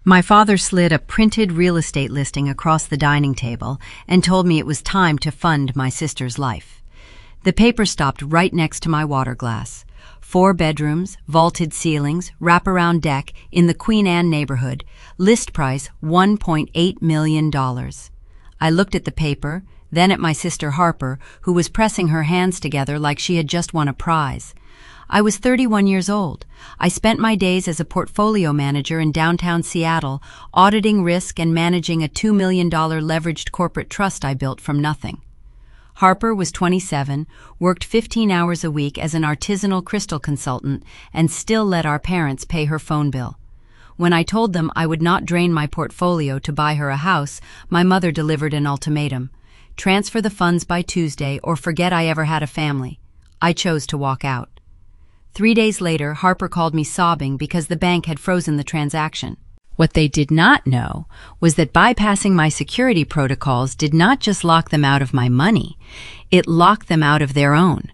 My father slid a printed real estate listing across the dining table and told me it was time to fund my sister's life. The paper stopped right next to my water glass. 4 bedrooms, vaulted ceilings, wraparound deck in the Queen Anne neighborhood, list price $1.8 million. I looked at the paper, then at my sister Harper, who was pressing her hands together like she had just won a prize. I was 31 years old. I spent my days as a portfolio manager in downtown Seattle, auditing risk and managing a $2 million leveraged corporate trust I built from nothing. Harper was 27, worked 15 hours a week as an artisanal crystal consultant, and still let our parents pay her phone bill. When I told them I would not drain my portfolio to buy her a house, my mother delivered an ultimatum. Transfer the funds by Tuesday or forget I ever had a family. I chose to walk out. 3 days later, Harper called me sobbing because the bank had frozen the transaction. What they did not know was that bypassing my security protocols did not just lock them out of my money, it locked them out of their own.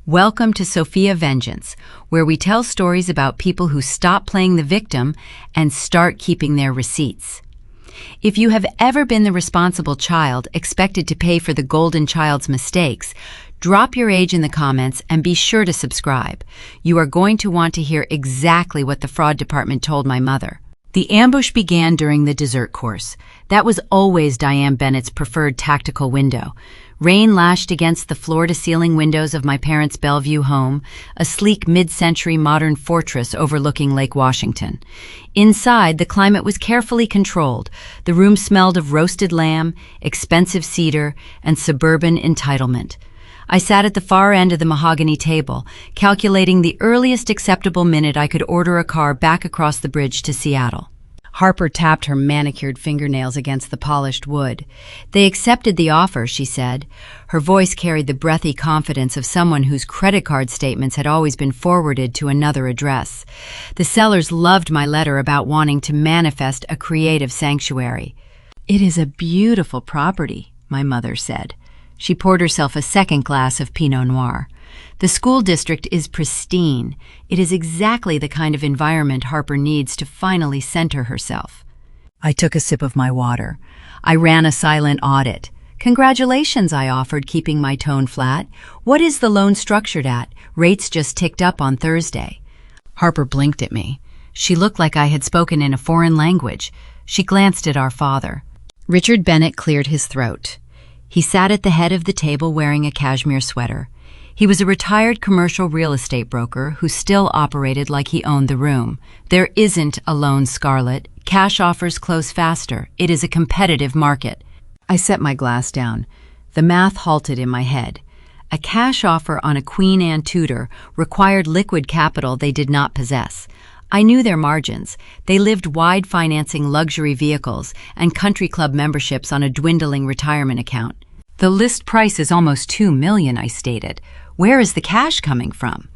Welcome to Sophia Vengeance, where we tell stories about people who stop playing the victim and start keeping their receipts. If you have ever been the responsible child expected to pay for the golden child's mistakes, drop your age in the comments and be sure to subscribe. You are going to want to hear exactly what the fraud department told my mother. The ambush began during the dessert course. That was always Diane Bennett's preferred tactical window. Rain lashed against the floor-to-ceiling windows of my parents' Bellevue home, a sleek mid-century modern fortress overlooking Lake Washington. Inside, the climate was carefully controlled. The room smelled of roasted lamb, expensive cedar, and suburban entitlement. I sat at the far end of the mahogany table, calculating the earliest acceptable minute I could order a car back across the bridge to Seattle. Harper tapped her manicured fingernails against the polished wood. They accepted the offer, she said. Her voice carried the breathy confidence of someone whose credit card statements had always been forwarded to another address. The sellers loved my letter about wanting to manifest a creative sanctuary. "It is a beautiful property," my mother said. She poured herself a second glass of Pinot Noir. "The school district is pristine. It is exactly the kind of environment Harper needs to finally center herself." I took a sip of my water. I ran a silent audit. "Congratulations," I offered, keeping my tone flat. "What is the loan structured at? Rates just ticked up on Thursday." Harper blinked at me. She looked like I had spoken in a foreign language. She glanced at our father. Richard Bennett cleared his throat. He sat at the head of the table wearing a cashmere sweater. He was a retired commercial real estate broker who still operated like he owned the room. "There isn't a loan, Scarlett. Cash offers close faster. It is a competitive market." I set my glass down. The math halted in my head. A cash offer on a Queen Anne Tudor required liquid capital they did not possess. I knew their margins. They lived wide financing luxury vehicles and country club memberships on a dwindling retirement account. "The list price is almost $2 million, I stated. "Where is the cash coming from?"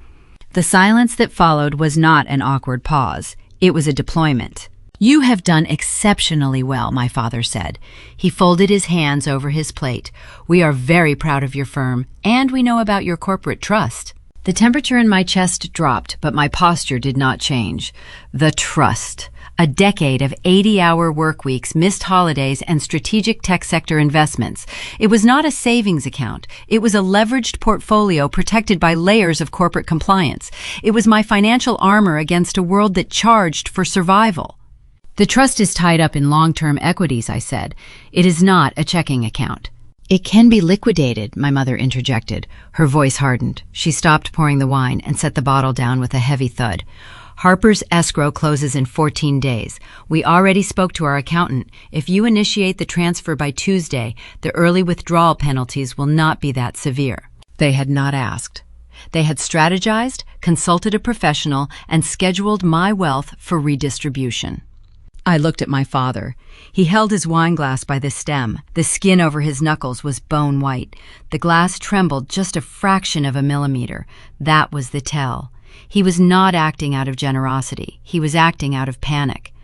The silence that followed was not an awkward pause. It was a deployment. "You have done exceptionally well," my father said. He folded his hands over his plate. "We are very proud of your firm, and we know about your corporate trust." The temperature in my chest dropped, but my posture did not change. The trust. A decade of 80-hour work weeks, missed holidays, and strategic tech sector investments. It was not a savings account. It was a leveraged portfolio protected by layers of corporate compliance. It was my financial armor against a world that charged for survival. "The trust is tied up in long-term equities," I said. "It is not a checking account." "It can be liquidated," my mother interjected. Her voice hardened. She stopped pouring the wine and set the bottle down with a heavy thud. "Harper's escrow closes in 14 days. We already spoke to our accountant. If you initiate the transfer by Tuesday, the early withdrawal penalties will not be that severe." They had not asked. They had strategized, consulted a professional, and scheduled my wealth for redistribution. I looked at my father. He held his wine glass by the stem. The skin over his knuckles was bone white. The glass trembled just a fraction of a millimeter. That was the tell. He was not acting out of generosity. He was acting out of panic.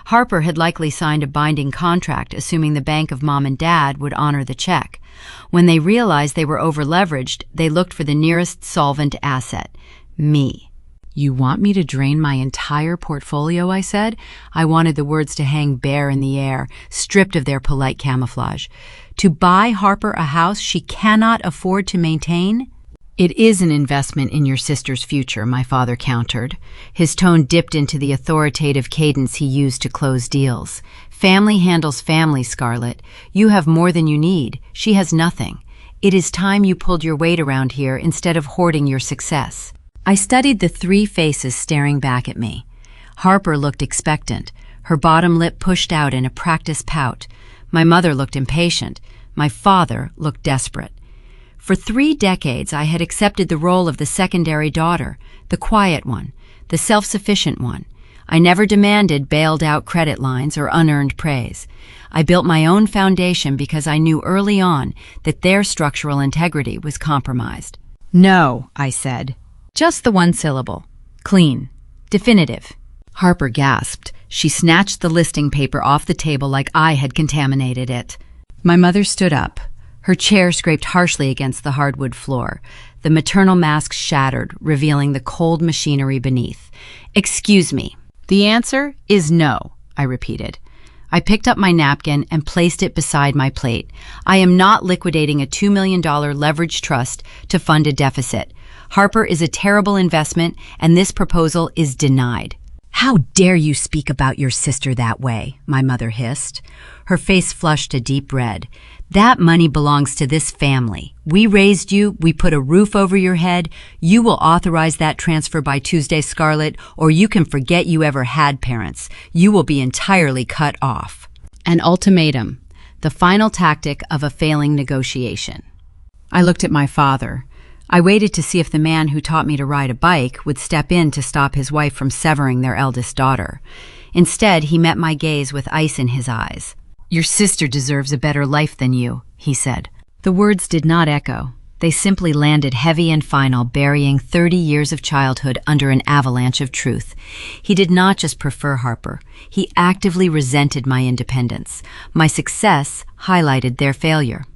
Harper had likely signed a binding contract assuming the bank of Mom and Dad would honor the check. When they realized they were over-leveraged, they looked for the nearest solvent asset, me. "You want me to drain my entire portfolio?" I said. I wanted the words to hang bare in the air, stripped of their polite camouflage. "To buy Harper a house she cannot afford to maintain?" "It is an investment in your sister's future," my father countered. His tone dipped into the authoritative cadence he used to close deals. "Family handles family, Scarlett. You have more than you need. She has nothing. It is time you pulled your weight around here instead of hoarding your success." I studied the three faces staring back at me. Harper looked expectant, her bottom lip pushed out in a practiced pout. My mother looked impatient. My father looked desperate. For 3 decades, I had accepted the role of the secondary daughter, the quiet one, the self-sufficient one. I never demanded bailed-out credit lines or unearned praise. I built my own foundation because I knew early on that their structural integrity was compromised. "No," I said. Just the one syllable. Clean. Definitive. Harper gasped. She snatched the listing paper off the table like I had contaminated it. My mother stood up. Her chair scraped harshly against the hardwood floor. The maternal mask shattered, revealing the cold machinery beneath. "Excuse me." "The answer is no," I repeated. I picked up my napkin and placed it beside my plate. "I am not liquidating a $2 million leveraged trust to fund a deficit. Harper is a terrible investment, and this proposal is denied." "How dare you speak about your sister that way?" my mother hissed. Her face flushed a deep red. "That money belongs to this family. We raised you, we put a roof over your head. You will authorize that transfer by Tuesday, Scarlett, or you can forget you ever had parents. You will be entirely cut off." An ultimatum, the final tactic of a failing negotiation. I looked at my father. I waited to see if the man who taught me to ride a bike would step in to stop his wife from severing their eldest daughter. Instead, he met my gaze with ice in his eyes. "Your sister deserves a better life than you," he said. The words did not echo. They simply landed heavy and final, burying 30 years of childhood under an avalanche of truth. He did not just prefer Harper. He actively resented my independence. My success highlighted their failure.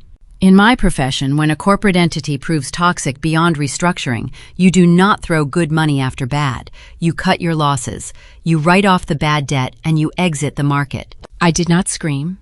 In my profession, when a corporate entity proves toxic beyond restructuring, you do not throw good money after bad. You cut your losses. You write off the bad debt and you exit the market. I did not scream.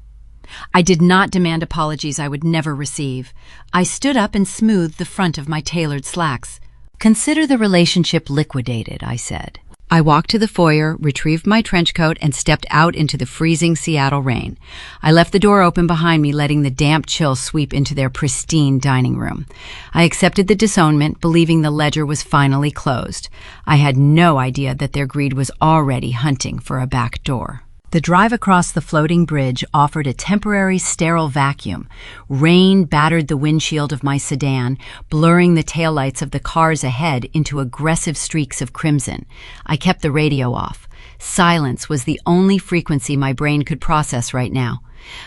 I did not demand apologies I would never receive. I stood up and smoothed the front of my tailored slacks. "Consider the relationship liquidated," I said. I walked to the foyer, retrieved my trench coat, and stepped out into the freezing Seattle rain. I left the door open behind me, letting the damp chill sweep into their pristine dining room. I accepted the disownment, believing the ledger was finally closed. I had no idea that their greed was already hunting for a back door. The drive across the floating bridge offered a temporary sterile vacuum. Rain battered the windshield of my sedan, blurring the taillights of the cars ahead into aggressive streaks of crimson. I kept the radio off. Silence was the only frequency my brain could process right now.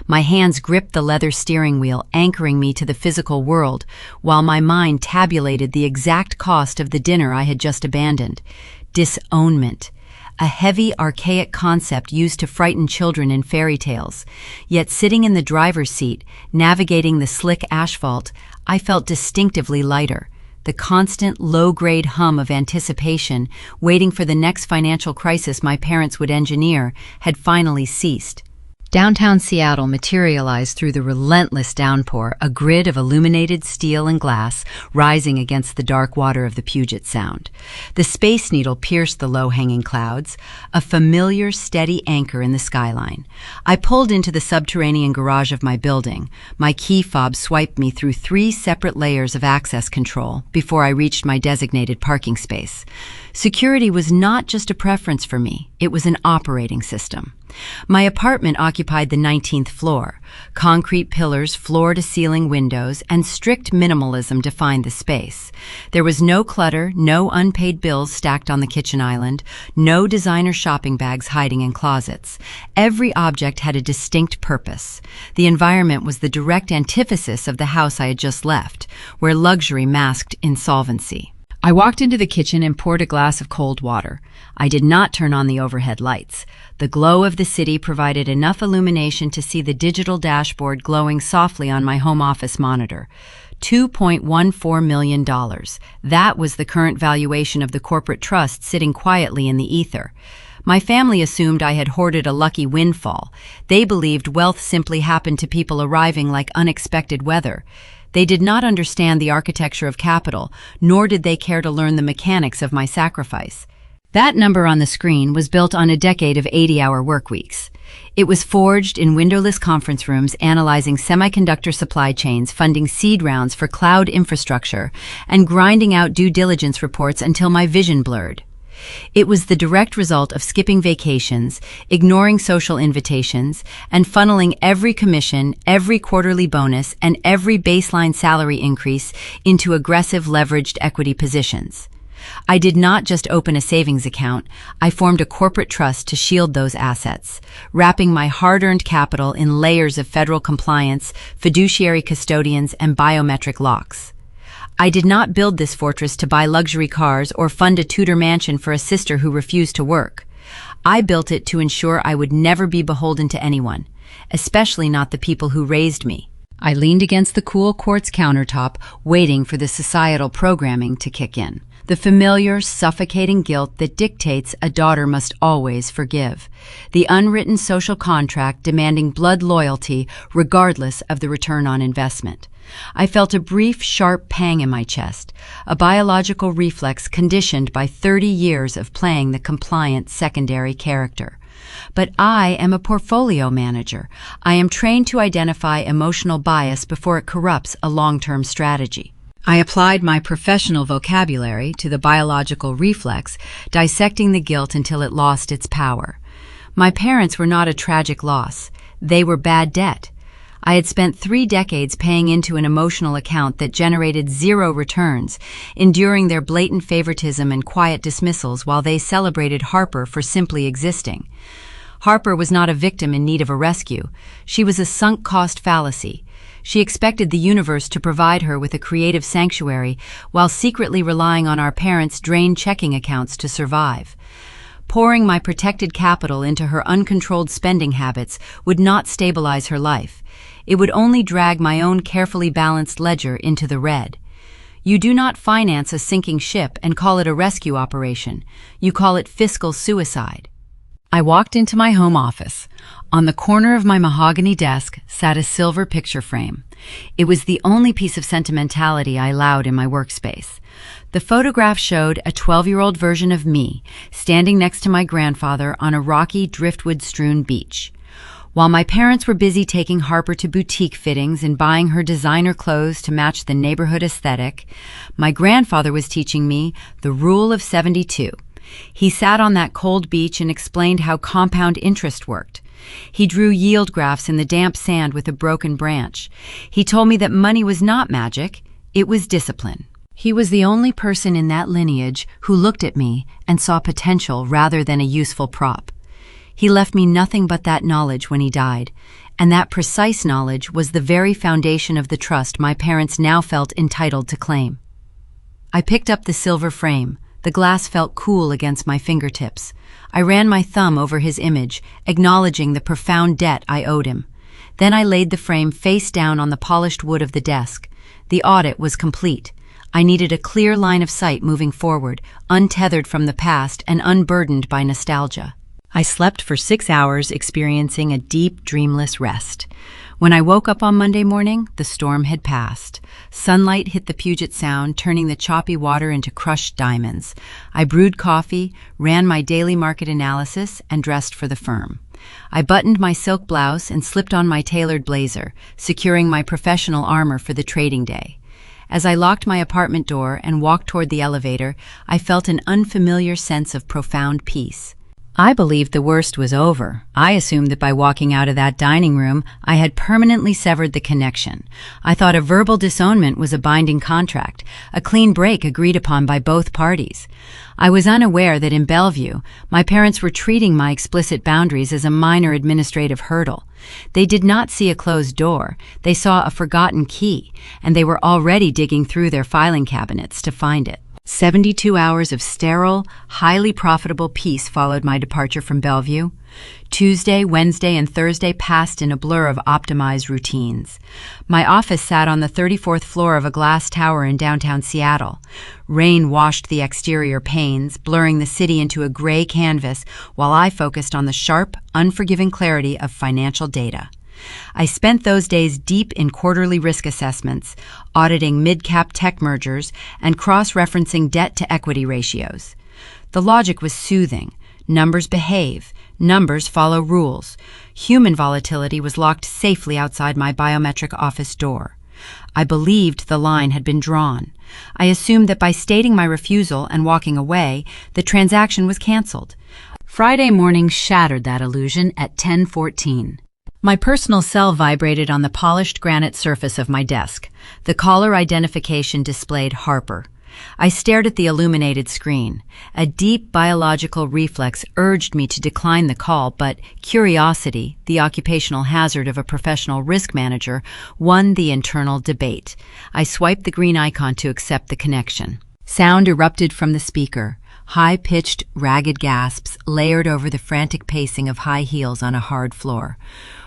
My hands gripped the leather steering wheel, anchoring me to the physical world, while my mind tabulated the exact cost of the dinner I had just abandoned. Disownment. A heavy, archaic concept used to frighten children in fairy tales. Yet sitting in the driver's seat, navigating the slick asphalt, I felt distinctively lighter. The constant, low-grade hum of anticipation, waiting for the next financial crisis my parents would engineer, had finally ceased. Downtown Seattle materialized through the relentless downpour, a grid of illuminated steel and glass rising against the dark water of the Puget Sound. The Space Needle pierced the low-hanging clouds, a familiar, steady anchor in the skyline. I pulled into the subterranean garage of my building. My key fob swiped me through 3 separate layers of access control before I reached my designated parking space. Security was not just a preference for me, it was an operating system. My apartment occupied the 19th floor. Concrete pillars, floor-to-ceiling windows, and strict minimalism defined the space. There was no clutter, no unpaid bills stacked on the kitchen island, no designer shopping bags hiding in closets. Every object had a distinct purpose. The environment was the direct antithesis of the house I had just left, where luxury masked insolvency. I walked into the kitchen and poured a glass of cold water. I did not turn on the overhead lights. The glow of the city provided enough illumination to see the digital dashboard glowing softly on my home office monitor. $2.14 million. That was the current valuation of the corporate trust sitting quietly in the ether. My family assumed I had hoarded a lucky windfall. They believed wealth simply happened to people arriving like unexpected weather. They did not understand the architecture of capital, nor did they care to learn the mechanics of my sacrifice. That number on the screen was built on a decade of 80-hour work weeks. It was forged in windowless conference rooms analyzing semiconductor supply chains, funding seed rounds for cloud infrastructure, and grinding out due diligence reports until my vision blurred. It was the direct result of skipping vacations, ignoring social invitations, and funneling every commission, every quarterly bonus, and every baseline salary increase into aggressive leveraged equity positions. I did not just open a savings account, I formed a corporate trust to shield those assets, wrapping my hard-earned capital in layers of federal compliance, fiduciary custodians, and biometric locks. I did not build this fortress to buy luxury cars or fund a Tudor mansion for a sister who refused to work. I built it to ensure I would never be beholden to anyone, especially not the people who raised me. I leaned against the cool quartz countertop, waiting for the societal programming to kick in. The familiar, suffocating guilt that dictates a daughter must always forgive. The unwritten social contract demanding blood loyalty regardless of the return on investment. I felt a brief, sharp pang in my chest, a biological reflex conditioned by 30 years of playing the compliant secondary character. But I am a portfolio manager. I am trained to identify emotional bias before it corrupts a long-term strategy. I applied my professional vocabulary to the biological reflex, dissecting the guilt until it lost its power. My parents were not a tragic loss. They were bad debt. I had spent 3 decades paying into an emotional account that generated 0 returns, enduring their blatant favoritism and quiet dismissals while they celebrated Harper for simply existing. Harper was not a victim in need of a rescue. She was a sunk-cost fallacy. She expected the universe to provide her with a creative sanctuary while secretly relying on our parents' drained checking accounts to survive. Pouring my protected capital into her uncontrolled spending habits would not stabilize her life. It would only drag my own carefully balanced ledger into the red. You do not finance a sinking ship and call it a rescue operation. You call it fiscal suicide. I walked into my home office. On the corner of my mahogany desk sat a silver picture frame. It was the only piece of sentimentality I allowed in my workspace. The photograph showed a 12-year-old version of me, standing next to my grandfather on a rocky, driftwood-strewn beach. While my parents were busy taking Harper to boutique fittings and buying her designer clothes to match the neighborhood aesthetic, my grandfather was teaching me the rule of 72. He sat on that cold beach and explained how compound interest worked. He drew yield graphs in the damp sand with a broken branch. He told me that money was not magic, it was discipline. He was the only person in that lineage who looked at me and saw potential rather than a useful prop. He left me nothing but that knowledge when he died, and that precise knowledge was the very foundation of the trust my parents now felt entitled to claim. I picked up the silver frame. The glass felt cool against my fingertips. I ran my thumb over his image, acknowledging the profound debt I owed him. Then I laid the frame face down on the polished wood of the desk. The audit was complete. I needed a clear line of sight moving forward, untethered from the past and unburdened by nostalgia. I slept for 6 hours, experiencing a deep, dreamless rest. When I woke up on Monday morning, the storm had passed. Sunlight hit the Puget Sound, turning the choppy water into crushed diamonds. I brewed coffee, ran my daily market analysis, and dressed for the firm. I buttoned my silk blouse and slipped on my tailored blazer, securing my professional armor for the trading day. As I locked my apartment door and walked toward the elevator, I felt an unfamiliar sense of profound peace. I believed the worst was over. I assumed that by walking out of that dining room, I had permanently severed the connection. I thought a verbal disownment was a binding contract, a clean break agreed upon by both parties. I was unaware that in Bellevue, my parents were treating my explicit boundaries as a minor administrative hurdle. They did not see a closed door, they saw a forgotten key, and they were already digging through their filing cabinets to find it. 72 hours of sterile, highly profitable peace followed my departure from Bellevue. Tuesday, Wednesday, and Thursday passed in a blur of optimized routines. My office sat on the 34th floor of a glass tower in downtown Seattle. Rain washed the exterior panes, blurring the city into a gray canvas, while I focused on the sharp, unforgiving clarity of financial data. I spent those days deep in quarterly risk assessments, auditing mid-cap tech mergers, and cross-referencing debt-to-equity ratios. The logic was soothing. Numbers behave. Numbers follow rules. Human volatility was locked safely outside my biometric office door. I believed the line had been drawn. I assumed that by stating my refusal and walking away, the transaction was canceled. Friday morning shattered that illusion at 10:14. My personal cell vibrated on the polished granite surface of my desk. The caller identification displayed Harper. I stared at the illuminated screen. A deep biological reflex urged me to decline the call, but curiosity, the occupational hazard of a professional risk manager, won the internal debate. I swiped the green icon to accept the connection. Sound erupted from the speaker. High-pitched, ragged gasps layered over the frantic pacing of high heels on a hard floor.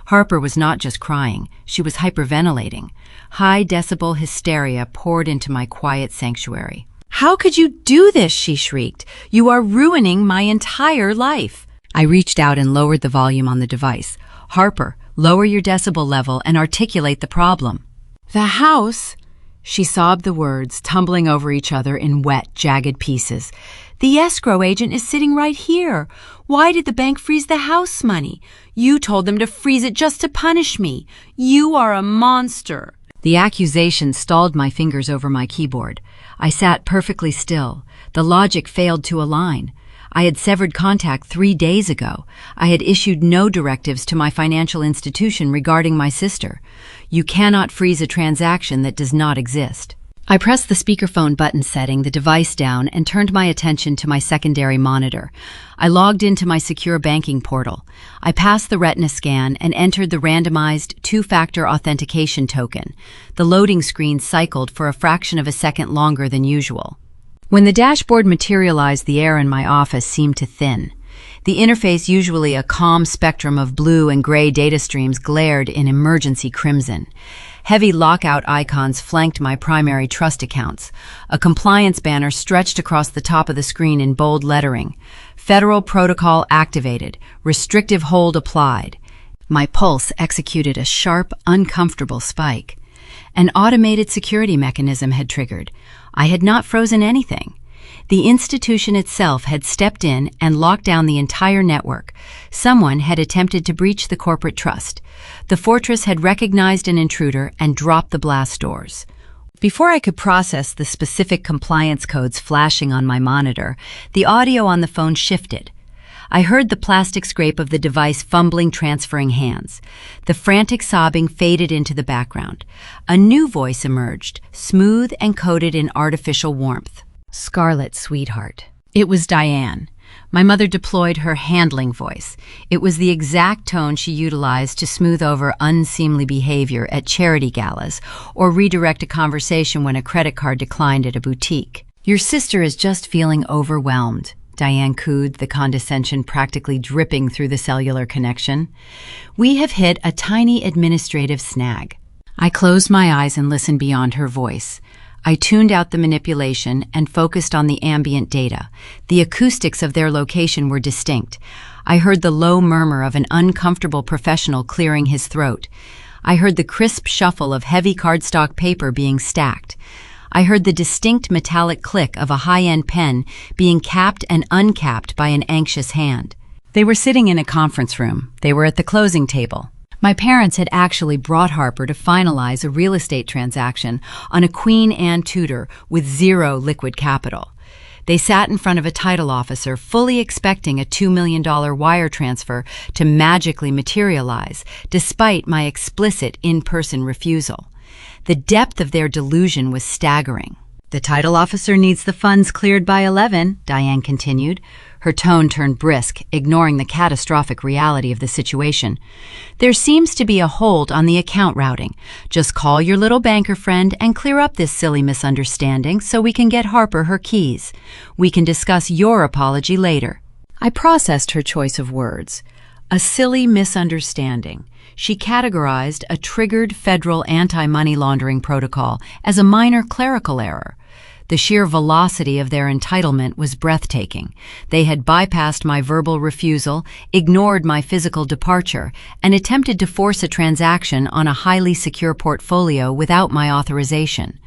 Harper was not just crying, she was hyperventilating. High-decibel hysteria poured into my quiet sanctuary. "How could you do this?" she shrieked. "You are ruining my entire life." I reached out and lowered the volume on the device. "Harper, lower your decibel level and articulate the problem." "The house," she sobbed the words, tumbling over each other in wet, jagged pieces. "The escrow agent is sitting right here. Why did the bank freeze the house money? You told them to freeze it just to punish me. You are a monster." The accusation stalled my fingers over my keyboard. I sat perfectly still. The logic failed to align. I had severed contact 3 days ago. I had issued no directives to my financial institution regarding my sister. You cannot freeze a transaction that does not exist. I pressed the speakerphone button, setting the device down, and turned my attention to my secondary monitor. I logged into my secure banking portal. I passed the retina scan and entered the randomized two-factor authentication token. The loading screen cycled for a fraction of a second longer than usual. When the dashboard materialized, the air in my office seemed to thin. The interface, usually a calm spectrum of blue and gray data streams, glared in emergency crimson. Heavy lockout icons flanked my primary trust accounts. A compliance banner stretched across the top of the screen in bold lettering. Federal protocol activated. Restrictive hold applied. My pulse executed a sharp, uncomfortable spike. An automated security mechanism had triggered. I had not frozen anything. The institution itself had stepped in and locked down the entire network. Someone had attempted to breach the corporate trust. The fortress had recognized an intruder and dropped the blast doors. Before I could process the specific compliance codes flashing on my monitor, the audio on the phone shifted. I heard the plastic scrape of the device fumbling, transferring hands. The frantic sobbing faded into the background. A new voice emerged, smooth and coated in artificial warmth. "Scarlett, sweetheart." It was Diane. My mother deployed her handling voice. It was the exact tone she utilized to smooth over unseemly behavior at charity galas or redirect a conversation when a credit card declined at a boutique. "Your sister is just feeling overwhelmed," Diane cooed, the condescension practically dripping through the cellular connection. "We have hit a tiny administrative snag." I closed my eyes and listened beyond her voice. I tuned out the manipulation and focused on the ambient data. The acoustics of their location were distinct. I heard the low murmur of an uncomfortable professional clearing his throat. I heard the crisp shuffle of heavy cardstock paper being stacked. I heard the distinct metallic click of a high-end pen being capped and uncapped by an anxious hand. They were sitting in a conference room. They were at the closing table. My parents had actually brought Harper to finalize a real estate transaction on a Queen Anne Tudor with zero liquid capital. They sat in front of a title officer, fully expecting a $2 million wire transfer to magically materialize, despite my explicit in-person refusal. The depth of their delusion was staggering. The title officer needs the funds cleared by 11, Diane continued. Her tone turned brisk, ignoring the catastrophic reality of the situation. There seems to be a hold on the account routing. Just call your little banker friend and clear up this silly misunderstanding so we can get Harper her keys. We can discuss your apology later. I processed her choice of words. A silly misunderstanding. She categorized a triggered federal anti-money laundering protocol as a minor clerical error. The sheer velocity of their entitlement was breathtaking. They had bypassed my verbal refusal, ignored my physical departure, and attempted to force a transaction on a highly secure portfolio without my authorization.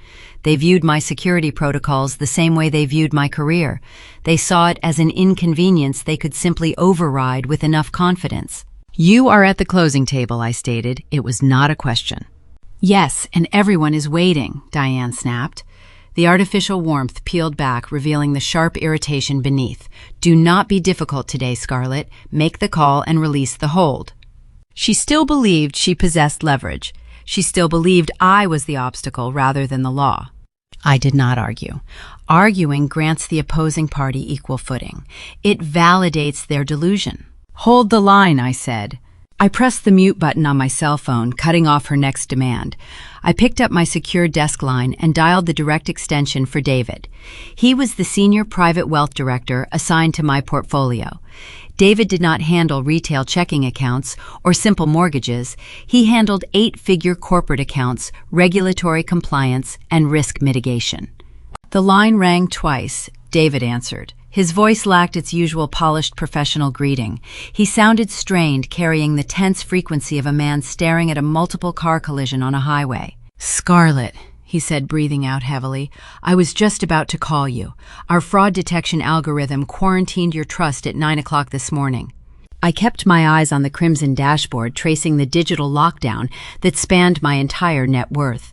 They viewed my security protocols the same way they viewed my career. They saw it as an inconvenience they could simply override with enough confidence. You are at the closing table, I stated. It was not a question. Yes, and everyone is waiting, Diane snapped. The artificial warmth peeled back, revealing the sharp irritation beneath. Do not be difficult today, Scarlett. Make the call and release the hold. She still believed she possessed leverage. She still believed I was the obstacle rather than the law. I did not argue. Arguing grants the opposing party equal footing. It validates their delusion. Hold the line, I said. I pressed the mute button on my cell phone, cutting off her next demand. I picked up my secure desk line and dialed the direct extension for David. He was the senior private wealth director assigned to my portfolio. David did not handle retail checking accounts or simple mortgages. He handled 8-figure corporate accounts, regulatory compliance, and risk mitigation. The line rang twice. David answered. His voice lacked its usual polished professional greeting. He sounded strained, carrying the tense frequency of a man staring at a multiple car collision on a highway. Scarlett, he said, breathing out heavily, I was just about to call you. Our fraud detection algorithm quarantined your trust at 9 o'clock this morning. I kept my eyes on the crimson dashboard, tracing the digital lockdown that spanned my entire net worth.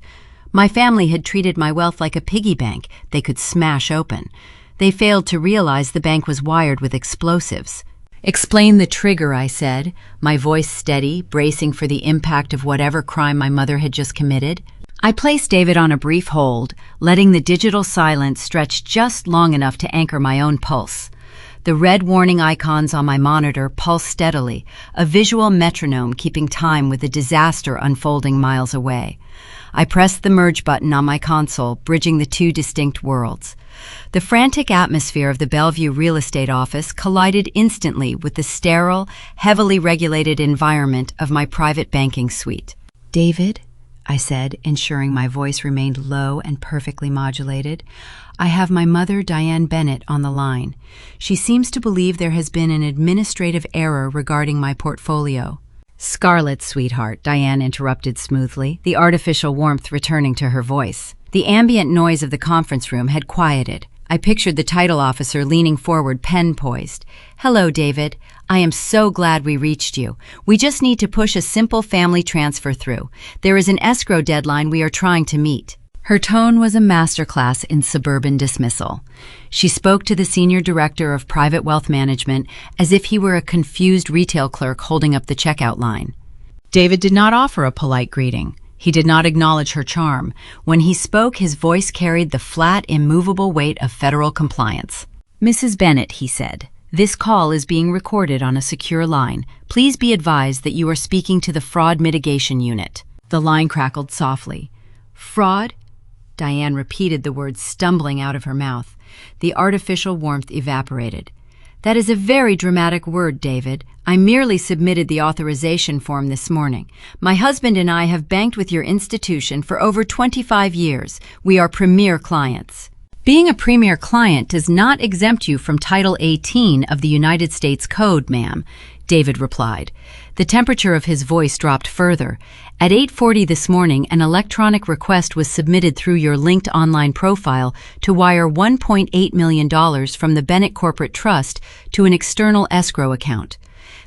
My family had treated my wealth like a piggy bank they could smash open. They failed to realize the bank was wired with explosives. Explain the trigger, I said, my voice steady, bracing for the impact of whatever crime my mother had just committed. I placed David on a brief hold, letting the digital silence stretch just long enough to anchor my own pulse. The red warning icons on my monitor pulsed steadily, a visual metronome keeping time with the disaster unfolding miles away. I pressed the merge button on my console, bridging the two distinct worlds. The frantic atmosphere of the Bellevue real estate office collided instantly with the sterile, heavily regulated environment of my private banking suite. David, I said, ensuring my voice remained low and perfectly modulated, I have my mother, Diane Bennett, on the line. She seems to believe there has been an administrative error regarding my portfolio. Scarlett, sweetheart, Diane interrupted smoothly, the artificial warmth returning to her voice. The ambient noise of the conference room had quieted. I pictured the title officer leaning forward, pen poised. Hello, David. I am so glad we reached you. We just need to push a simple family transfer through. There is an escrow deadline we are trying to meet. Her tone was a masterclass in suburban dismissal. She spoke to the senior director of private wealth management as if he were a confused retail clerk holding up the checkout line. David did not offer a polite greeting. He did not acknowledge her charm. When he spoke, his voice carried the flat, immovable weight of federal compliance. Mrs. Bennett, he said, this call is being recorded on a secure line. Please be advised that you are speaking to the fraud mitigation unit. The line crackled softly. Fraud? Diane repeated the words, stumbling out of her mouth. The artificial warmth evaporated. That is a very dramatic word, David. I merely submitted the authorization form this morning. My husband and I have banked with your institution for over 25 years. We are premier clients. Being a premier client does not exempt you from Title 18 of the United States Code, ma'am, David replied. The temperature of his voice dropped further. At 8:40 this morning, an electronic request was submitted through your linked online profile to wire $1.8 million from the Bennett Corporate Trust to an external escrow account.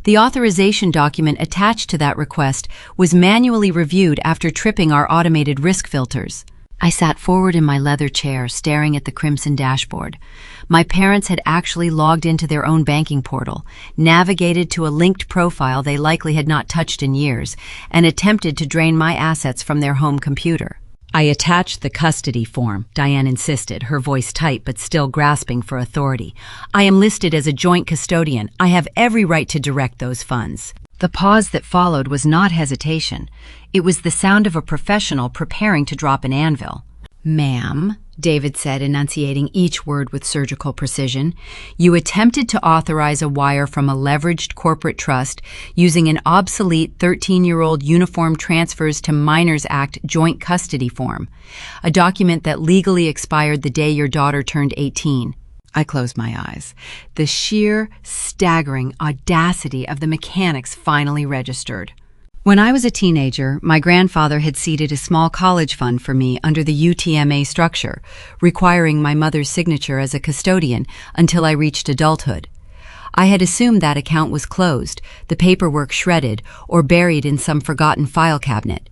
The authorization document attached to that request was manually reviewed after tripping our automated risk filters. I sat forward in my leather chair, staring at the crimson dashboard. My parents had actually logged into their own banking portal, navigated to a linked profile they likely had not touched in years, and attempted to drain my assets from their home computer. I attached the custody form, Diane insisted, her voice tight but still grasping for authority. I am listed as a joint custodian. I have every right to direct those funds. The pause that followed was not hesitation. It was the sound of a professional preparing to drop an anvil. Ma'am, David said, enunciating each word with surgical precision, you attempted to authorize a wire from a leveraged corporate trust using an obsolete 13-year-old Uniform Transfers to Minors Act joint custody form, a document that legally expired the day your daughter turned 18. I closed my eyes. The sheer, staggering audacity of the mechanics finally registered. When I was a teenager, my grandfather had seeded a small college fund for me under the UTMA structure, requiring my mother's signature as a custodian until I reached adulthood. I had assumed that account was closed, the paperwork shredded, or buried in some forgotten file cabinet.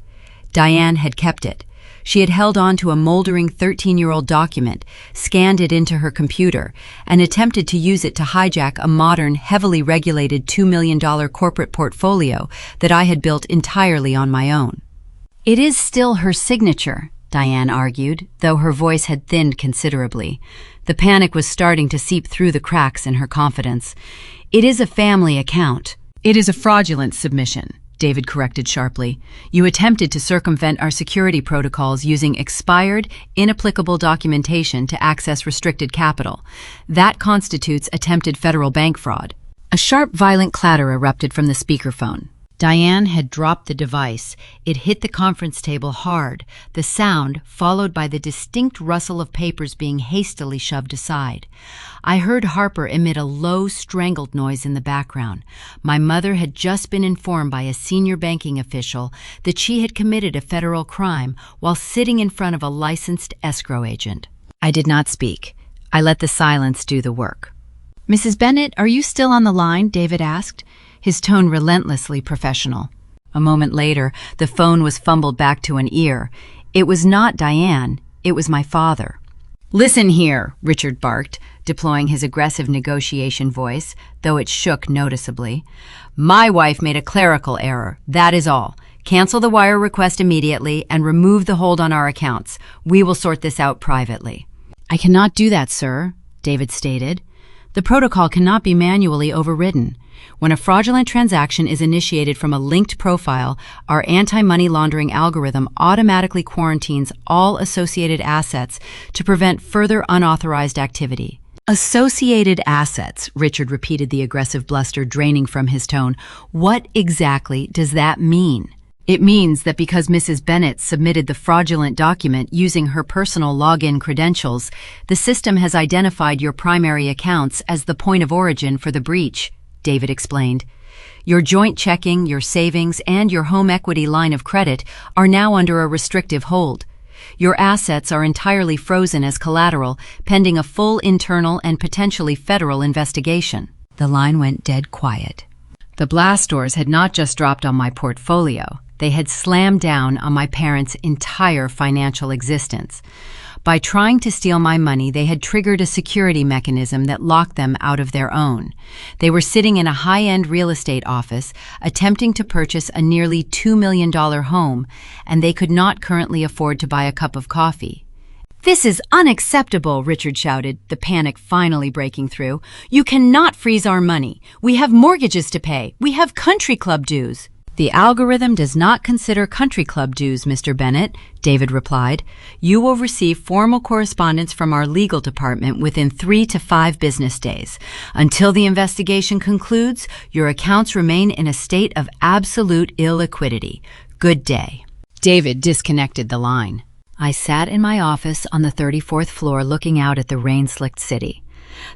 Diane had kept it. She had held on to a moldering 13-year-old document, scanned it into her computer, and attempted to use it to hijack a modern, heavily regulated $2 million corporate portfolio that I had built entirely on my own. It is still her signature, Diane argued, though her voice had thinned considerably. The panic was starting to seep through the cracks in her confidence. It is a family account. It is a fraudulent submission, David corrected sharply. You attempted to circumvent our security protocols using expired, inapplicable documentation to access restricted capital. That constitutes attempted federal bank fraud. A sharp, violent clatter erupted from the speakerphone. Diane had dropped the device. It hit the conference table hard, the sound followed by the distinct rustle of papers being hastily shoved aside. I heard Harper emit a low, strangled noise in the background. My mother had just been informed by a senior banking official that she had committed a federal crime while sitting in front of a licensed escrow agent. I did not speak. I let the silence do the work. Mrs. Bennett, are you still on the line? David asked, his tone relentlessly professional. A moment later, the phone was fumbled back to an ear. It was not Diane. It was my father. Listen here, Richard barked, deploying his aggressive negotiation voice, though it shook noticeably. My wife made a clerical error. That is all. Cancel the wire request immediately and remove the hold on our accounts. We will sort this out privately. I cannot do that, sir, David stated. The protocol cannot be manually overridden. When a fraudulent transaction is initiated from a linked profile, our anti-money laundering algorithm automatically quarantines all associated assets to prevent further unauthorized activity. Associated assets, Richard repeated, the aggressive bluster draining from his tone. What exactly does that mean? It means that because Mrs. Bennett submitted the fraudulent document using her personal login credentials, the system has identified your primary accounts as the point of origin for the breach, David explained. Your joint checking, your savings, and your home equity line of credit are now under a restrictive hold. Your assets are entirely frozen as collateral, pending a full internal and potentially federal investigation. The line went dead quiet. The blast doors had not just dropped on my portfolio. They had slammed down on my parents' entire financial existence. By trying to steal my money, they had triggered a security mechanism that locked them out of their own. They were sitting in a high-end real estate office, attempting to purchase a nearly $2 million home, and they could not currently afford to buy a cup of coffee. This is unacceptable, Richard shouted, the panic finally breaking through. You cannot freeze our money. We have mortgages to pay. We have country club dues. The algorithm does not consider country club dues, Mr. Bennett, David replied. You will receive formal correspondence from our legal department within 3 to 5 business days. Until the investigation concludes, your accounts remain in a state of absolute illiquidity. Good day. David disconnected the line. I sat in my office on the 34th floor looking out at the rain-slicked city.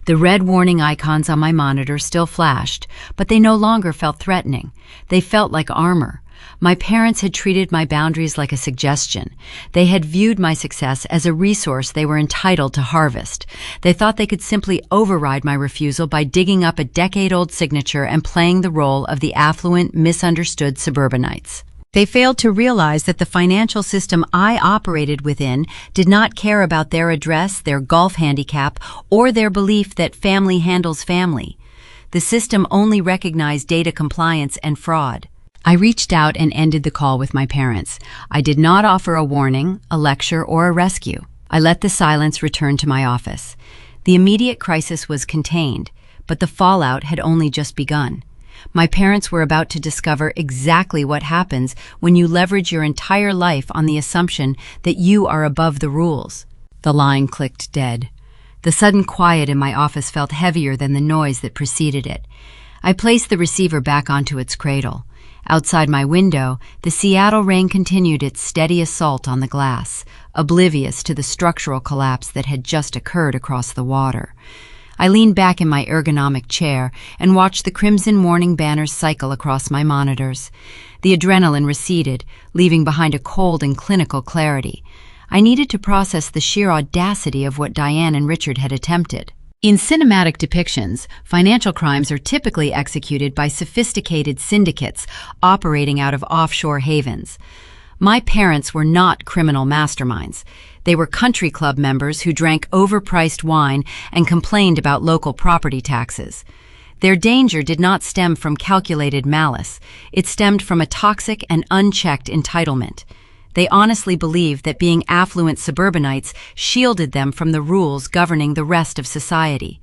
The red warning icons on my monitor still flashed, but they no longer felt threatening. They felt like armor. My parents had treated my boundaries like a suggestion. They had viewed my success as a resource they were entitled to harvest. They thought they could simply override my refusal by digging up a decade-old signature and playing the role of the affluent, misunderstood suburbanites. They failed to realize that the financial system I operated within did not care about their address, their golf handicap, or their belief that family handles family. The system only recognized data compliance and fraud. I reached out and ended the call with my parents. I did not offer a warning, a lecture, or a rescue. I let the silence return to my office. The immediate crisis was contained, but the fallout had only just begun. My parents were about to discover exactly what happens when you leverage your entire life on the assumption that you are above the rules. The line clicked dead. The sudden quiet in my office felt heavier than the noise that preceded it. I placed the receiver back onto its cradle. Outside my window, the Seattle rain continued its steady assault on the glass, oblivious to the structural collapse that had just occurred across the water. I leaned back in my ergonomic chair and watched the crimson warning banners cycle across my monitors. The adrenaline receded, leaving behind a cold and clinical clarity. I needed to process the sheer audacity of what Diane and Richard had attempted. In cinematic depictions, financial crimes are typically executed by sophisticated syndicates operating out of offshore havens. My parents were not criminal masterminds. They were country club members who drank overpriced wine and complained about local property taxes. Their danger did not stem from calculated malice. It stemmed from a toxic and unchecked entitlement. They honestly believed that being affluent suburbanites shielded them from the rules governing the rest of society.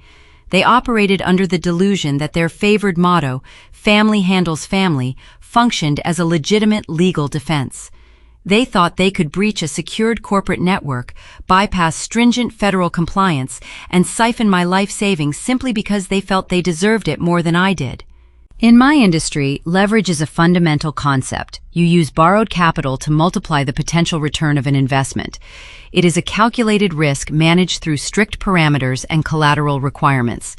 They operated under the delusion that their favored motto, "Family handles family," functioned as a legitimate legal defense. They thought they could breach a secured corporate network, bypass stringent federal compliance, and siphon my life savings simply because they felt they deserved it more than I did. In my industry, leverage is a fundamental concept. You use borrowed capital to multiply the potential return of an investment. It is a calculated risk managed through strict parameters and collateral requirements.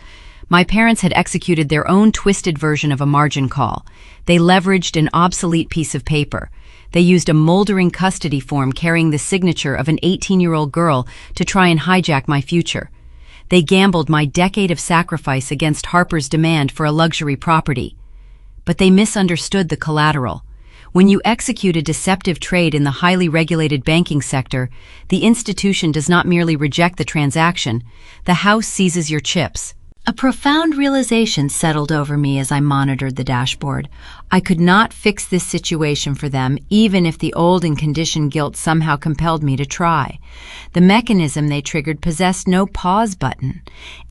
My parents had executed their own twisted version of a margin call. They leveraged an obsolete piece of paper. They used a moldering custody form carrying the signature of an 18-year-old girl to try and hijack my future. They gambled my decade of sacrifice against Harper's demand for a luxury property. But they misunderstood the collateral. When you execute a deceptive trade in the highly regulated banking sector, the institution does not merely reject the transaction, the house seizes your chips. A profound realization settled over me as I monitored the dashboard. I could not fix this situation for them, even if the old and conditioned guilt somehow compelled me to try. The mechanism they triggered possessed no pause button.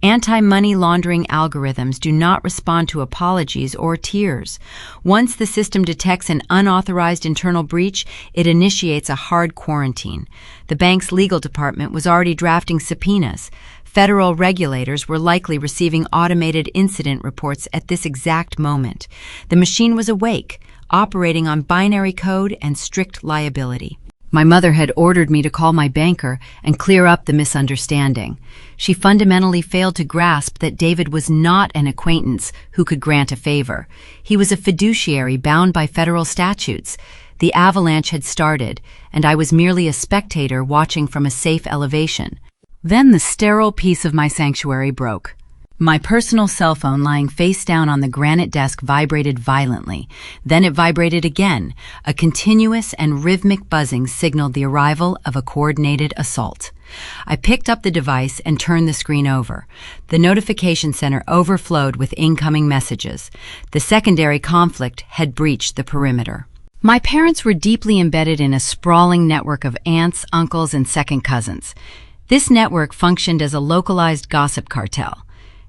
Anti-money laundering algorithms do not respond to apologies or tears. Once the system detects an unauthorized internal breach, it initiates a hard quarantine. The bank's legal department was already drafting subpoenas. Federal regulators were likely receiving automated incident reports at this exact moment. The machine was awake, operating on binary code and strict liability. My mother had ordered me to call my banker and clear up the misunderstanding. She fundamentally failed to grasp that David was not an acquaintance who could grant a favor. He was a fiduciary bound by federal statutes. The avalanche had started, and I was merely a spectator watching from a safe elevation. Then the sterile peace of my sanctuary broke. My personal cell phone lying face down on the granite desk vibrated violently. Then it vibrated again. A continuous and rhythmic buzzing signaled the arrival of a coordinated assault. I picked up the device and turned the screen over. The notification center overflowed with incoming messages. The secondary conflict had breached the perimeter. My parents were deeply embedded in a sprawling network of aunts, uncles, and second cousins. This network functioned as a localized gossip cartel.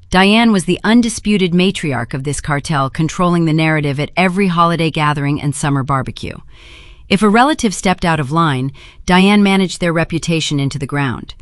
Diane was the undisputed matriarch of this cartel, controlling the narrative at every holiday gathering and summer barbecue. If a relative stepped out of line, Diane managed their reputation into the ground.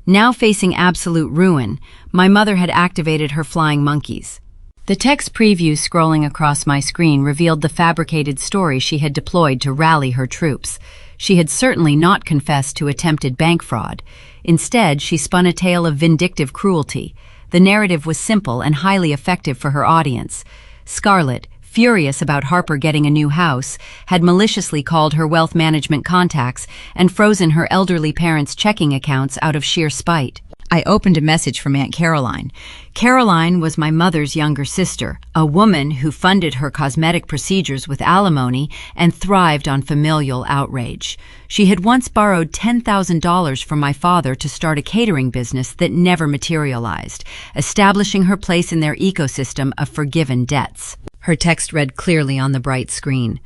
Now facing absolute ruin, my mother had activated her flying monkeys. The text preview scrolling across my screen revealed the fabricated story she had deployed to rally her troops. She had certainly not confessed to attempted bank fraud. Instead, she spun a tale of vindictive cruelty. The narrative was simple and highly effective for her audience. Scarlett, furious about Harper getting a new house, had maliciously called her wealth management contacts and frozen her elderly parents' checking accounts out of sheer spite. I opened a message from Aunt Caroline. Caroline was my mother's younger sister, a woman who funded her cosmetic procedures with alimony and thrived on familial outrage. She had once borrowed $10,000 from my father to start a catering business that never materialized, establishing her place in their ecosystem of forgiven debts. Her text read clearly on the bright screen.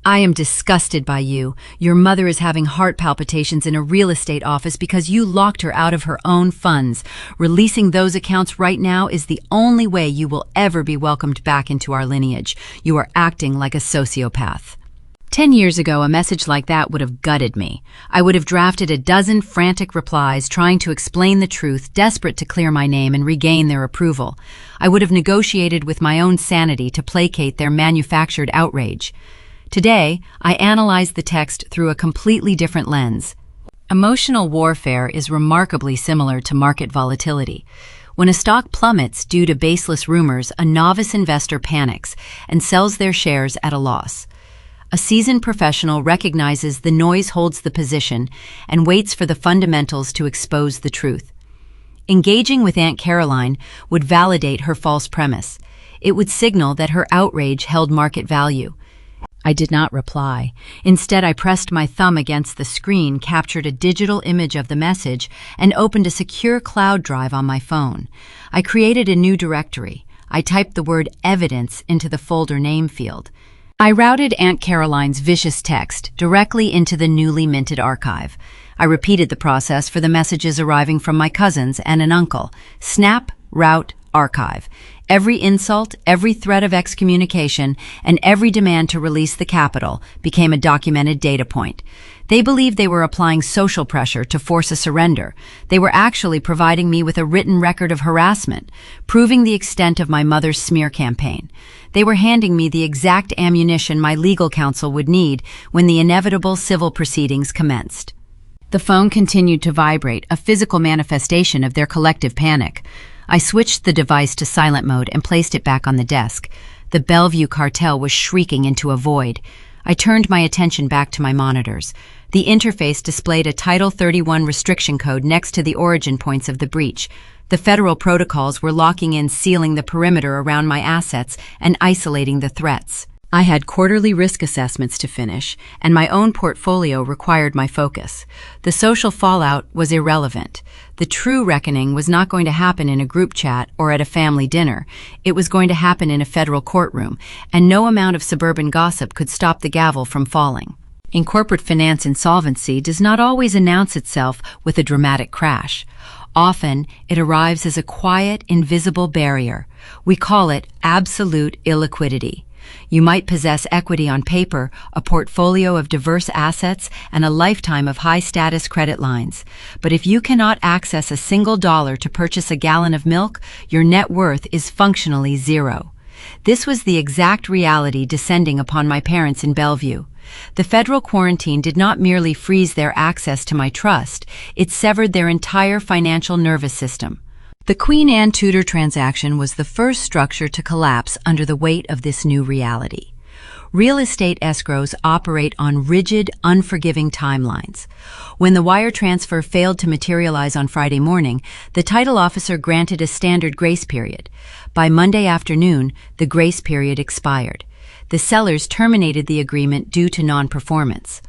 I am disgusted by you. Your mother is having heart palpitations in a real estate office because you locked her out of her own funds. Releasing those accounts right now is the only way you will ever be welcomed back into our lineage. You are acting like a sociopath. 10 years ago, a message like that would have gutted me. I would have drafted a dozen frantic replies trying to explain the truth, desperate to clear my name and regain their approval. I would have negotiated with my own sanity to placate their manufactured outrage. Today, I analyze the text through a completely different lens. Emotional warfare is remarkably similar to market volatility. When a stock plummets due to baseless rumors, a novice investor panics and sells their shares at a loss. A seasoned professional recognizes the noise holds the position and waits for the fundamentals to expose the truth. Engaging with Aunt Caroline would validate her false premise. It would signal that her outrage held market value. I did not reply. Instead, I pressed my thumb against the screen, captured a digital image of the message, and opened a secure cloud drive on my phone. I created a new directory. I typed the word evidence into the folder name field. I routed Aunt Caroline's vicious text directly into the newly minted archive. I repeated the process for the messages arriving from my cousins and an uncle. Snap, route, archive. Every insult, every threat of excommunication, and every demand to release the capital became a documented data point. They believed they were applying social pressure to force a surrender. They were actually providing me with a written record of harassment, proving the extent of my mother's smear campaign. They were handing me the exact ammunition my legal counsel would need when the inevitable civil proceedings commenced. The phone continued to vibrate, a physical manifestation of their collective panic. I switched the device to silent mode and placed it back on the desk. The Bellevue cartel was shrieking into a void. I turned my attention back to my monitors. The interface displayed a Title 31 restriction code next to the origin points of the breach. The federal protocols were locking in, sealing the perimeter around my assets and isolating the threats. I had quarterly risk assessments to finish, and my own portfolio required my focus. The social fallout was irrelevant. The true reckoning was not going to happen in a group chat or at a family dinner. It was going to happen in a federal courtroom, and no amount of suburban gossip could stop the gavel from falling. In corporate finance, insolvency does not always announce itself with a dramatic crash. Often, it arrives as a quiet, invisible barrier. We call it absolute illiquidity. You might possess equity on paper, a portfolio of diverse assets, and a lifetime of high-status credit lines. But if you cannot access a single dollar to purchase a gallon of milk, your net worth is functionally zero. This was the exact reality descending upon my parents in Bellevue. The federal quarantine did not merely freeze their access to my trust, it severed their entire financial nervous system. The Queen Anne Tudor transaction was the first structure to collapse under the weight of this new reality. Real estate escrows operate on rigid, unforgiving timelines. When the wire transfer failed to materialize on Friday morning, the title officer granted a standard grace period. By Monday afternoon, the grace period expired. The sellers terminated the agreement due to non-performance.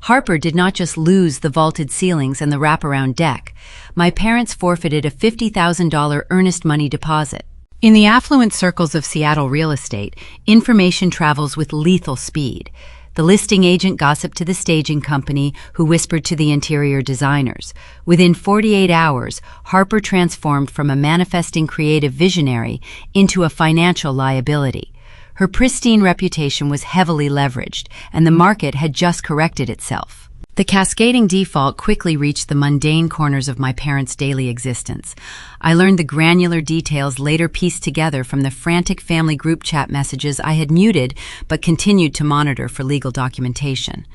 Harper did not just lose the vaulted ceilings and the wraparound deck. My parents forfeited a $50,000 earnest money deposit. In the affluent circles of Seattle real estate, information travels with lethal speed. The listing agent gossiped to the staging company, who whispered to the interior designers. Within 48 hours, Harper transformed from a manifesting creative visionary into a financial liability. Her pristine reputation was heavily leveraged, and the market had just corrected itself. The cascading default quickly reached the mundane corners of my parents' daily existence. I learned the granular details later pieced together from the frantic family group chat messages I had muted but continued to monitor for legal documentation.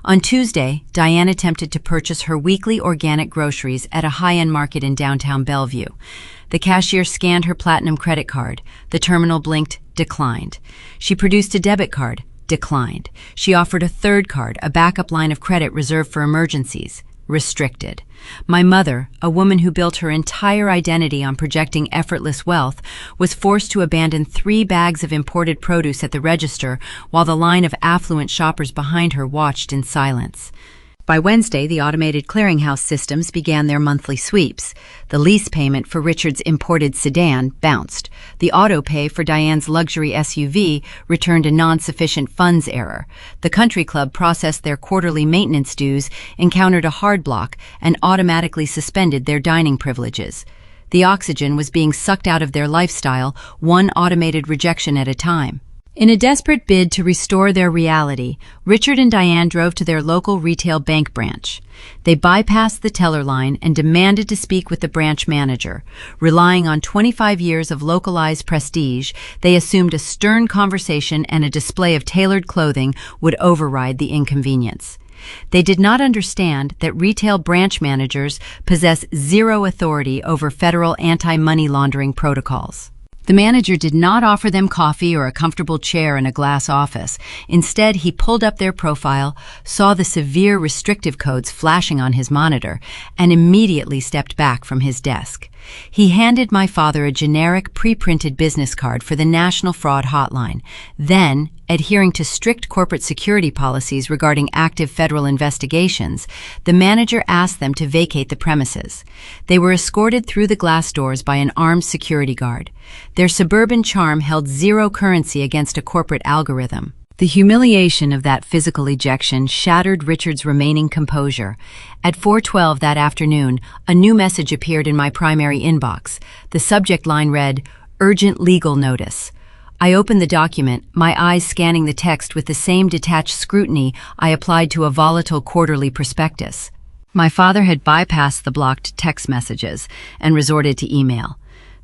On Tuesday, Diane attempted to purchase her weekly organic groceries at a high-end market in downtown Bellevue. The cashier scanned her platinum credit card. The terminal blinked, declined. She produced a debit card, declined. She offered a third card, a backup line of credit reserved for emergencies, restricted. My mother, a woman who built her entire identity on projecting effortless wealth, was forced to abandon 3 bags of imported produce at the register while the line of affluent shoppers behind her watched in silence. By Wednesday, the automated clearinghouse systems began their monthly sweeps. The lease payment for Richard's imported sedan bounced. The auto pay for Diane's luxury SUV returned a non-sufficient funds error. The country club processed their quarterly maintenance dues, encountered a hard block, and automatically suspended their dining privileges. The oxygen was being sucked out of their lifestyle, one automated rejection at a time. In a desperate bid to restore their reality, Richard and Diane drove to their local retail bank branch. They bypassed the teller line and demanded to speak with the branch manager. Relying on 25 years of localized prestige, they assumed a stern conversation and a display of tailored clothing would override the inconvenience. They did not understand that retail branch managers possess zero authority over federal anti-money laundering protocols. The manager did not offer them coffee or a comfortable chair in a glass office. Instead, he pulled up their profile, saw the severe restrictive codes flashing on his monitor, and immediately stepped back from his desk. He handed my father a generic pre-printed business card for the National Fraud Hotline. Then, adhering to strict corporate security policies regarding active federal investigations, the manager asked them to vacate the premises. They were escorted through the glass doors by an armed security guard. Their suburban charm held zero currency against a corporate algorithm. The humiliation of that physical ejection shattered Richard's remaining composure. At 4:12 that afternoon, a new message appeared in my primary inbox. The subject line read, "Urgent legal notice." I opened the document, my eyes scanning the text with the same detached scrutiny I applied to a volatile quarterly prospectus. My father had bypassed the blocked text messages and resorted to email.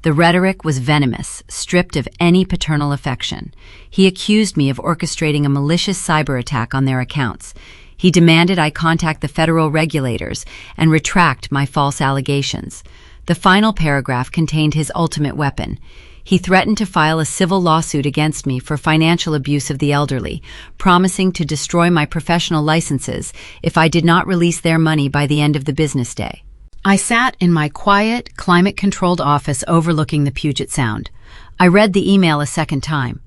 The rhetoric was venomous, stripped of any paternal affection. He accused me of orchestrating a malicious cyber attack on their accounts. He demanded I contact the federal regulators and retract my false allegations. The final paragraph contained his ultimate weapon. He threatened to file a civil lawsuit against me for financial abuse of the elderly, promising to destroy my professional licenses if I did not release their money by the end of the business day. I sat in my quiet, climate-controlled office overlooking the Puget Sound. I read the email a second time.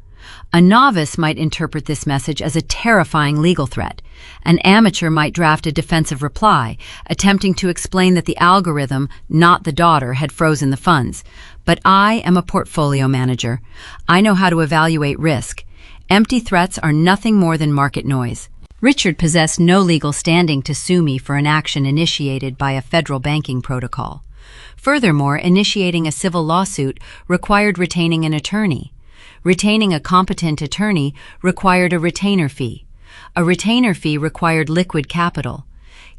A novice might interpret this message as a terrifying legal threat. An amateur might draft a defensive reply, attempting to explain that the algorithm, not the daughter, had frozen the funds. But I am a portfolio manager. I know how to evaluate risk. Empty threats are nothing more than market noise. Richard possessed no legal standing to sue me for an action initiated by a federal banking protocol. Furthermore, initiating a civil lawsuit required retaining an attorney. Retaining a competent attorney required a retainer fee. A retainer fee required liquid capital.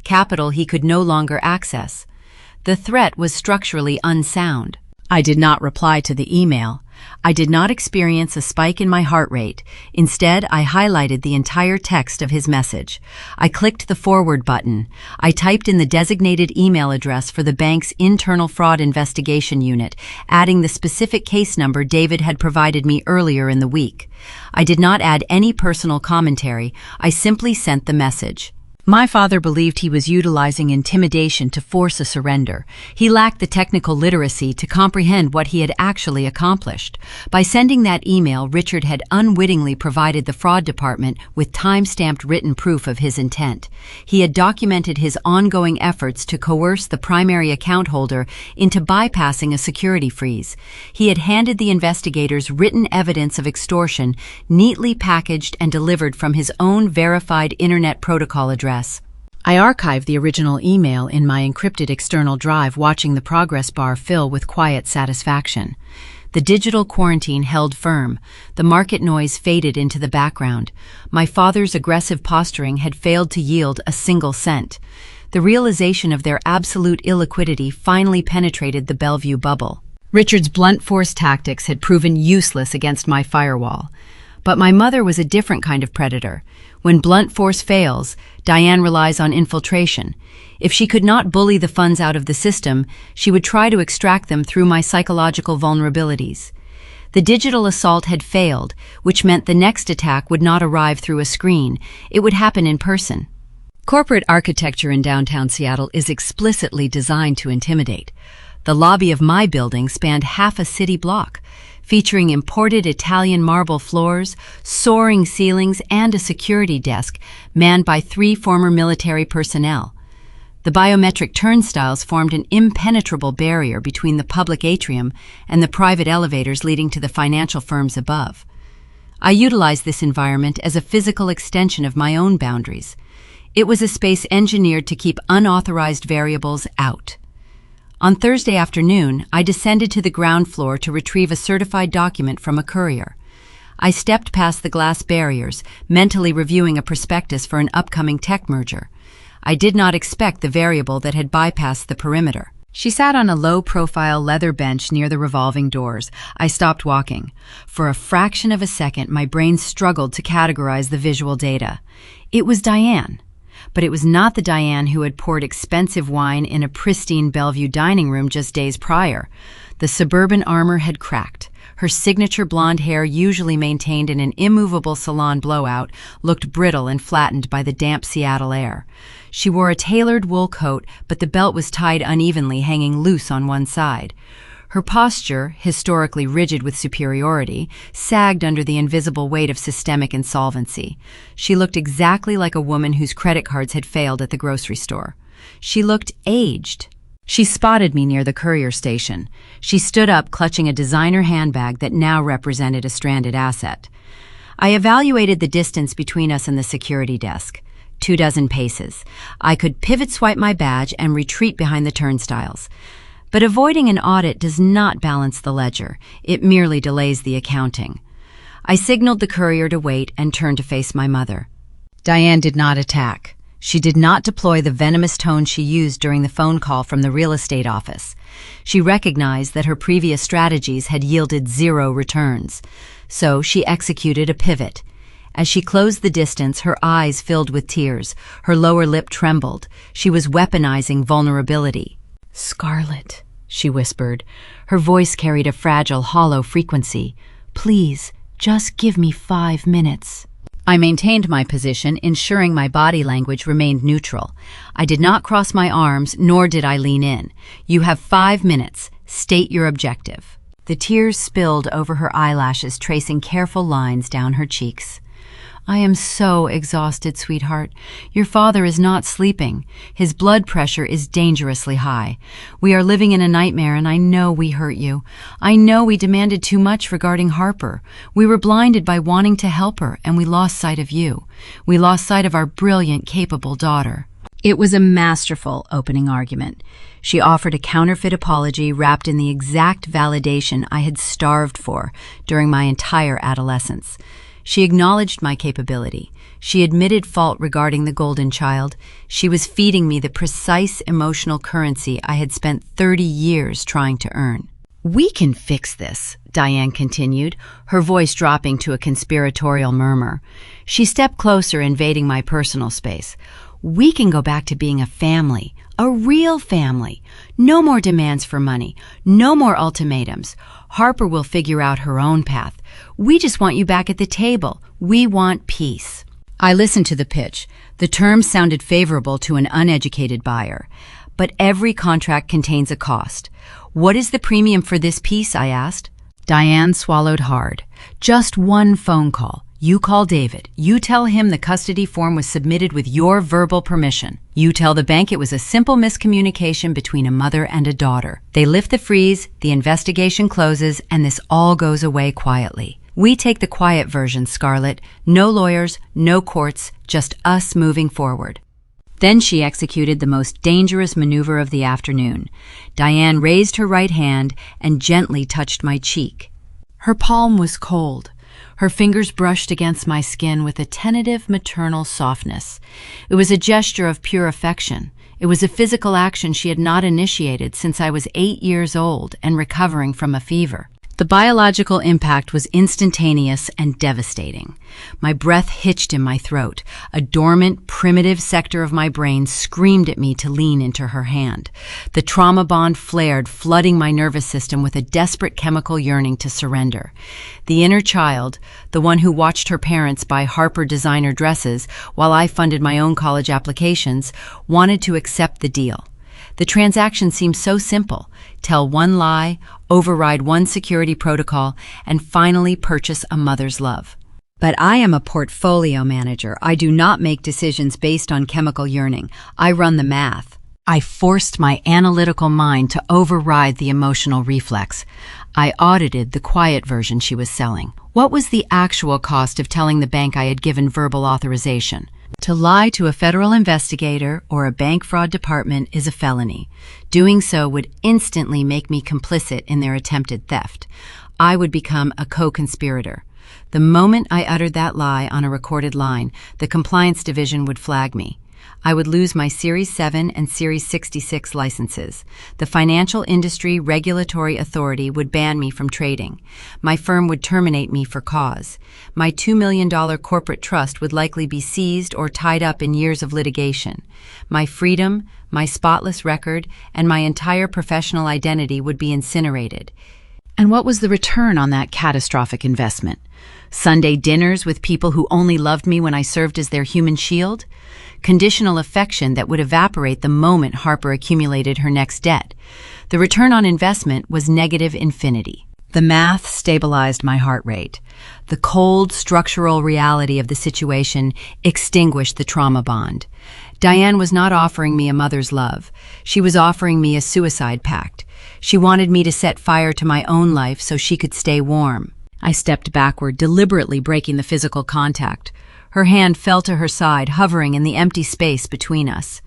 Capital he could no longer access. The threat was structurally unsound. I did not reply to the email. I did not experience a spike in my heart rate. Instead, I highlighted the entire text of his message. I clicked the forward button. I typed in the designated email address for the bank's internal fraud investigation unit, adding the specific case number David had provided me earlier in the week. I did not add any personal commentary. I simply sent the message. My father believed he was utilizing intimidation to force a surrender. He lacked the technical literacy to comprehend what he had actually accomplished. By sending that email, Richard had unwittingly provided the fraud department with time-stamped written proof of his intent. He had documented his ongoing efforts to coerce the primary account holder into bypassing a security freeze. He had handed the investigators written evidence of extortion, neatly packaged and delivered from his own verified Internet Protocol address. I archived the original email in my encrypted external drive, watching the progress bar fill with quiet satisfaction. The digital quarantine held firm. The market noise faded into the background. My father's aggressive posturing had failed to yield a single cent. The realization of their absolute illiquidity finally penetrated the Bellevue bubble. Richard's blunt force tactics had proven useless against my firewall. But my mother was a different kind of predator. When blunt force fails, Diane relies on infiltration. If she could not bully the funds out of the system, she would try to extract them through my psychological vulnerabilities. The digital assault had failed, which meant the next attack would not arrive through a screen. It would happen in person. Corporate architecture in downtown Seattle is explicitly designed to intimidate. The lobby of my building spanned half a city block. featuring imported Italian marble floors, soaring ceilings, and a security desk manned by 3 former military personnel. The biometric turnstiles formed an impenetrable barrier between the public atrium and the private elevators leading to the financial firms above. I utilized this environment as a physical extension of my own boundaries. It was a space engineered to keep unauthorized variables out. On Thursday afternoon, I descended to the ground floor to retrieve a certified document from a courier. I stepped past the glass barriers, mentally reviewing a prospectus for an upcoming tech merger. I did not expect the variable that had bypassed the perimeter. She sat on a low-profile leather bench near the revolving doors. I stopped walking. For a fraction of a second, my brain struggled to categorize the visual data. It was Diane. But it was not the Diane who had poured expensive wine in a pristine Bellevue dining room just days prior. The suburban armor had cracked. Her signature blonde hair, usually maintained in an immovable salon blowout, looked brittle and flattened by the damp Seattle air. She wore a tailored wool coat, but the belt was tied unevenly, hanging loose on one side. Her posture, historically rigid with superiority, sagged under the invisible weight of systemic insolvency. She looked exactly like a woman whose credit cards had failed at the grocery store. She looked aged. She spotted me near the courier station. She stood up, clutching a designer handbag that now represented a stranded asset. I evaluated the distance between us and the security desk. 24 paces. I could pivot swipe my badge and retreat behind the turnstiles. But avoiding an audit does not balance the ledger. It merely delays the accounting. I signaled the courier to wait and turned to face my mother. Diane did not attack. She did not deploy the venomous tone she used during the phone call from the real estate office. She recognized that her previous strategies had yielded 0 returns. So she executed a pivot. As she closed the distance, her eyes filled with tears. Her lower lip trembled. She was weaponizing vulnerability. "Scarlett," she whispered. Her voice carried a fragile, hollow frequency. "Please, just give me 5 minutes." I maintained my position, ensuring my body language remained neutral. I did not cross my arms, nor did I lean in. "You have 5 minutes. State your objective." The tears spilled over her eyelashes, tracing careful lines down her cheeks. "I am so exhausted, sweetheart. Your father is not sleeping. His blood pressure is dangerously high. We are living in a nightmare, and I know we hurt you. I know we demanded too much regarding Harper. We were blinded by wanting to help her, and we lost sight of you. We lost sight of our brilliant, capable daughter." It was a masterful opening argument. She offered a counterfeit apology wrapped in the exact validation I had starved for during my entire adolescence. She acknowledged my capability. She admitted fault regarding the golden child. She was feeding me the precise emotional currency I had spent 30 years trying to earn. "We can fix this," Diane continued, her voice dropping to a conspiratorial murmur. She stepped closer, invading my personal space. "We can go back to being a family, a real family. No more demands for money, no more ultimatums. Harper will figure out her own path. We just want you back at the table. We want peace." I listened to the pitch. The terms sounded favorable to an uneducated buyer. But every contract contains a cost. "What is the premium for this piece?" I asked. Diane swallowed hard. "Just one phone call. You call David. You tell him the custody form was submitted with your verbal permission. You tell the bank it was a simple miscommunication between a mother and a daughter. They lift the freeze, the investigation closes, and this all goes away quietly. We take the quiet version, Scarlett. No lawyers, no courts, just us moving forward." Then she executed the most dangerous maneuver of the afternoon. Diane raised her right hand and gently touched my cheek. Her palm was cold. Her fingers brushed against my skin with a tentative maternal softness. It was a gesture of pure affection. It was a physical action she had not initiated since I was 8 years old and recovering from a fever. The biological impact was instantaneous and devastating. My breath hitched in my throat. A dormant, primitive sector of my brain screamed at me to lean into her hand. The trauma bond flared, flooding my nervous system with a desperate chemical yearning to surrender. The inner child, the one who watched her parents buy Harper designer dresses while I funded my own college applications, wanted to accept the deal. The transaction seemed so simple. Tell one lie, override one security protocol, and finally purchase a mother's love. But I am a portfolio manager. I do not make decisions based on chemical yearning. I run the math. I forced my analytical mind to override the emotional reflex. I audited the quiet version she was selling. What was the actual cost of telling the bank I had given verbal authorization? To lie to a federal investigator or a bank fraud department is a felony. Doing so would instantly make me complicit in their attempted theft. I would become a co-conspirator. The moment I uttered that lie on a recorded line, the compliance division would flag me. I would lose my Series 7 and Series 66 licenses. The Financial Industry Regulatory Authority would ban me from trading. My firm would terminate me for cause. My $2 million corporate trust would likely be seized or tied up in years of litigation. My freedom, my spotless record, and my entire professional identity would be incinerated. And what was the return on that catastrophic investment? Sunday dinners with people who only loved me when I served as their human shield? Conditional affection that would evaporate the moment Harper accumulated her next debt. The return on investment was negative infinity. The math stabilized my heart rate. The cold, structural reality of the situation extinguished the trauma bond. Diane was not offering me a mother's love. She was offering me a suicide pact. She wanted me to set fire to my own life so she could stay warm. I stepped backward, deliberately breaking the physical contact. Her hand fell to her side, hovering in the empty space between us.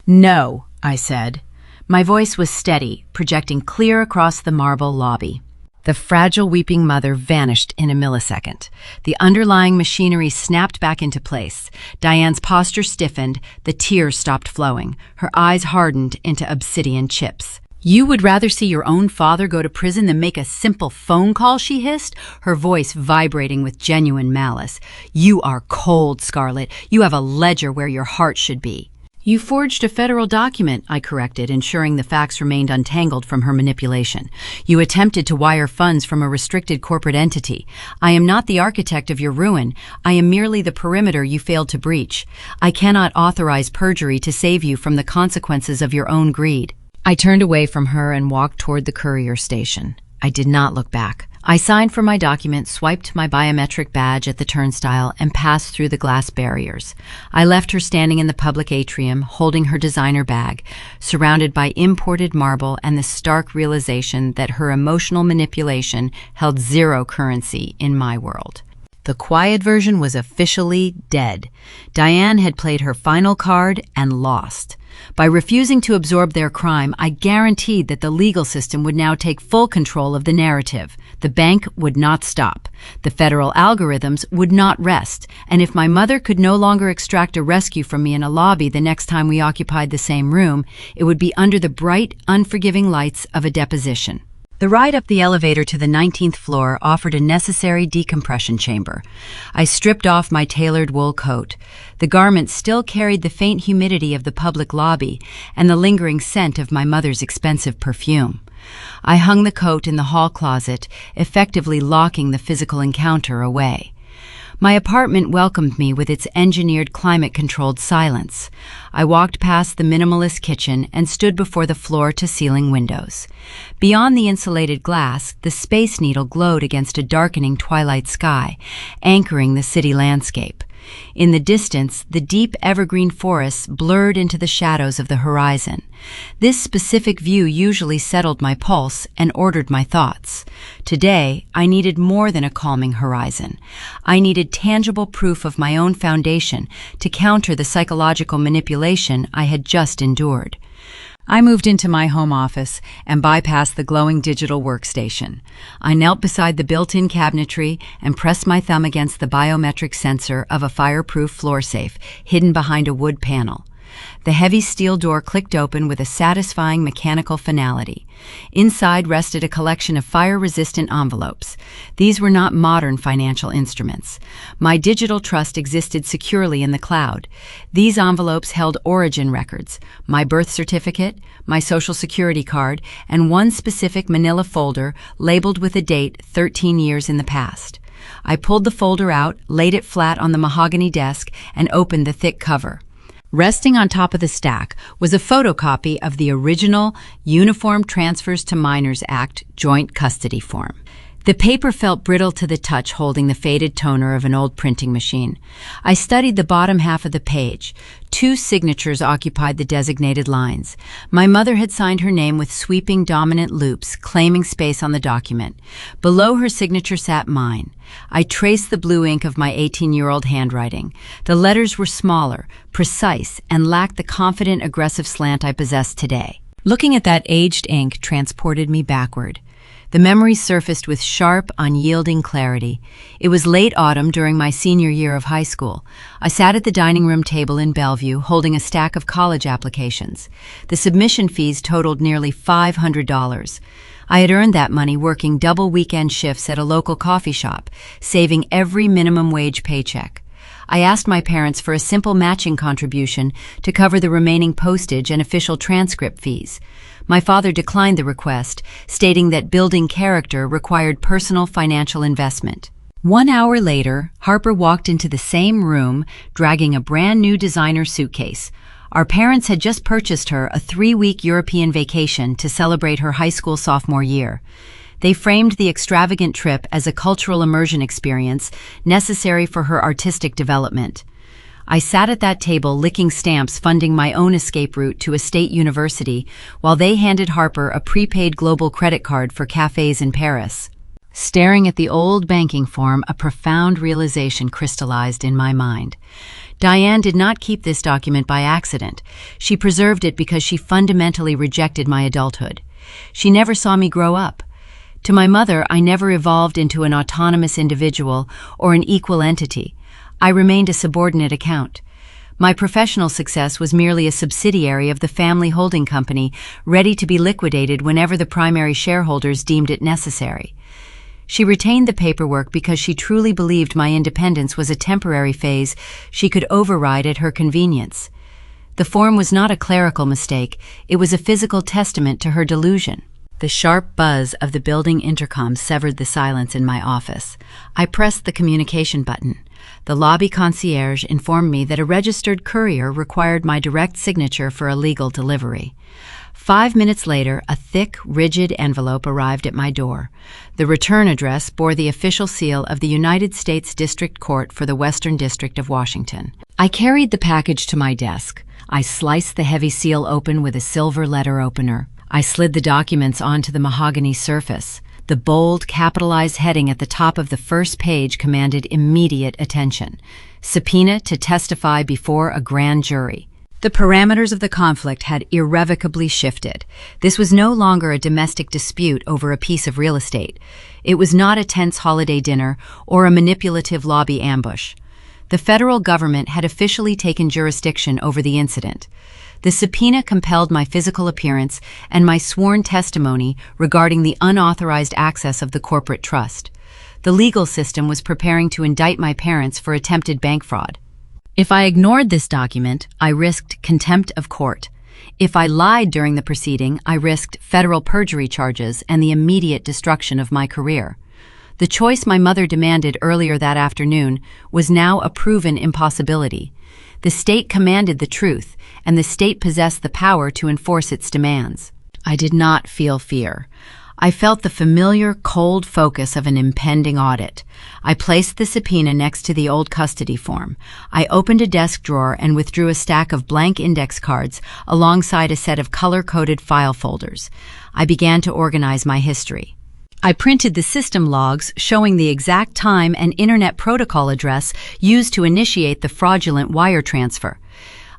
"No," I said. My voice was steady, projecting clear across the marble lobby. The fragile weeping mother vanished in a millisecond. The underlying machinery snapped back into place. Diane's posture stiffened, the tears stopped flowing. Her eyes hardened into obsidian chips. "You would rather see your own father go to prison than make a simple phone call?" she hissed, her voice vibrating with genuine malice. "You are cold, Scarlett. You have a ledger where your heart should be." "You forged a federal document," I corrected, ensuring the facts remained untangled from her manipulation. "You attempted to wire funds from a restricted corporate entity. I am not the architect of your ruin. I am merely the perimeter you failed to breach. I cannot authorize perjury to save you from the consequences of your own greed." I turned away from her and walked toward the courier station. I did not look back. I signed for my document, swiped my biometric badge at the turnstile, and passed through the glass barriers. I left her standing in the public atrium, holding her designer bag, surrounded by imported marble and the stark realization that her emotional manipulation held zero currency in my world. The quiet version was officially dead. Diane had played her final card and lost. By refusing to absorb their crime, I guaranteed that the legal system would now take full control of the narrative. The bank would not stop. The federal algorithms would not rest. And if my mother could no longer extract a rescue from me in a lobby the next time we occupied the same room, it would be under the bright, unforgiving lights of a deposition. The ride up the elevator to the 19th floor offered a necessary decompression chamber. I stripped off my tailored wool coat. The garment still carried the faint humidity of the public lobby and the lingering scent of my mother's expensive perfume. I hung the coat in the hall closet, effectively locking the physical encounter away. My apartment welcomed me with its engineered climate-controlled silence. I walked past the minimalist kitchen and stood before the floor-to-ceiling windows. Beyond the insulated glass, the Space Needle glowed against a darkening twilight sky, anchoring the city landscape. In the distance, the deep evergreen forests blurred into the shadows of the horizon. This specific view usually settled my pulse and ordered my thoughts. Today, I needed more than a calming horizon. I needed tangible proof of my own foundation to counter the psychological manipulation I had just endured. I moved into my home office and bypassed the glowing digital workstation. I knelt beside the built-in cabinetry and pressed my thumb against the biometric sensor of a fireproof floor safe hidden behind a wood panel. The heavy steel door clicked open with a satisfying mechanical finality. Inside rested a collection of fire-resistant envelopes. These were not modern financial instruments. My digital trust existed securely in the cloud. These envelopes held origin records, my birth certificate, my social security card, and one specific manila folder labeled with a date 13 years in the past. I pulled the folder out, laid it flat on the mahogany desk, and opened the thick cover. Resting on top of the stack was a photocopy of the original Uniform Transfers to Minors Act joint custody form. The paper felt brittle to the touch, holding the faded toner of an old printing machine. I studied the bottom half of the page. 2 signatures occupied the designated lines. My mother had signed her name with sweeping dominant loops, claiming space on the document. Below her signature sat mine. I traced the blue ink of my 18-year-old handwriting. The letters were smaller, precise, and lacked the confident, aggressive slant I possess today. Looking at that aged ink transported me backward. The memories surfaced with sharp, unyielding clarity. It was late autumn during my senior year of high school. I sat at the dining room table in Bellevue, holding a stack of college applications. The submission fees totaled nearly $500. I had earned that money working double weekend shifts at a local coffee shop, saving every minimum wage paycheck. I asked my parents for a simple matching contribution to cover the remaining postage and official transcript fees. My father declined the request, stating that building character required personal financial investment. 1 hour later, Harper walked into the same room, dragging a brand new designer suitcase. Our parents had just purchased her a 3-week European vacation to celebrate her high school sophomore year. They framed the extravagant trip as a cultural immersion experience necessary for her artistic development. I sat at that table licking stamps funding my own escape route to a state university, while they handed Harper a prepaid global credit card for cafes in Paris. Staring at the old banking form, a profound realization crystallized in my mind. Diane did not keep this document by accident. She preserved it because she fundamentally rejected my adulthood. She never saw me grow up. To my mother, I never evolved into an autonomous individual or an equal entity. I remained a subordinate account. My professional success was merely a subsidiary of the family holding company, ready to be liquidated whenever the primary shareholders deemed it necessary. She retained the paperwork because she truly believed my independence was a temporary phase she could override at her convenience. The form was not a clerical mistake, it was a physical testament to her delusion. The sharp buzz of the building intercom severed the silence in my office. I pressed the communication button. The lobby concierge informed me that a registered courier required my direct signature for a legal delivery. 5 minutes later, a thick, rigid envelope arrived at my door. The return address bore the official seal of the United States District Court for the Western District of Washington. I carried the package to my desk. I sliced the heavy seal open with a silver letter opener. I slid the documents onto the mahogany surface. The bold, capitalized heading at the top of the first page commanded immediate attention. Subpoena to testify before a grand jury. The parameters of the conflict had irrevocably shifted. This was no longer a domestic dispute over a piece of real estate. It was not a tense holiday dinner or a manipulative lobby ambush. The federal government had officially taken jurisdiction over the incident. The subpoena compelled my physical appearance and my sworn testimony regarding the unauthorized access of the corporate trust. The legal system was preparing to indict my parents for attempted bank fraud. If I ignored this document, I risked contempt of court. If I lied during the proceeding, I risked federal perjury charges and the immediate destruction of my career. The choice my mother demanded earlier that afternoon was now a proven impossibility. The state commanded the truth, and the state possessed the power to enforce its demands. I did not feel fear. I felt the familiar, cold focus of an impending audit. I placed the subpoena next to the old custody form. I opened a desk drawer and withdrew a stack of blank index cards alongside a set of color-coded file folders. I began to organize my history. I printed the system logs showing the exact time and Internet protocol address used to initiate the fraudulent wire transfer.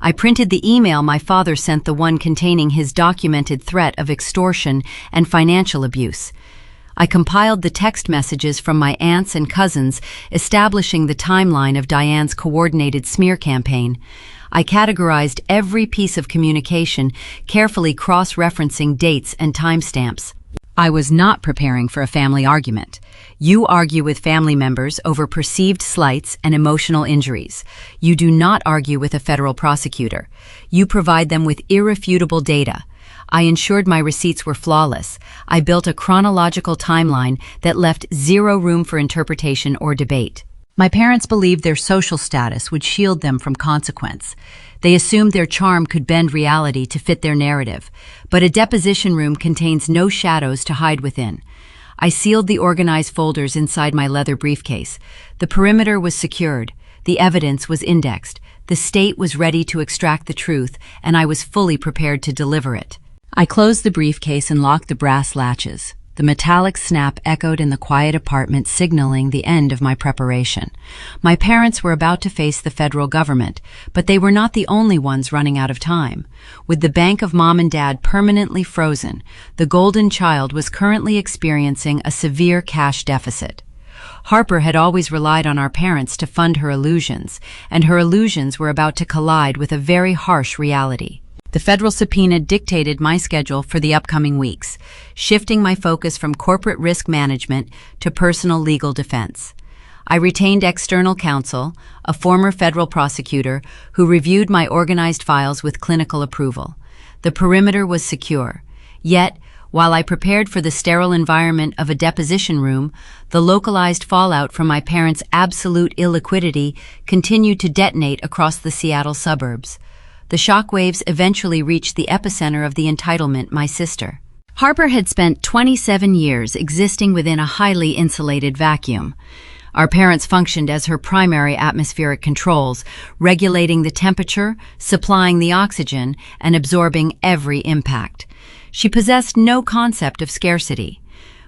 I printed the email my father sent, the one containing his documented threat of extortion and financial abuse. I compiled the text messages from my aunts and cousins, establishing the timeline of Diane's coordinated smear campaign. I categorized every piece of communication, carefully cross-referencing dates and timestamps. I was not preparing for a family argument. You argue with family members over perceived slights and emotional injuries. You do not argue with a federal prosecutor. You provide them with irrefutable data. I ensured my receipts were flawless. I built a chronological timeline that left zero room for interpretation or debate. My parents believed their social status would shield them from consequence. They assumed their charm could bend reality to fit their narrative, but a deposition room contains no shadows to hide within. I sealed the organized folders inside my leather briefcase. The perimeter was secured. The evidence was indexed. The state was ready to extract the truth, and I was fully prepared to deliver it. I closed the briefcase and locked the brass latches. The metallic snap echoed in the quiet apartment, signaling the end of my preparation. My parents were about to face the federal government, but they were not the only ones running out of time. With the bank of Mom and Dad permanently frozen, the golden child was currently experiencing a severe cash deficit. Harper had always relied on our parents to fund her illusions, and her illusions were about to collide with a very harsh reality. The federal subpoena dictated my schedule for the upcoming weeks, shifting my focus from corporate risk management to personal legal defense. I retained external counsel, a former federal prosecutor, who reviewed my organized files with clinical approval. The perimeter was secure. Yet, while I prepared for the sterile environment of a deposition room, the localized fallout from my parents' absolute illiquidity continued to detonate across the Seattle suburbs. The shockwaves eventually reached the epicenter of the entitlement, my sister. Harper had spent 27 years existing within a highly insulated vacuum. Our parents functioned as her primary atmospheric controls, regulating the temperature, supplying the oxygen, and absorbing every impact. She possessed no concept of scarcity.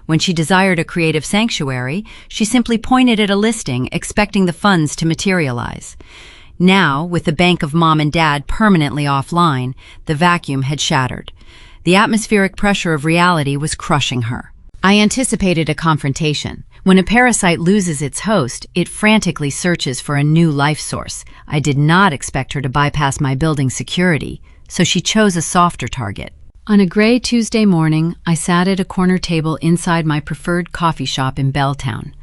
When she desired a creative sanctuary, she simply pointed at a listing, expecting the funds to materialize. Now, with the bank of Mom and Dad permanently offline, the vacuum had shattered. The atmospheric pressure of reality was crushing her. I anticipated a confrontation. When a parasite loses its host, it frantically searches for a new life source. I did not expect her to bypass my building security, so she chose a softer target. On a gray Tuesday morning, I sat at a corner table inside my preferred coffee shop in Belltown.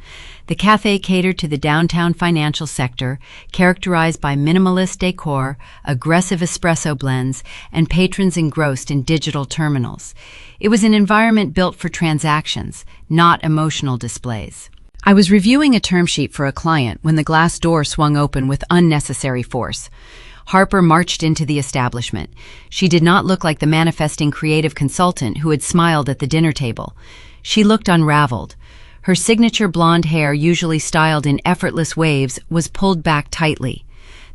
The cafe catered to the downtown financial sector, characterized by minimalist decor, aggressive espresso blends, and patrons engrossed in digital terminals. It was an environment built for transactions, not emotional displays. I was reviewing a term sheet for a client when the glass door swung open with unnecessary force. Harper marched into the establishment. She did not look like the manifesting creative consultant who had smiled at the dinner table. She looked unraveled. Her signature blonde hair, usually styled in effortless waves, was pulled back tightly.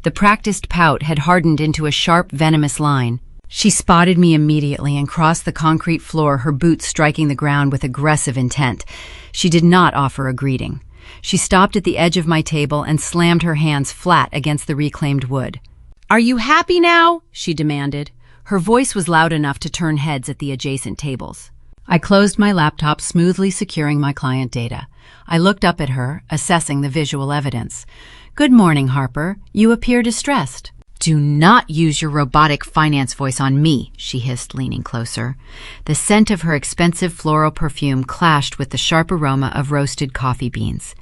The practiced pout had hardened into a sharp, venomous line. She spotted me immediately and crossed the concrete floor, her boots striking the ground with aggressive intent. She did not offer a greeting. She stopped at the edge of my table and slammed her hands flat against the reclaimed wood. "Are you happy now?" she demanded. Her voice was loud enough to turn heads at the adjacent tables. I closed my laptop, smoothly securing my client data. I looked up at her, assessing the visual evidence. "Good morning, Harper. You appear distressed." "Do not use your robotic finance voice on me," she hissed, leaning closer. The scent of her expensive floral perfume clashed with the sharp aroma of roasted coffee beans.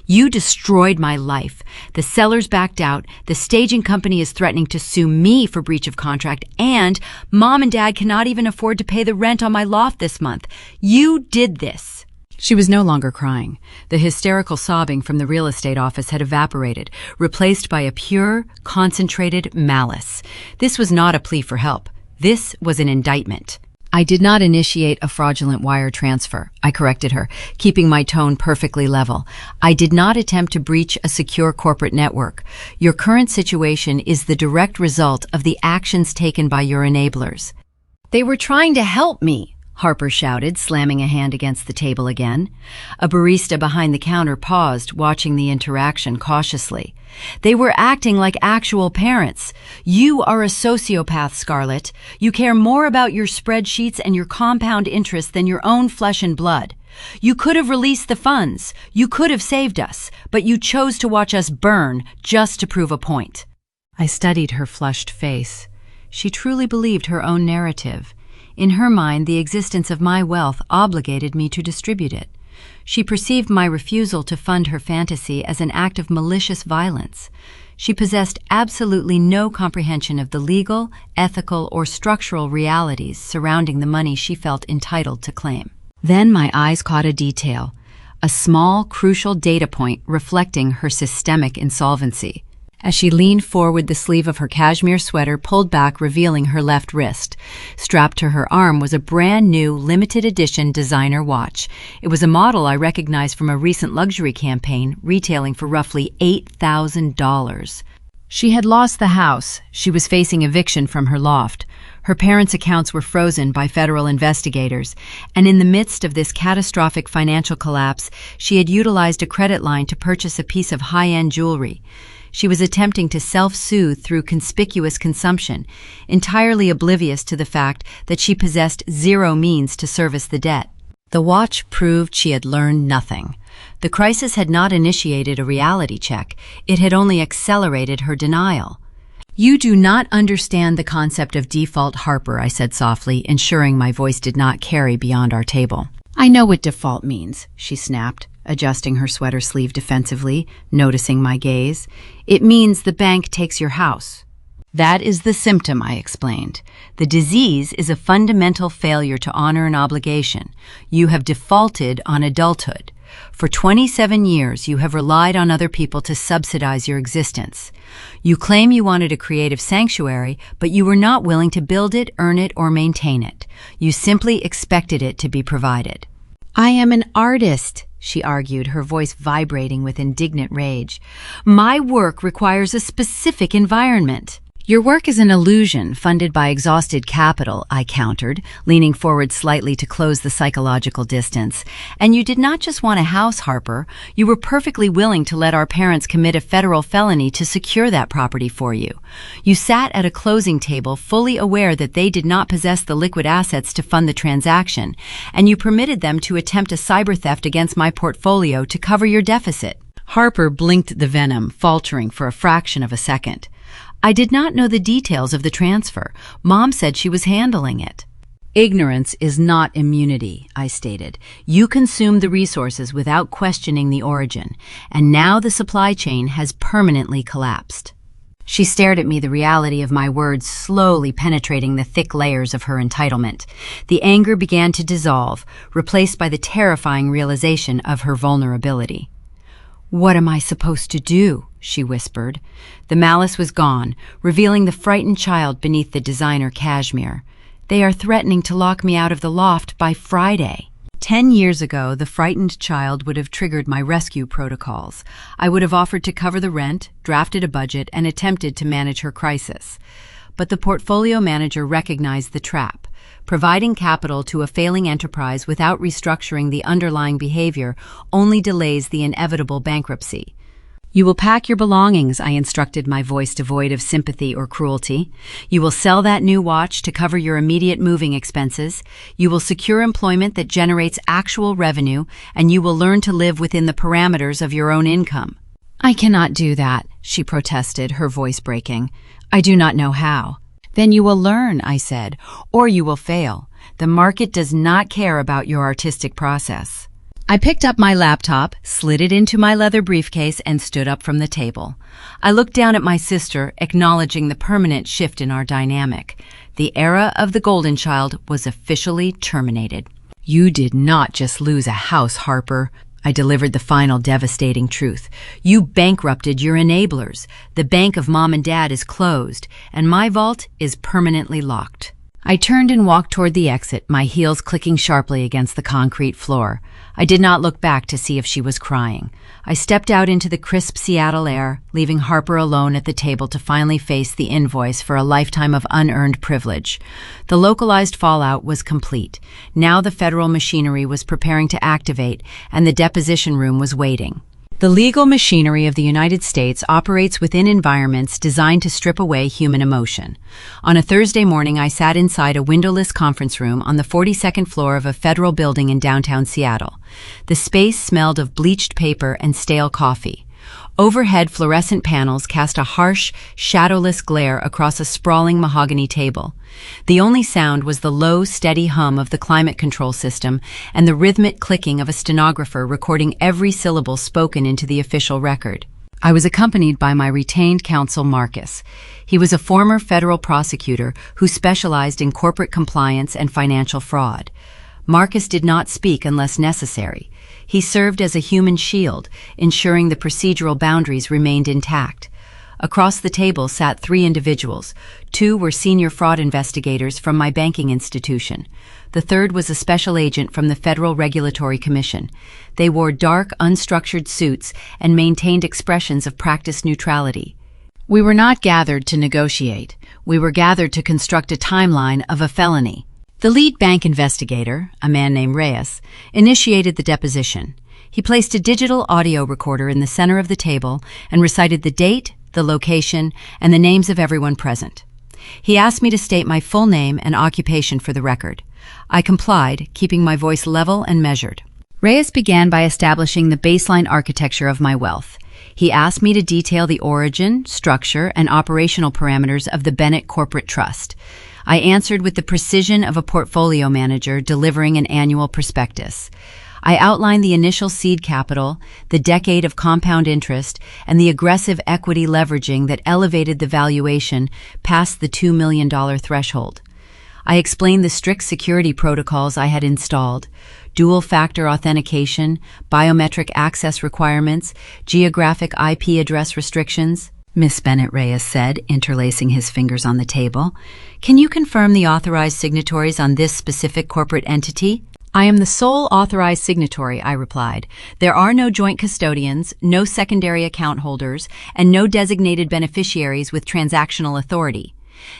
"You destroyed my life. The sellers backed out, the staging company is threatening to sue me for breach of contract, and Mom and Dad cannot even afford to pay the rent on my loft this month. You did this." She was no longer crying. The hysterical sobbing from the real estate office had evaporated, replaced by a pure, concentrated malice. This was not a plea for help. This was an indictment. "I did not initiate a fraudulent wire transfer," I corrected her, keeping my tone perfectly level. "I did not attempt to breach a secure corporate network. Your current situation is the direct result of the actions taken by your enablers." "They were trying to help me," Harper shouted, slamming a hand against the table again. A barista behind the counter paused, watching the interaction cautiously. "They were acting like actual parents. You are a sociopath, Scarlett. You care more about your spreadsheets and your compound interest than your own flesh and blood. You could have released the funds. You could have saved us, but you chose to watch us burn just to prove a point." I studied her flushed face. She truly believed her own narrative. In her mind, the existence of my wealth obligated me to distribute it. She perceived my refusal to fund her fantasy as an act of malicious violence. She possessed absolutely no comprehension of the legal, ethical, or structural realities surrounding the money she felt entitled to claim. Then my eyes caught a detail. a small, crucial data point reflecting her systemic insolvency. As she leaned forward, the sleeve of her cashmere sweater pulled back, revealing her left wrist. Strapped to her arm was a brand-new, limited-edition designer watch. It was a model I recognized from a recent luxury campaign, retailing for roughly $8,000. She had lost the house. She was facing eviction from her loft. Her parents' accounts were frozen by federal investigators, and in the midst of this catastrophic financial collapse, she had utilized a credit line to purchase a piece of high-end jewelry. She was attempting to self-soothe through conspicuous consumption, entirely oblivious to the fact that she possessed zero means to service the debt. The watch proved she had learned nothing. The crisis had not initiated a reality check. It had only accelerated her denial. "You do not understand the concept of default, Harper," I said softly, ensuring my voice did not carry beyond our table. "I know what default means," she snapped, adjusting her sweater sleeve defensively, noticing my gaze. "It means the bank takes your house." "That is the symptom," I explained. "The disease is a fundamental failure to honor an obligation. You have defaulted on adulthood. For 27 years, you have relied on other people to subsidize your existence. You claim you wanted a creative sanctuary, but you were not willing to build it, earn it, or maintain it. You simply expected it to be provided." "I am an artist," she argued, her voice vibrating with indignant rage. "My work requires a specific environment." "Your work is an illusion funded by exhausted capital," I countered, leaning forward slightly to close the psychological distance. "And you did not just want a house, Harper. You were perfectly willing to let our parents commit a federal felony to secure that property for you. You sat at a closing table fully aware that they did not possess the liquid assets to fund the transaction, and you permitted them to attempt a cyber theft against my portfolio to cover your deficit." Harper blinked the venom, faltering for a fraction of a second. "I did not know the details of the transfer. Mom said she was handling it." "Ignorance is not immunity," I stated. "You consumed the resources without questioning the origin, and now the supply chain has permanently collapsed." She stared at me, the reality of my words slowly penetrating the thick layers of her entitlement. The anger began to dissolve, replaced by the terrifying realization of her vulnerability. "What am I supposed to do?" she whispered. The malice was gone, revealing the frightened child beneath the designer cashmere. "They are threatening to lock me out of the loft by Friday." 10 years ago, the frightened child would have triggered my rescue protocols. I would have offered to cover the rent, drafted a budget, and attempted to manage her crisis. But the portfolio manager recognized the trap. Providing capital to a failing enterprise without restructuring the underlying behavior only delays the inevitable bankruptcy. "You will pack your belongings," I instructed, my voice devoid of sympathy or cruelty. "You will sell that new watch to cover your immediate moving expenses. You will secure employment that generates actual revenue, and you will learn to live within the parameters of your own income." "I cannot do that," she protested, her voice breaking. "I do not know how." "Then you will learn," I said, "or you will fail. The market does not care about your artistic process." I picked up my laptop, slid it into my leather briefcase, and stood up from the table. I looked down at my sister, acknowledging the permanent shift in our dynamic. The era of the golden child was officially terminated. "You did not just lose a house, Harper," I delivered the final devastating truth. "You bankrupted your enablers. The bank of Mom and Dad is closed, and my vault is permanently locked." I turned and walked toward the exit, my heels clicking sharply against the concrete floor. I did not look back to see if she was crying. I stepped out into the crisp Seattle air, leaving Harper alone at the table to finally face the invoice for a lifetime of unearned privilege. The localized fallout was complete. Now the federal machinery was preparing to activate, and the deposition room was waiting. The legal machinery of the United States operates within environments designed to strip away human emotion. On a Thursday morning, I sat inside a windowless conference room on the 42nd floor of a federal building in downtown Seattle. The space smelled of bleached paper and stale coffee. Overhead fluorescent panels cast a harsh, shadowless glare across a sprawling mahogany table. The only sound was the low, steady hum of the climate control system and the rhythmic clicking of a stenographer recording every syllable spoken into the official record. I was accompanied by my retained counsel, Marcus. He was a former federal prosecutor who specialized in corporate compliance and financial fraud. Marcus did not speak unless necessary. He served as a human shield, ensuring the procedural boundaries remained intact. Across the table sat 3 individuals. 2 were senior fraud investigators from my banking institution. The third was a special agent from the Federal Regulatory Commission. They wore dark, unstructured suits and maintained expressions of practiced neutrality. We were not gathered to negotiate. We were gathered to construct a timeline of a felony. The lead bank investigator, a man named Reyes, initiated the deposition. He placed a digital audio recorder in the center of the table and recited the date, the location, and the names of everyone present. He asked me to state my full name and occupation for the record. I complied, keeping my voice level and measured. Reyes began by establishing the baseline architecture of my wealth. He asked me to detail the origin, structure, and operational parameters of the Bennett Corporate Trust. I answered with the precision of a portfolio manager delivering an annual prospectus. I outlined the initial seed capital, the decade of compound interest, and the aggressive equity leveraging that elevated the valuation past the $2 million threshold. I explained the strict security protocols I had installed: dual-factor authentication, biometric access requirements, geographic IP address restrictions. Miss Bennett, Reyes said, interlacing his fingers on the table. Can you confirm the authorized signatories on this specific corporate entity? I am the sole authorized signatory, I replied. There are no joint custodians, no secondary account holders, and no designated beneficiaries with transactional authority.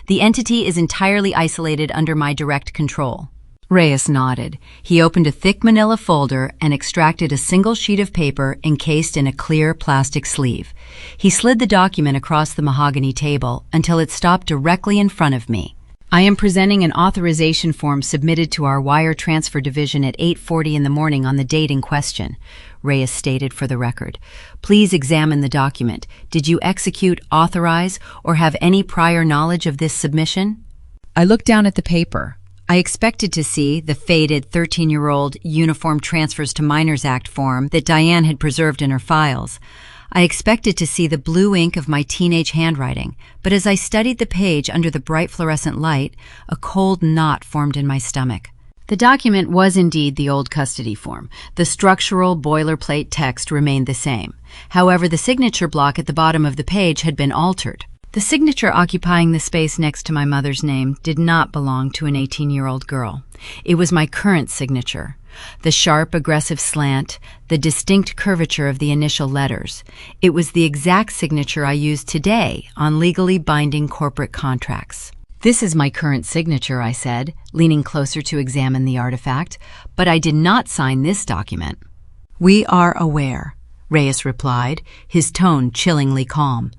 The entity is entirely isolated under my direct control. Reyes nodded. He opened a thick manila folder and extracted a single sheet of paper encased in a clear plastic sleeve. He slid the document across the mahogany table until it stopped directly in front of me. I am presenting an authorization form submitted to our wire transfer division at 8:40 in the morning on the date in question, Reyes stated for the record. Please examine the document. Did you execute, authorize, or have any prior knowledge of this submission? I looked down at the paper. I expected to see the faded 13-year-old Uniform Transfers to Minors Act form that Diane had preserved in her files. I expected to see the blue ink of my teenage handwriting, but as I studied the page under the bright fluorescent light, a cold knot formed in my stomach. The document was indeed the old custody form. The structural boilerplate text remained the same. However, the signature block at the bottom of the page had been altered. The signature occupying the space next to my mother's name did not belong to an 18-year-old girl. It was my current signature. The sharp, aggressive slant, the distinct curvature of the initial letters. It was the exact signature I use today on legally binding corporate contracts. This is my current signature, I said, leaning closer to examine the artifact, but I did not sign this document. We are aware, Reyes replied, his tone chillingly calm.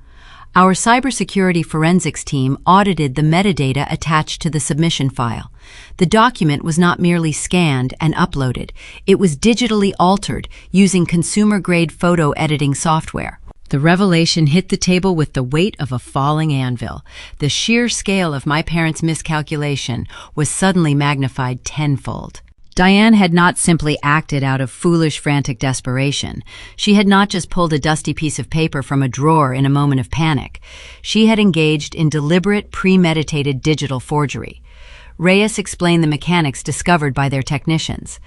Our cybersecurity forensics team audited the metadata attached to the submission file. The document was not merely scanned and uploaded. It was digitally altered using consumer-grade photo editing software. The revelation hit the table with the weight of a falling anvil. The sheer scale of my parents' miscalculation was suddenly magnified tenfold. Diane had not simply acted out of foolish, frantic desperation. She had not just pulled a dusty piece of paper from a drawer in a moment of panic. She had engaged in deliberate, premeditated digital forgery. Reyes explained the mechanics discovered by their technicians.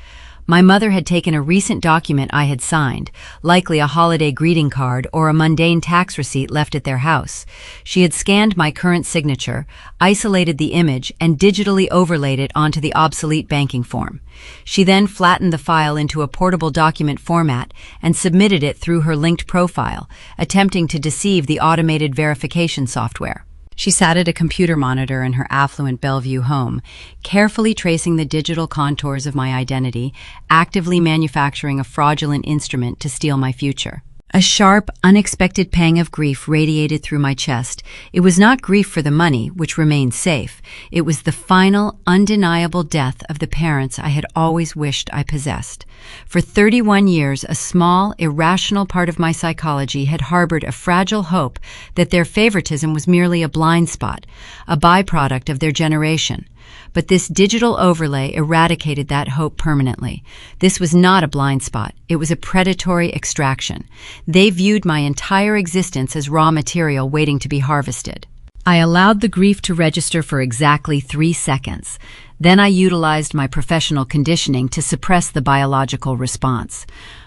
My mother had taken a recent document I had signed, likely a holiday greeting card or a mundane tax receipt left at their house. She had scanned my current signature, isolated the image, and digitally overlaid it onto the obsolete banking form. She then flattened the file into a portable document format and submitted it through her linked profile, attempting to deceive the automated verification software. She sat at a computer monitor in her affluent Bellevue home, carefully tracing the digital contours of my identity, actively manufacturing a fraudulent instrument to steal my future. A sharp, unexpected pang of grief radiated through my chest. It was not grief for the money, which remained safe. It was the final, undeniable death of the parents I had always wished I possessed. For 31 years, a small, irrational part of my psychology had harbored a fragile hope that their favoritism was merely a blind spot, a byproduct of their generation. But this digital overlay eradicated that hope permanently. This was not a blind spot. It was a predatory extraction. They viewed my entire existence as raw material waiting to be harvested. I allowed the grief to register for exactly 3 seconds. Then I utilized my professional conditioning to suppress the biological response.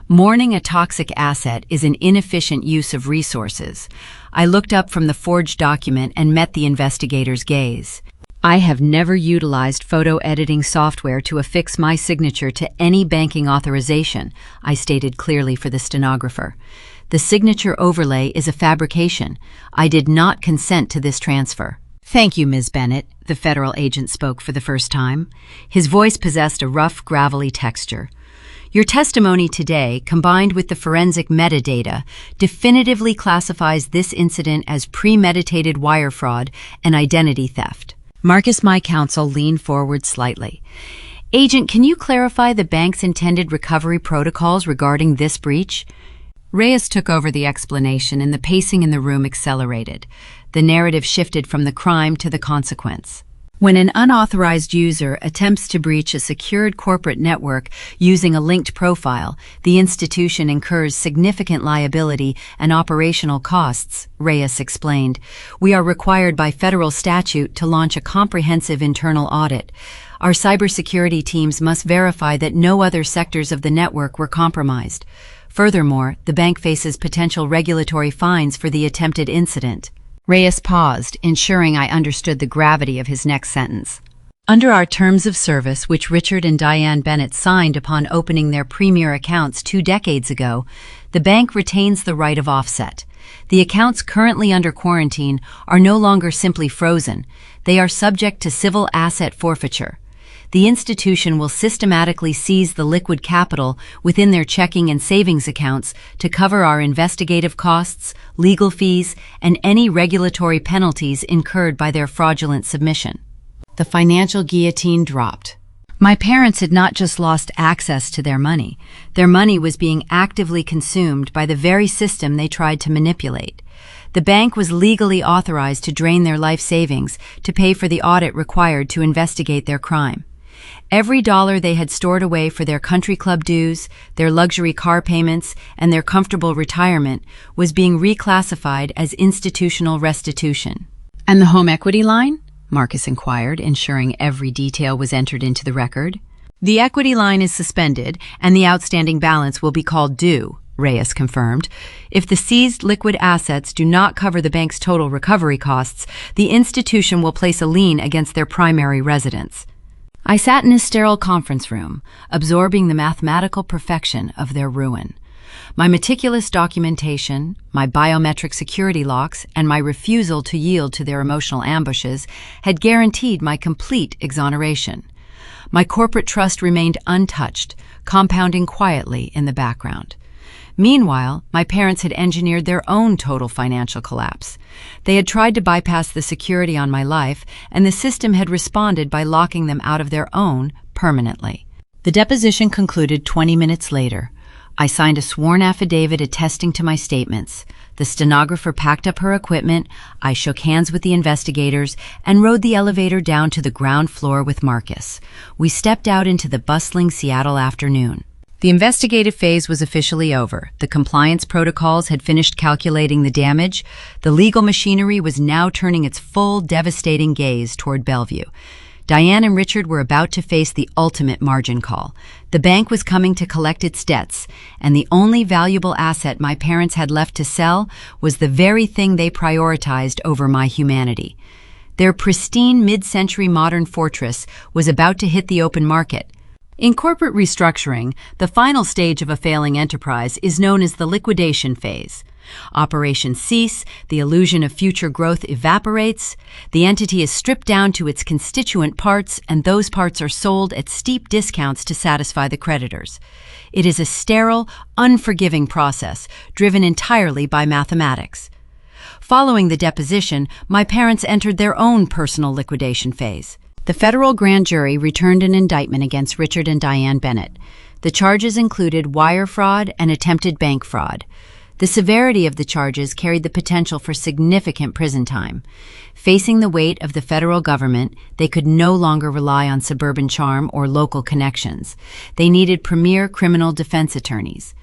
Mourning a toxic asset is an inefficient use of resources. I looked up from the forged document and met the investigator's gaze. I have never utilized photo editing software to affix my signature to any banking authorization, I stated clearly for the stenographer. The signature overlay is a fabrication. I did not consent to this transfer. Thank you, Ms. Bennett, the federal agent spoke for the first time. His voice possessed a rough, gravelly texture. Your testimony today, combined with the forensic metadata, definitively classifies this incident as premeditated wire fraud and identity theft. Marcus, my counsel, leaned forward slightly. Agent, can you clarify the bank's intended recovery protocols regarding this breach? Reyes took over the explanation, and the pacing in the room accelerated. The narrative shifted from the crime to the consequence. When an unauthorized user attempts to breach a secured corporate network using a linked profile, the institution incurs significant liability and operational costs, Reyes explained. We are required by federal statute to launch a comprehensive internal audit. Our cybersecurity teams must verify that no other sectors of the network were compromised. Furthermore, the bank faces potential regulatory fines for the attempted incident. Reyes paused, ensuring I understood the gravity of his next sentence. Under our terms of service, which Richard and Diane Bennett signed upon opening their premier accounts 2 decades ago, the bank retains the right of offset. The accounts currently under quarantine are no longer simply frozen. They are subject to civil asset forfeiture. The institution will systematically seize the liquid capital within their checking and savings accounts to cover our investigative costs, legal fees, and any regulatory penalties incurred by their fraudulent submission. The financial guillotine dropped. My parents had not just lost access to their money was being actively consumed by the very system they tried to manipulate. The bank was legally authorized to drain their life savings to pay for the audit required to investigate their crime. Every dollar they had stored away for their country club dues, their luxury car payments, and their comfortable retirement was being reclassified as institutional restitution. And the home equity line? Marcus inquired, ensuring every detail was entered into the record. The equity line is suspended, and the outstanding balance will be called due, Reyes confirmed. If the seized liquid assets do not cover the bank's total recovery costs, the institution will place a lien against their primary residence. I sat in a sterile conference room, absorbing the mathematical perfection of their ruin. My meticulous documentation, my biometric security locks, and my refusal to yield to their emotional ambushes had guaranteed my complete exoneration. My corporate trust remained untouched, compounding quietly in the background. Meanwhile, my parents had engineered their own total financial collapse. They had tried to bypass the security on my life, and the system had responded by locking them out of their own permanently. The deposition concluded 20 minutes later. I signed a sworn affidavit attesting to my statements. The stenographer packed up her equipment, I shook hands with the investigators, and rode the elevator down to the ground floor with Marcus. We stepped out into the bustling Seattle afternoon. The investigative phase was officially over. The compliance protocols had finished calculating the damage. The legal machinery was now turning its full, devastating gaze toward Bellevue. Diane and Richard were about to face the ultimate margin call. The bank was coming to collect its debts, and the only valuable asset my parents had left to sell was the very thing they prioritized over my humanity. Their pristine mid-century modern fortress was about to hit the open market. In corporate restructuring, the final stage of a failing enterprise is known as the liquidation phase. Operations cease, the illusion of future growth evaporates, the entity is stripped down to its constituent parts, and those parts are sold at steep discounts to satisfy the creditors. It is a sterile, unforgiving process, driven entirely by mathematics. Following the deposition, my parents entered their own personal liquidation phase. The federal grand jury returned an indictment against Richard and Diane Bennett. The charges included wire fraud and attempted bank fraud. The severity of the charges carried the potential for significant prison time. Facing the weight of the federal government, they could no longer rely on suburban charm or local connections. They needed premier criminal defense attorneys.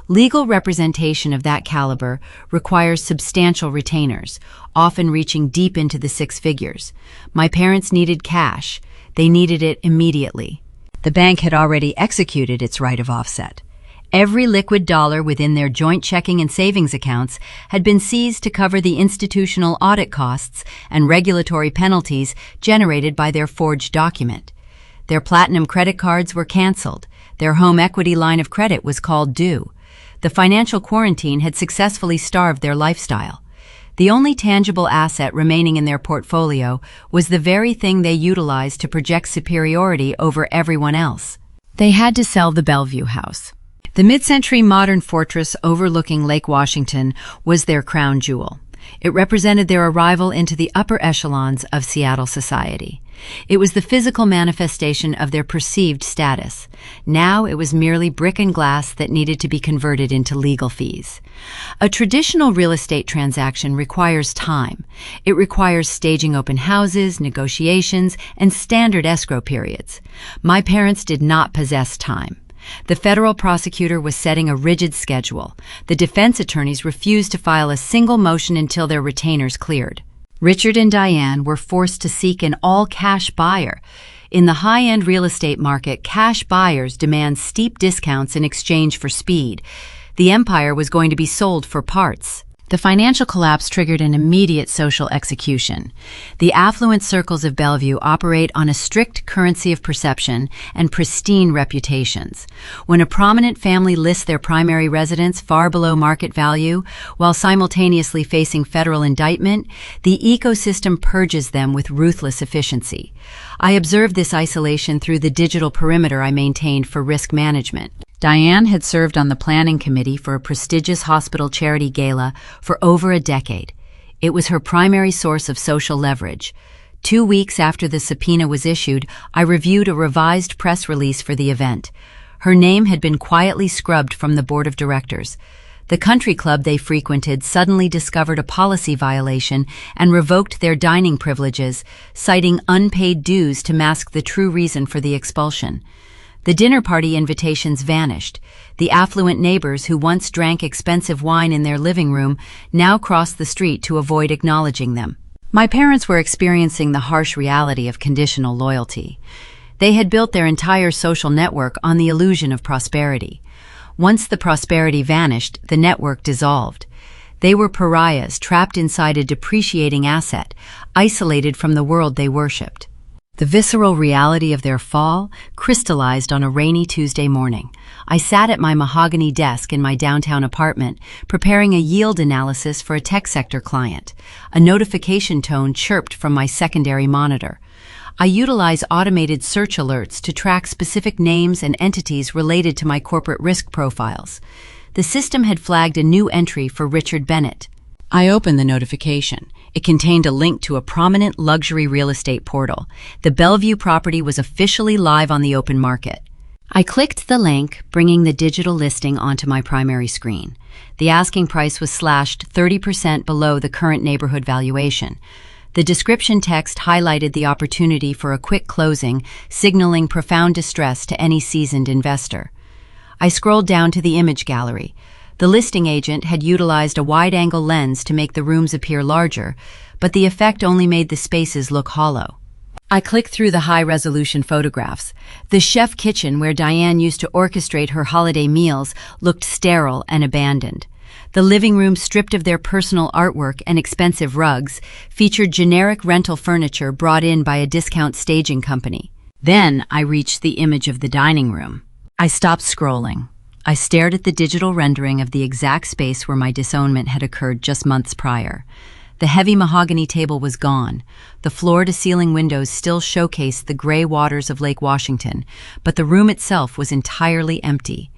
Legal representation of that caliber requires substantial retainers, often reaching deep into the six figures. My parents needed cash. They needed it immediately. The bank had already executed its right of offset. Every liquid dollar within their joint checking and savings accounts had been seized to cover the institutional audit costs and regulatory penalties generated by their forged document. Their platinum credit cards were canceled. Their home equity line of credit was called due. The financial quarantine had successfully starved their lifestyle. The only tangible asset remaining in their portfolio was the very thing they utilized to project superiority over everyone else. They had to sell the Bellevue house. The mid-century modern fortress overlooking Lake Washington was their crown jewel. It represented their arrival into the upper echelons of Seattle society. It was the physical manifestation of their perceived status. Now it was merely brick and glass that needed to be converted into legal fees. A traditional real estate transaction requires time. It requires staging open houses, negotiations, and standard escrow periods. My parents did not possess time. The federal prosecutor was setting a rigid schedule. The defense attorneys refused to file a single motion until their retainers cleared. Richard and Diane were forced to seek an all-cash buyer. In the high-end real estate market, cash buyers demand steep discounts in exchange for speed. The empire was going to be sold for parts. The financial collapse triggered an immediate social execution. The affluent circles of Bellevue operate on a strict currency of perception and pristine reputations. When a prominent family lists their primary residence far below market value, while simultaneously facing federal indictment, the ecosystem purges them with ruthless efficiency. I observed this isolation through the digital perimeter I maintained for risk management. Diane had served on the planning committee for a prestigious hospital charity gala for over a decade. It was her primary source of social leverage. 2 weeks after the subpoena was issued, I reviewed a revised press release for the event. Her name had been quietly scrubbed from the board of directors. The country club they frequented suddenly discovered a policy violation and revoked their dining privileges, citing unpaid dues to mask the true reason for the expulsion. The dinner party invitations vanished. The affluent neighbors who once drank expensive wine in their living room now crossed the street to avoid acknowledging them. My parents were experiencing the harsh reality of conditional loyalty. They had built their entire social network on the illusion of prosperity. Once the prosperity vanished, the network dissolved. They were pariahs trapped inside a depreciating asset, isolated from the world they worshipped. The visceral reality of their fall crystallized on a rainy Tuesday morning. I sat at my mahogany desk in my downtown apartment, preparing a yield analysis for a tech sector client. A notification tone chirped from my secondary monitor. I utilize automated search alerts to track specific names and entities related to my corporate risk profiles. The system had flagged a new entry for Richard Bennett. I opened the notification. It contained a link to a prominent luxury real estate portal. The Bellevue property was officially live on the open market. I clicked the link, bringing the digital listing onto my primary screen. The asking price was slashed 30% below the current neighborhood valuation. The description text highlighted the opportunity for a quick closing, signaling profound distress to any seasoned investor. I scrolled down to the image gallery. The listing agent had utilized a wide-angle lens to make the rooms appear larger, but the effect only made the spaces look hollow. I clicked through the high-resolution photographs. The chef kitchen where Diane used to orchestrate her holiday meals looked sterile and abandoned. The living room, stripped of their personal artwork and expensive rugs, featured generic rental furniture brought in by a discount staging company. Then I reached the image of the dining room. I stopped scrolling. I stared at the digital rendering of the exact space where my disownment had occurred just months prior. The heavy mahogany table was gone. The floor-to-ceiling windows still showcased the gray waters of Lake Washington, but the room itself was entirely empty.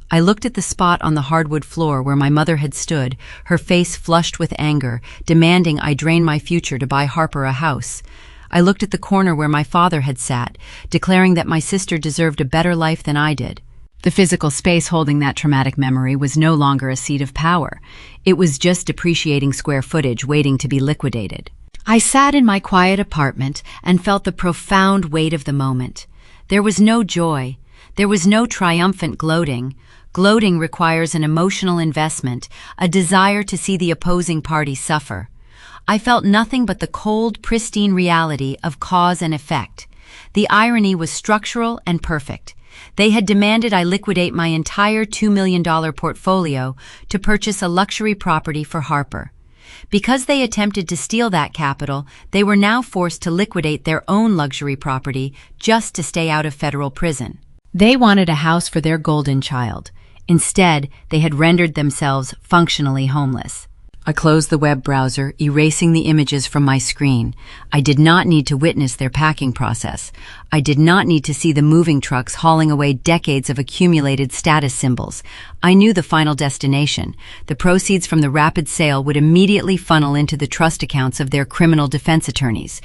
I looked at the spot on the hardwood floor where my mother had stood, her face flushed with anger, demanding I drain my future to buy Harper a house. I looked at the corner where my father had sat, declaring that my sister deserved a better life than I did. The physical space holding that traumatic memory was no longer a seat of power. It was just depreciating square footage waiting to be liquidated. I sat in my quiet apartment and felt the profound weight of the moment. There was no joy. There was no triumphant gloating. Gloating requires an emotional investment, a desire to see the opposing party suffer. I felt nothing but the cold, pristine reality of cause and effect. The irony was structural and perfect. They had demanded I liquidate my entire $2 million portfolio to purchase a luxury property for Harper. Because they attempted to steal that capital, they were now forced to liquidate their own luxury property just to stay out of federal prison. They wanted a house for their golden child. Instead, they had rendered themselves functionally homeless. I closed the web browser, erasing the images from my screen. I did not need to witness their packing process. I did not need to see the moving trucks hauling away decades of accumulated status symbols. I knew the final destination. The proceeds from the rapid sale would immediately funnel into the trust accounts of their criminal defense attorneys.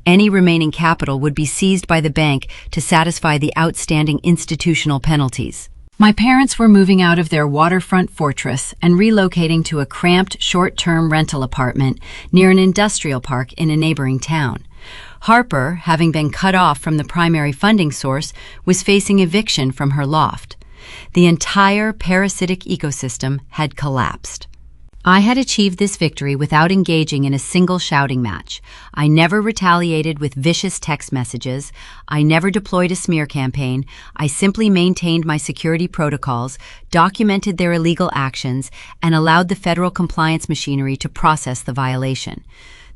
Any remaining capital would be seized by the bank to satisfy the outstanding institutional penalties. My parents were moving out of their waterfront fortress and relocating to a cramped, short-term rental apartment near an industrial park in a neighboring town. Harper, having been cut off from the primary funding source, was facing eviction from her loft. The entire parasitic ecosystem had collapsed. I had achieved this victory without engaging in a single shouting match. I never retaliated with vicious text messages. I never deployed a smear campaign. I simply maintained my security protocols, documented their illegal actions, and allowed the federal compliance machinery to process the violation.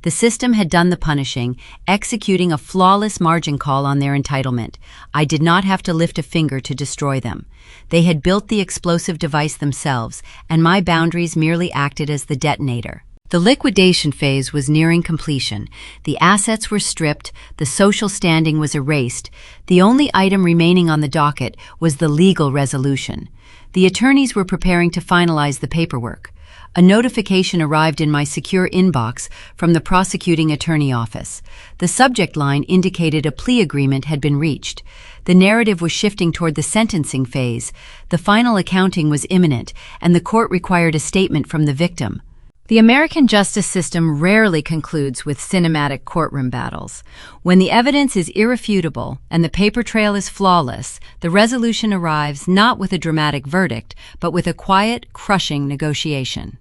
The system had done the punishing, executing a flawless margin call on their entitlement. I did not have to lift a finger to destroy them. They had built the explosive device themselves, and my boundaries merely acted as the detonator. The liquidation phase was nearing completion. The assets were stripped, the social standing was erased. The only item remaining on the docket was the legal resolution. The attorneys were preparing to finalize the paperwork. A notification arrived in my secure inbox from the prosecuting attorney office. The subject line indicated a plea agreement had been reached. The narrative was shifting toward the sentencing phase. The final accounting was imminent, and the court required a statement from the victim. The American justice system rarely concludes with cinematic courtroom battles. When the evidence is irrefutable and the paper trail is flawless, the resolution arrives not with a dramatic verdict, but with a quiet, crushing negotiation.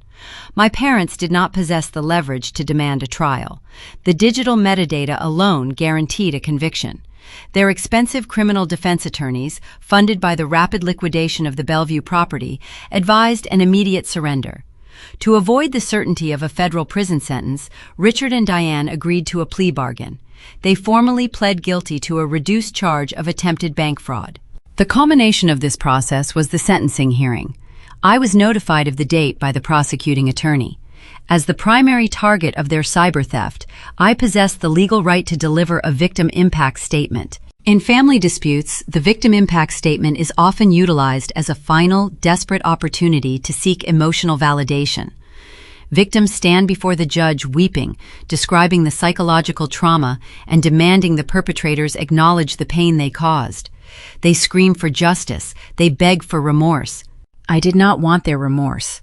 My parents did not possess the leverage to demand a trial. The digital metadata alone guaranteed a conviction. Their expensive criminal defense attorneys, funded by the rapid liquidation of the Bellevue property, advised an immediate surrender. To avoid the certainty of a federal prison sentence, Richard and Diane agreed to a plea bargain. They formally pled guilty to a reduced charge of attempted bank fraud. The culmination of this process was the sentencing hearing. I was notified of the date by the prosecuting attorney. As the primary target of their cyber theft, I possessed the legal right to deliver a victim impact statement. In family disputes, the victim impact statement is often utilized as a final, desperate opportunity to seek emotional validation. Victims stand before the judge weeping, describing the psychological trauma and demanding the perpetrators acknowledge the pain they caused. They scream for justice. They beg for remorse. I did not want their remorse.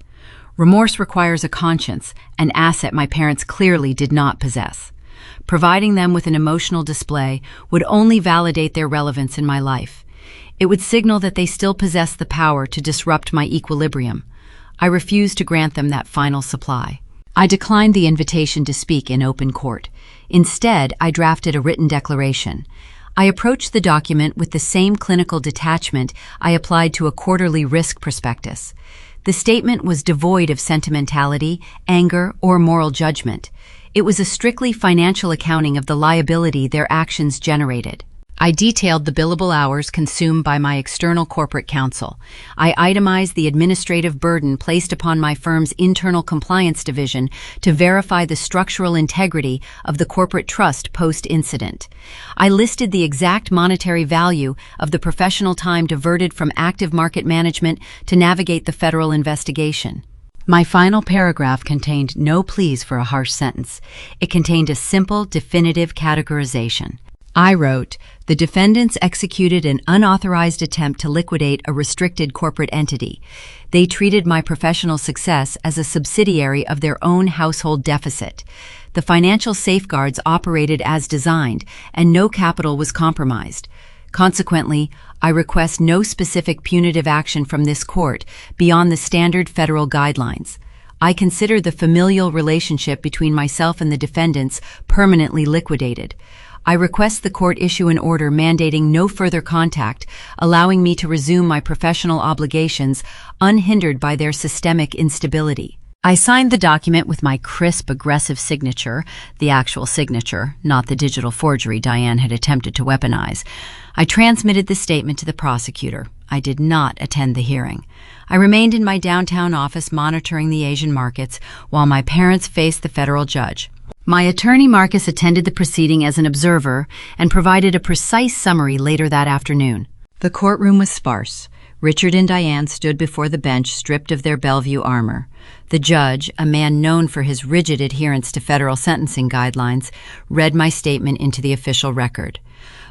Remorse requires a conscience, an asset my parents clearly did not possess. Providing them with an emotional display would only validate their relevance in my life. It would signal that they still possess the power to disrupt my equilibrium. I refused to grant them that final supply. I declined the invitation to speak in open court. Instead, I drafted a written declaration. I approached the document with the same clinical detachment I applied to a quarterly risk prospectus. The statement was devoid of sentimentality, anger, or moral judgment. It was a strictly financial accounting of the liability their actions generated. I detailed the billable hours consumed by my external corporate counsel. I itemized the administrative burden placed upon my firm's internal compliance division to verify the structural integrity of the corporate trust post-incident. I listed the exact monetary value of the professional time diverted from active market management to navigate the federal investigation. My final paragraph contained no pleas for a harsh sentence. It contained a simple, definitive categorization. I wrote, "The defendants executed an unauthorized attempt to liquidate a restricted corporate entity. They treated my professional success as a subsidiary of their own household deficit. The financial safeguards operated as designed, and no capital was compromised. Consequently, I request no specific punitive action from this court beyond the standard federal guidelines. I consider the familial relationship between myself and the defendants permanently liquidated. I request the court issue an order mandating no further contact, allowing me to resume my professional obligations unhindered by their systemic instability. I signed the document with my crisp, aggressive signature, the actual signature, not the digital forgery Diane had attempted to weaponize. I transmitted the statement to the prosecutor. I did not attend the hearing. I remained in my downtown office monitoring the Asian markets while my parents faced the federal judge. My attorney Marcus attended the proceeding as an observer and provided a precise summary later that afternoon. The courtroom was sparse. Richard and Diane stood before the bench stripped of their Bellevue armor. The judge, a man known for his rigid adherence to federal sentencing guidelines, read my statement into the official record.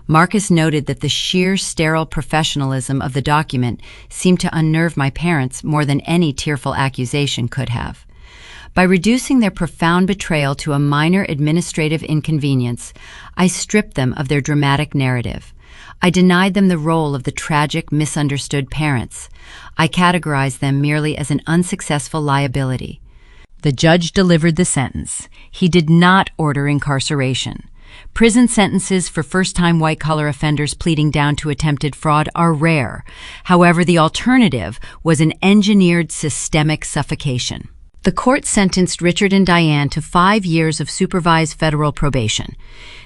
Marcus noted that the sheer sterile professionalism of the document seemed to unnerve my parents more than any tearful accusation could have. By reducing their profound betrayal to a minor administrative inconvenience, I stripped them of their dramatic narrative. I denied them the role of the tragic, misunderstood parents. I categorized them merely as an unsuccessful liability. The judge delivered the sentence. He did not order incarceration. Prison sentences for first-time white-collar offenders pleading down to attempted fraud are rare. However, the alternative was an engineered systemic suffocation. The court sentenced Richard and Diane to 5 years of supervised federal probation.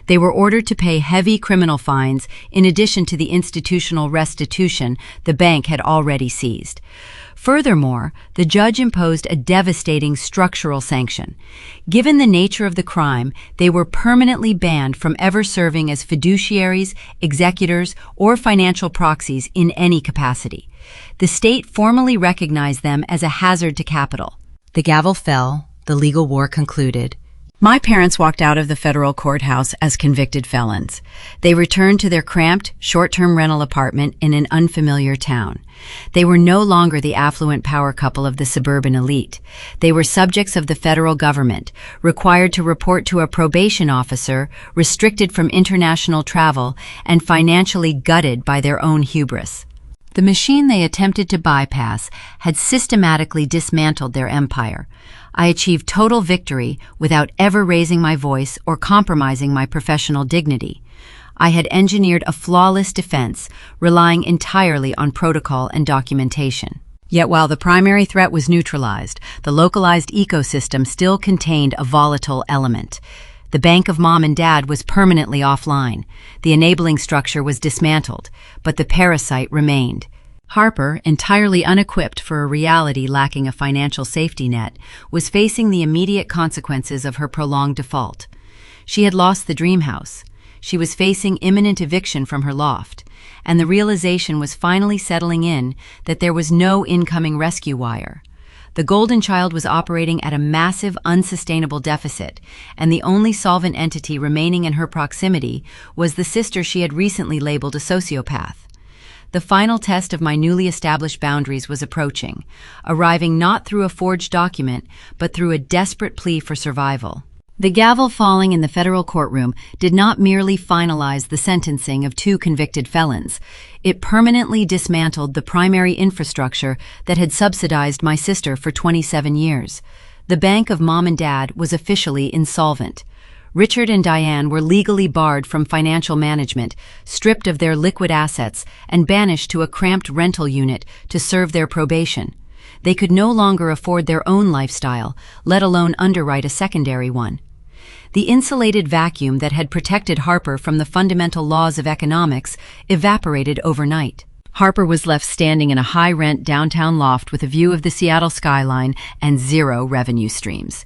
They were ordered to pay heavy criminal fines in addition to the institutional restitution the bank had already seized. Furthermore, the judge imposed a devastating structural sanction. Given the nature of the crime, they were permanently banned from ever serving as fiduciaries, executors, or financial proxies in any capacity. The state formally recognized them as a hazard to capital. The gavel fell, the legal war concluded. My parents walked out of the federal courthouse as convicted felons. They returned to their cramped, short-term rental apartment in an unfamiliar town. They were no longer the affluent power couple of the suburban elite. They were subjects of the federal government, required to report to a probation officer, restricted from international travel, and financially gutted by their own hubris. The machine they attempted to bypass had systematically dismantled their empire. I achieved total victory without ever raising my voice or compromising my professional dignity. I had engineered a flawless defense, relying entirely on protocol and documentation. Yet while the primary threat was neutralized, the localized ecosystem still contained a volatile element. The bank of Mom and Dad was permanently offline. The enabling structure was dismantled, but the parasite remained. Harper, entirely unequipped for a reality lacking a financial safety net, was facing the immediate consequences of her prolonged default. She had lost the dream house. She was facing imminent eviction from her loft, and the realization was finally settling in that there was no incoming rescue wire. The Golden Child was operating at a massive, unsustainable deficit, and the only solvent entity remaining in her proximity was the sister she had recently labeled a sociopath. The final test of my newly established boundaries was approaching, arriving not through a forged document, but through a desperate plea for survival. The gavel falling in the federal courtroom did not merely finalize the sentencing of 2 convicted felons. It permanently dismantled the primary infrastructure that had subsidized my sister for 27 years. The bank of Mom and Dad was officially insolvent. Richard and Diane were legally barred from financial management, stripped of their liquid assets, and banished to a cramped rental unit to serve their probation. They could no longer afford their own lifestyle, let alone underwrite a secondary one. The insulated vacuum that had protected Harper from the fundamental laws of economics evaporated overnight. Harper was left standing in a high-rent downtown loft with a view of the Seattle skyline and 0 revenue streams.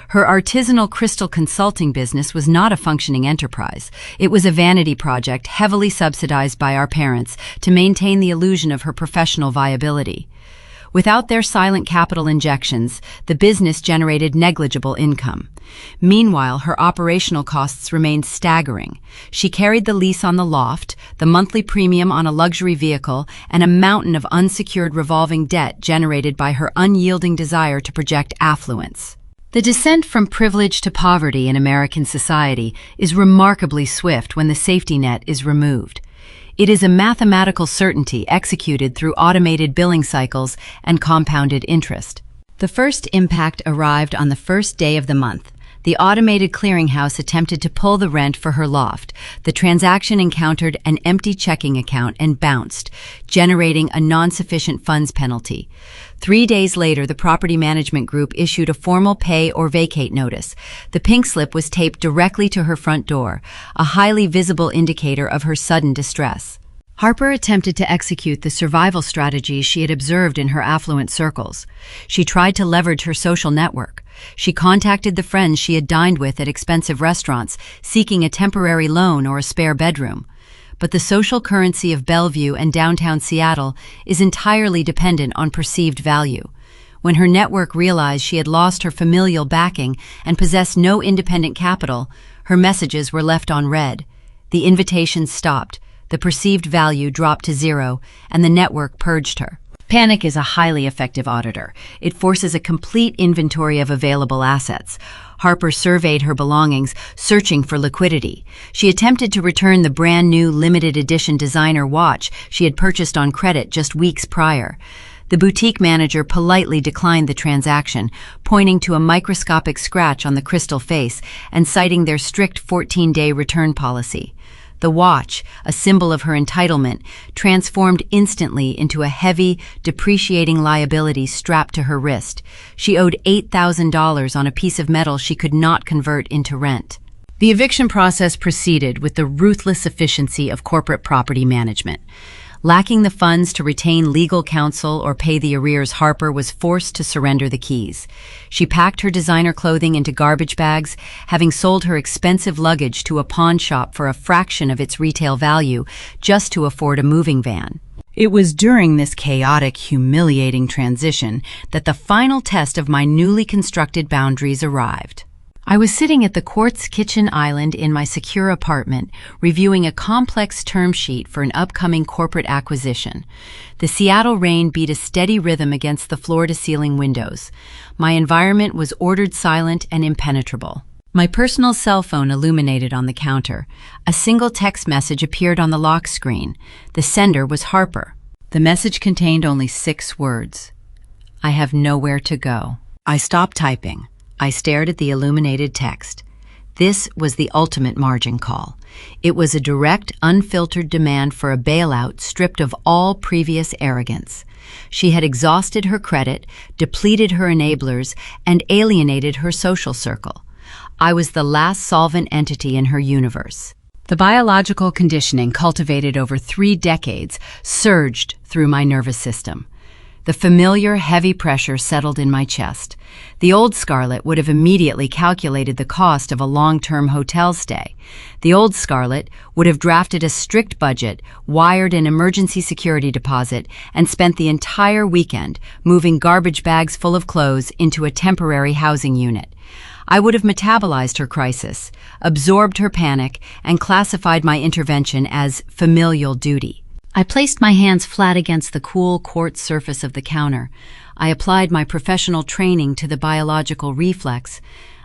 Her artisanal crystal consulting business was not a functioning enterprise. It was a vanity project heavily subsidized by our parents to maintain the illusion of her professional viability. Without their silent capital injections, the business generated negligible income. Meanwhile, her operational costs remained staggering. She carried the lease on the loft, the monthly premium on a luxury vehicle, and a mountain of unsecured revolving debt generated by her unyielding desire to project affluence. The descent from privilege to poverty in American society is remarkably swift when the safety net is removed. It is a mathematical certainty executed through automated billing cycles and compounded interest. The first impact arrived on the first day of the month. The automated clearinghouse attempted to pull the rent for her loft. The transaction encountered an empty checking account and bounced, generating a non-sufficient funds penalty. 3 days later, the property management group issued a formal pay or vacate notice. The pink slip was taped directly to her front door, a highly visible indicator of her sudden distress. Harper attempted to execute the survival strategies she had observed in her affluent circles. She tried to leverage her social network. She contacted the friends she had dined with at expensive restaurants, seeking a temporary loan or a spare bedroom. But the social currency of Bellevue and downtown Seattle is entirely dependent on perceived value. When her network realized she had lost her familial backing and possessed no independent capital, her messages were left unread. The invitations stopped. The perceived value dropped to zero, and the network purged her. Panic is a highly effective auditor. It forces a complete inventory of available assets. Harper surveyed her belongings, searching for liquidity. She attempted to return the brand-new limited edition designer watch she had purchased on credit just weeks prior. The boutique manager politely declined the transaction, pointing to a microscopic scratch on the crystal face and citing their strict 14-day return policy. The watch, a symbol of her entitlement, transformed instantly into a heavy, depreciating liability strapped to her wrist. She owed $8,000 on a piece of metal she could not convert into rent. The eviction process proceeded with the ruthless efficiency of corporate property management. Lacking the funds to retain legal counsel or pay the arrears, Harper was forced to surrender the keys. She packed her designer clothing into garbage bags, having sold her expensive luggage to a pawn shop for a fraction of its retail value just to afford a moving van. It was during this chaotic, humiliating transition that the final test of my newly constructed boundaries arrived. I was sitting at the quartz kitchen island in my secure apartment, reviewing a complex term sheet for an upcoming corporate acquisition. The Seattle rain beat a steady rhythm against the floor-to-ceiling windows. My environment was ordered, silent, and impenetrable. My personal cell phone illuminated on the counter. A single text message appeared on the lock screen. The sender was Harper. The message contained only 6 words. I have nowhere to go. I stopped typing. I stared at the illuminated text. This was the ultimate margin call. It was a direct, unfiltered demand for a bailout stripped of all previous arrogance. She had exhausted her credit, depleted her enablers, and alienated her social circle. I was the last solvent entity in her universe. The biological conditioning cultivated over 3 decades surged through my nervous system. The familiar, heavy pressure settled in my chest. The old Scarlett would have immediately calculated the cost of a long-term hotel stay. The old Scarlett would have drafted a strict budget, wired an emergency security deposit, and spent the entire weekend moving garbage bags full of clothes into a temporary housing unit. I would have metabolized her crisis, absorbed her panic, and classified my intervention as familial duty. I placed my hands flat against the cool quartz surface of the counter. I applied my professional training to the biological reflex.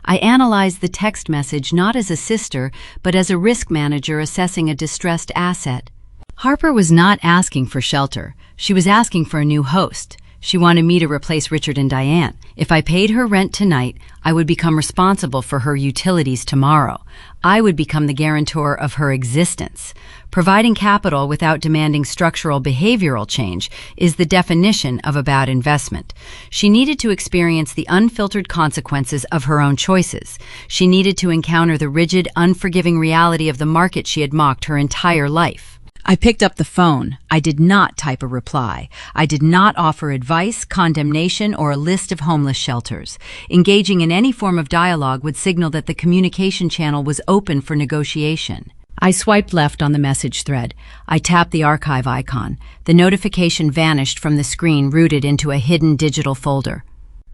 I analyzed the text message not as a sister, but as a risk manager assessing a distressed asset. Harper was not asking for shelter. She was asking for a new host. She wanted me to replace Richard and Diane. If I paid her rent tonight, I would become responsible for her utilities tomorrow. I would become the guarantor of her existence. Providing capital without demanding structural behavioral change is the definition of a bad investment. She needed to experience the unfiltered consequences of her own choices. She needed to encounter the rigid, unforgiving reality of the market she had mocked her entire life. I picked up the phone. I did not type a reply. I did not offer advice, condemnation, or a list of homeless shelters. Engaging in any form of dialogue would signal that the communication channel was open for negotiation. I swiped left on the message thread. I tapped the archive icon. The notification vanished from the screen, rooted into a hidden digital folder.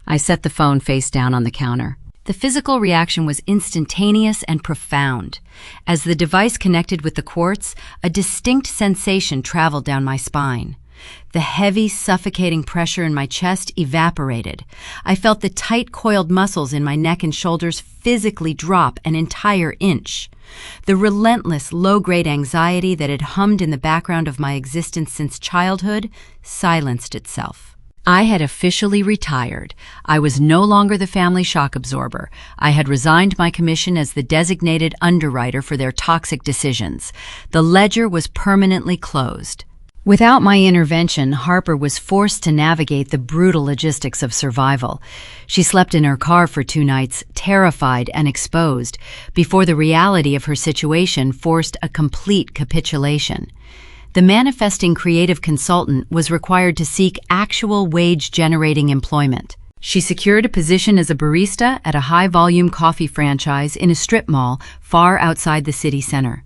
I set the phone face down on the counter. The physical reaction was instantaneous and profound. As the device connected with the quartz, a distinct sensation traveled down my spine. The heavy, suffocating pressure in my chest evaporated. I felt the tight, coiled muscles in my neck and shoulders physically drop an entire inch. The relentless, low-grade anxiety that had hummed in the background of my existence since childhood silenced itself. I had officially retired. I was no longer the family shock absorber. I had resigned my commission as the designated underwriter for their toxic decisions. The ledger was permanently closed. Without my intervention, Harper was forced to navigate the brutal logistics of survival. She slept in her car for 2 nights, terrified and exposed, before the reality of her situation forced a complete capitulation. The manifesting creative consultant was required to seek actual wage-generating employment. She secured a position as a barista at a high-volume coffee franchise in a strip mall far outside the city center.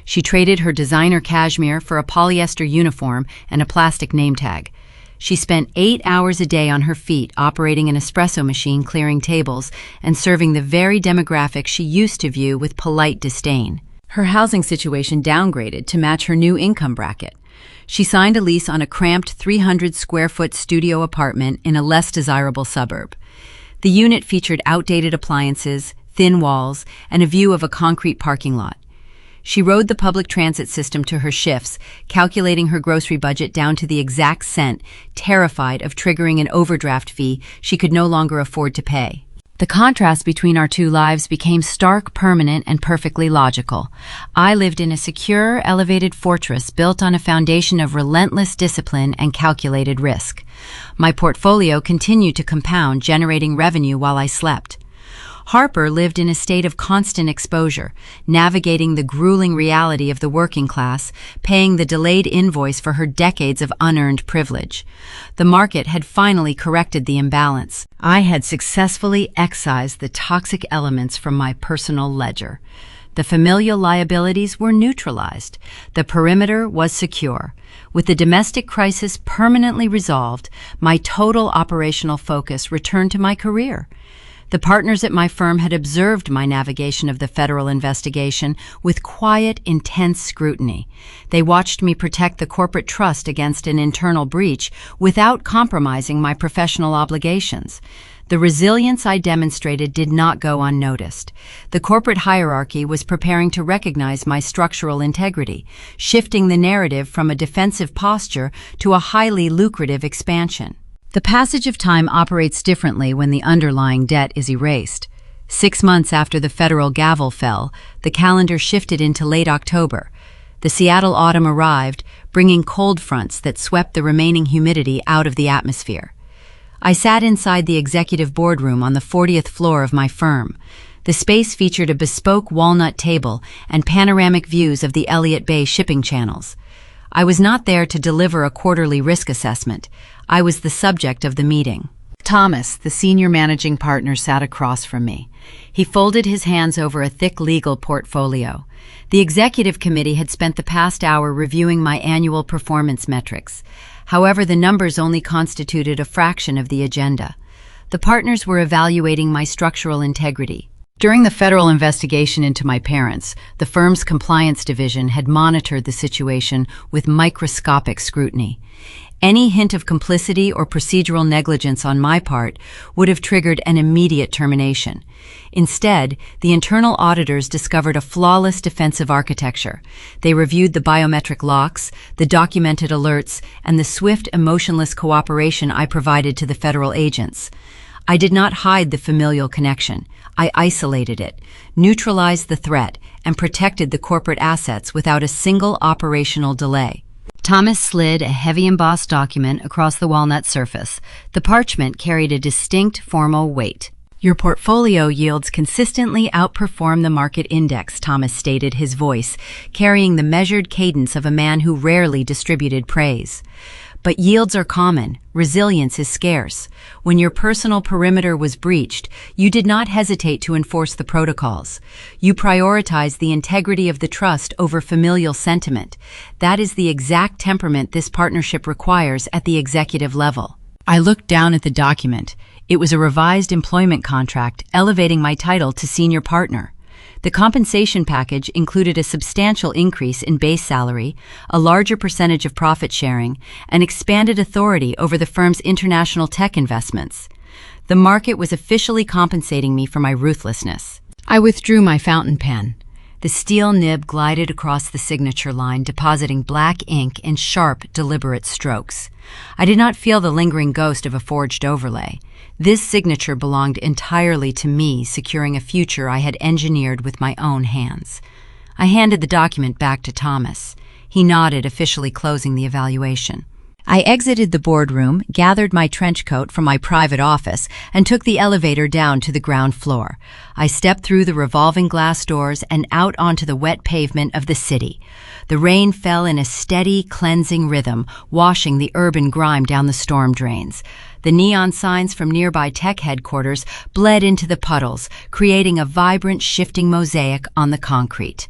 She traded her designer cashmere for a polyester uniform and a plastic name tag. She spent 8 hours a day on her feet operating an espresso machine, clearing tables, and serving the very demographic she used to view with polite disdain. Her housing situation downgraded to match her new income bracket. She signed a lease on a cramped 300-square-foot studio apartment in a less desirable suburb. The unit featured outdated appliances, thin walls, and a view of a concrete parking lot. She rode the public transit system to her shifts, calculating her grocery budget down to the exact cent, terrified of triggering an overdraft fee she could no longer afford to pay. The contrast between our 2 lives became stark, permanent, and perfectly logical. I lived in a secure, elevated fortress built on a foundation of relentless discipline and calculated risk. My portfolio continued to compound, generating revenue while I slept. Harper lived in a state of constant exposure, navigating the grueling reality of the working class, paying the delayed invoice for her decades of unearned privilege. The market had finally corrected the imbalance. I had successfully excised the toxic elements from my personal ledger. The familial liabilities were neutralized. The perimeter was secure. With the domestic crisis permanently resolved, my total operational focus returned to my career. The partners at my firm had observed my navigation of the federal investigation with quiet, intense scrutiny. They watched me protect the corporate trust against an internal breach without compromising my professional obligations. The resilience I demonstrated did not go unnoticed. The corporate hierarchy was preparing to recognize my structural integrity, shifting the narrative from a defensive posture to a highly lucrative expansion. The passage of time operates differently when the underlying debt is erased. 6 months after the federal gavel fell, the calendar shifted into late October. The Seattle autumn arrived, bringing cold fronts that swept the remaining humidity out of the atmosphere. I sat inside the executive boardroom on the 40th floor of my firm. The space featured a bespoke walnut table and panoramic views of the Elliott Bay shipping channels. I was not there to deliver a quarterly risk assessment. I was the subject of the meeting. Thomas, the senior managing partner, sat across from me. He folded his hands over a thick legal portfolio. The executive committee had spent the past hour reviewing my annual performance metrics. However, the numbers only constituted a fraction of the agenda. The partners were evaluating my structural integrity. During the federal investigation into my parents, the firm's compliance division had monitored the situation with microscopic scrutiny. Any hint of complicity or procedural negligence on my part would have triggered an immediate termination. Instead, the internal auditors discovered a flawless defensive architecture. They reviewed the biometric locks, the documented alerts, and the swift, emotionless cooperation I provided to the federal agents. I did not hide the familial connection. I isolated it, neutralized the threat, and protected the corporate assets without a single operational delay. Thomas slid a heavy embossed document across the walnut surface. The parchment carried a distinct formal weight. "Your portfolio yields consistently outperform the market index," Thomas stated, his voice carrying the measured cadence of a man who rarely distributed praise. "But yields are common. Resilience is scarce. When your personal perimeter was breached, you did not hesitate to enforce the protocols. You prioritized the integrity of the trust over familial sentiment. That is the exact temperament this partnership requires at the executive level." I looked down at the document. It was a revised employment contract elevating my title to senior partner. The compensation package included a substantial increase in base salary, a larger percentage of profit sharing, and expanded authority over the firm's international tech investments. The market was officially compensating me for my ruthlessness. I withdrew my fountain pen. The steel nib glided across the signature line, depositing black ink in sharp, deliberate strokes. I did not feel the lingering ghost of a forged overlay. This signature belonged entirely to me, securing a future I had engineered with my own hands. I handed the document back to Thomas. He nodded, officially closing the evaluation. I exited the boardroom, gathered my trench coat from my private office, and took the elevator down to the ground floor. I stepped through the revolving glass doors and out onto the wet pavement of the city. The rain fell in a steady, cleansing rhythm, washing the urban grime down the storm drains. The neon signs from nearby tech headquarters bled into the puddles, creating a vibrant, shifting mosaic on the concrete.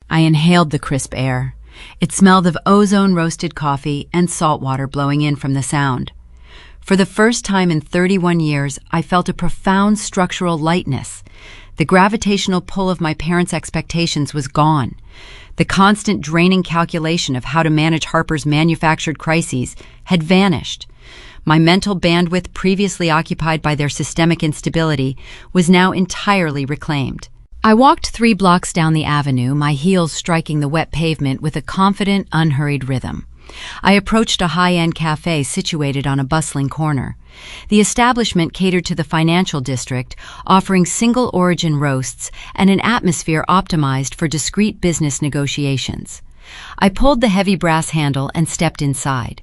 I inhaled the crisp air. It smelled of ozone-roasted coffee and salt water blowing in from the sound. For the first time in 31 years, I felt a profound structural lightness. The gravitational pull of my parents' expectations was gone. The constant draining calculation of how to manage Harper's manufactured crises had vanished. My mental bandwidth, previously occupied by their systemic instability, was now entirely reclaimed. I walked 3 blocks down the avenue, my heels striking the wet pavement with a confident, unhurried rhythm. I approached a high-end cafe situated on a bustling corner. The establishment catered to the financial district, offering single-origin roasts and an atmosphere optimized for discreet business negotiations. I pulled the heavy brass handle and stepped inside.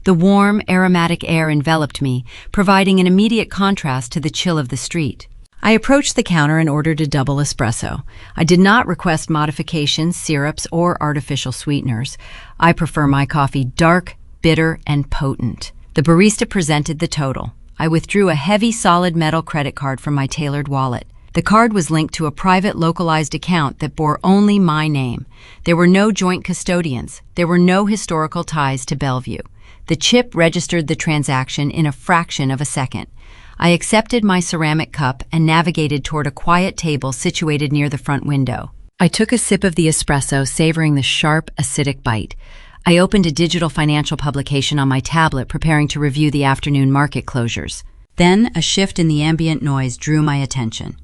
The warm, aromatic air enveloped me, providing an immediate contrast to the chill of the street. I approached the counter and ordered a double espresso. I did not request modifications, syrups, or artificial sweeteners. I prefer my coffee dark, bitter, and potent. The barista presented the total. I withdrew a heavy, solid metal credit card from my tailored wallet. The card was linked to a private, localized account that bore only my name. There were no joint custodians. There were no historical ties to Bellevue. The chip registered the transaction in a fraction of a second. I accepted my ceramic cup and navigated toward a quiet table situated near the front window. I took a sip of the espresso, savoring the sharp, acidic bite. I opened a digital financial publication on my tablet, preparing to review the afternoon market closures. Then, a shift in the ambient noise drew my attention.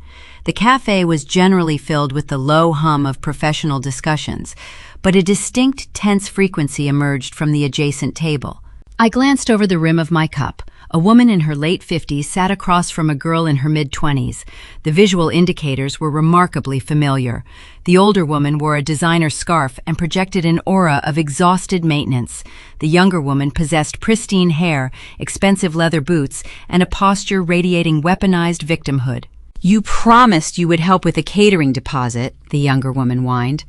The cafe was generally filled with the low hum of professional discussions, but a distinct, tense frequency emerged from the adjacent table. I glanced over the rim of my cup. A woman in her late 50s sat across from a girl in her mid-20s. The visual indicators were remarkably familiar. The older woman wore a designer scarf and projected an aura of exhausted maintenance. The younger woman possessed pristine hair, expensive leather boots, and a posture radiating weaponized victimhood. "You promised you would help with a catering deposit," the younger woman whined.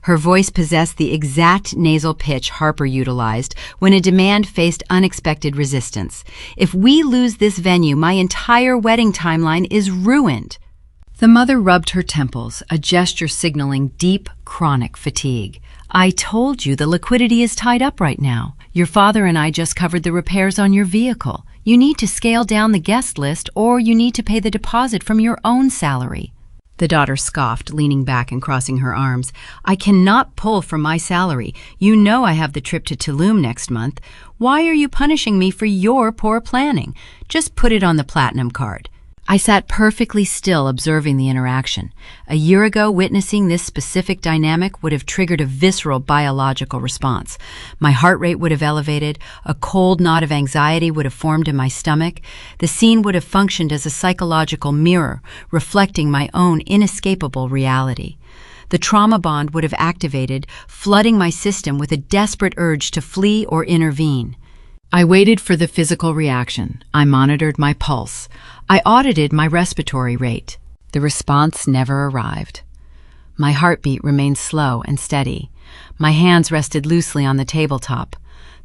Her voice possessed the exact nasal pitch Harper utilized when a demand faced unexpected resistance. "If we lose this venue, my entire wedding timeline is ruined." The mother rubbed her temples, a gesture signaling deep, chronic fatigue. "I told you the liquidity is tied up right now. Your father and I just covered the repairs on your vehicle. You need to scale down the guest list, or you need to pay the deposit from your own salary." The daughter scoffed, leaning back and crossing her arms. "I cannot pull from my salary. You know I have the trip to Tulum next month. Why are you punishing me for your poor planning? Just put it on the platinum card." I sat perfectly still, observing the interaction. A year ago, witnessing this specific dynamic would have triggered a visceral biological response. My heart rate would have elevated, a cold knot of anxiety would have formed in my stomach. The scene would have functioned as a psychological mirror, reflecting my own inescapable reality. The trauma bond would have activated, flooding my system with a desperate urge to flee or intervene. I waited for the physical reaction. I monitored my pulse. I audited my respiratory rate. The response never arrived. My heartbeat remained slow and steady. My hands rested loosely on the tabletop.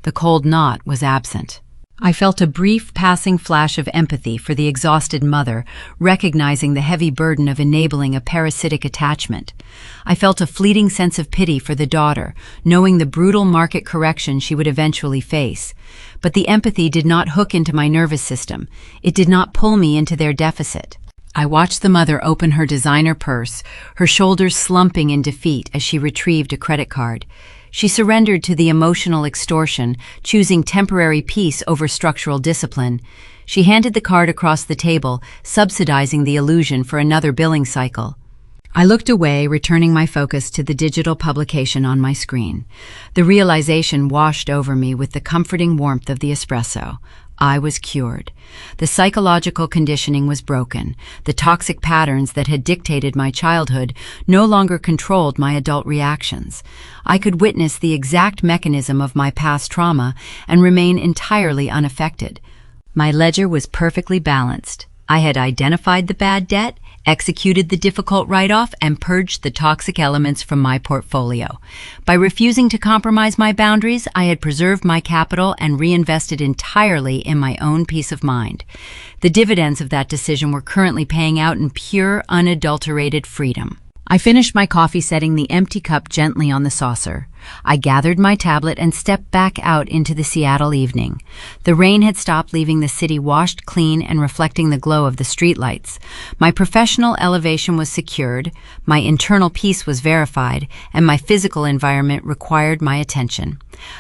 The cold knot was absent. I felt a brief passing flash of empathy for the exhausted mother, recognizing the heavy burden of enabling a parasitic attachment. I felt a fleeting sense of pity for the daughter, knowing the brutal market correction she would eventually face. But the empathy did not hook into my nervous system. It did not pull me into their deficit. I watched the mother open her designer purse, her shoulders slumping in defeat as she retrieved a credit card. She surrendered to the emotional extortion, choosing temporary peace over structural discipline. She handed the card across the table, subsidizing the illusion for another billing cycle. I looked away, returning my focus to the digital publication on my screen. The realization washed over me with the comforting warmth of the espresso. I was cured. The psychological conditioning was broken. The toxic patterns that had dictated my childhood no longer controlled my adult reactions. I could witness the exact mechanism of my past trauma and remain entirely unaffected. My ledger was perfectly balanced. I had identified the bad debt, executed the difficult write-off, and purged the toxic elements from my portfolio. By refusing to compromise my boundaries, I had preserved my capital and reinvested entirely in my own peace of mind. The dividends of that decision were currently paying out in pure, unadulterated freedom. I finished my coffee, setting the empty cup gently on the saucer. I gathered my tablet and stepped back out into the Seattle evening. The rain had stopped, leaving the city washed clean and reflecting the glow of the streetlights. My professional elevation was secured, my internal peace was verified, and my physical environment required my attention.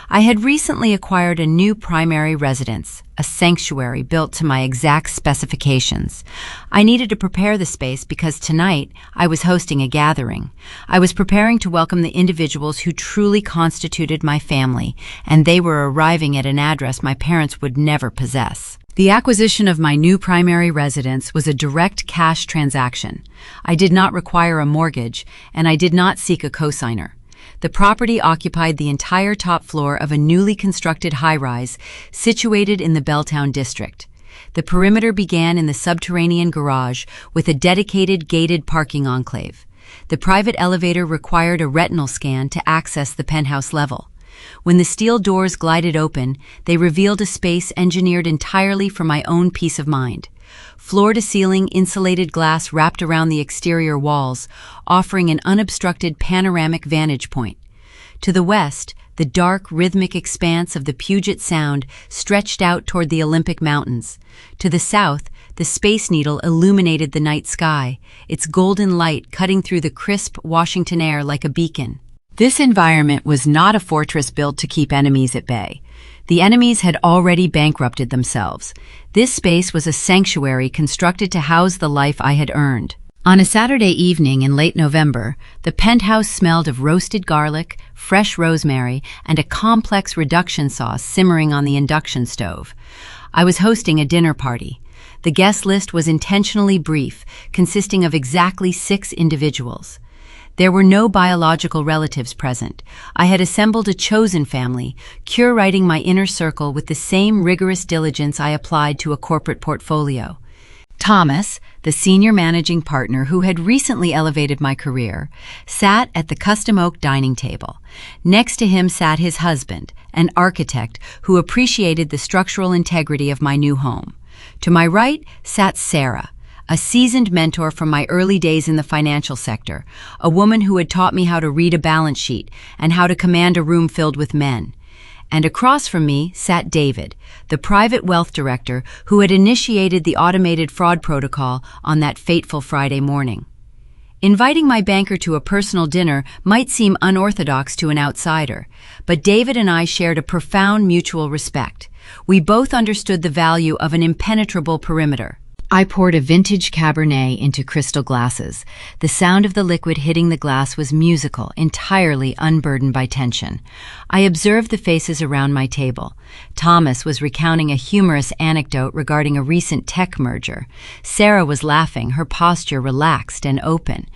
I had recently acquired a new primary residence, a sanctuary built to my exact specifications. I needed to prepare the space because tonight I was hosting a gathering. I was preparing to welcome the individuals who truly constituted my family, and they were arriving at an address my parents would never possess. The acquisition of my new primary residence was a direct cash transaction. I did not require a mortgage, and I did not seek a cosigner. The property occupied the entire top floor of a newly constructed high-rise situated in the Belltown district. The perimeter began in the subterranean garage with a dedicated gated parking enclave. The private elevator required a retinal scan to access the penthouse level. When the steel doors glided open, they revealed a space engineered entirely for my own peace of mind. Floor-to-ceiling insulated glass wrapped around the exterior walls, offering an unobstructed panoramic vantage point. To the west, the dark, rhythmic expanse of the Puget Sound stretched out toward the Olympic Mountains. To the south, the Space Needle illuminated the night sky, its golden light cutting through the crisp Washington air like a beacon. This environment was not a fortress built to keep enemies at bay. The enemies had already bankrupted themselves. This space was a sanctuary constructed to house the life I had earned. On a Saturday evening in late November, the penthouse smelled of roasted garlic, fresh rosemary, and a complex reduction sauce simmering on the induction stove. I was hosting a dinner party. The guest list was intentionally brief, consisting of exactly 6 individuals. There were no biological relatives present. I had assembled a chosen family, curating my inner circle with the same rigorous diligence I applied to a corporate portfolio. Thomas, the senior managing partner who had recently elevated my career, sat at the custom oak dining table. Next to him sat his husband, an architect who appreciated the structural integrity of my new home. To my right sat Sarah, a seasoned mentor from my early days in the financial sector, a woman who had taught me how to read a balance sheet and how to command a room filled with men. And across from me sat David, the private wealth director who had initiated the automated fraud protocol on that fateful Friday morning. Inviting my banker to a personal dinner might seem unorthodox to an outsider, but David and I shared a profound mutual respect. We both understood the value of an impenetrable perimeter. I poured a vintage Cabernet into crystal glasses. The sound of the liquid hitting the glass was musical, entirely unburdened by tension. I observed the faces around my table. Thomas was recounting a humorous anecdote regarding a recent tech merger. Sarah was laughing, her posture relaxed and open.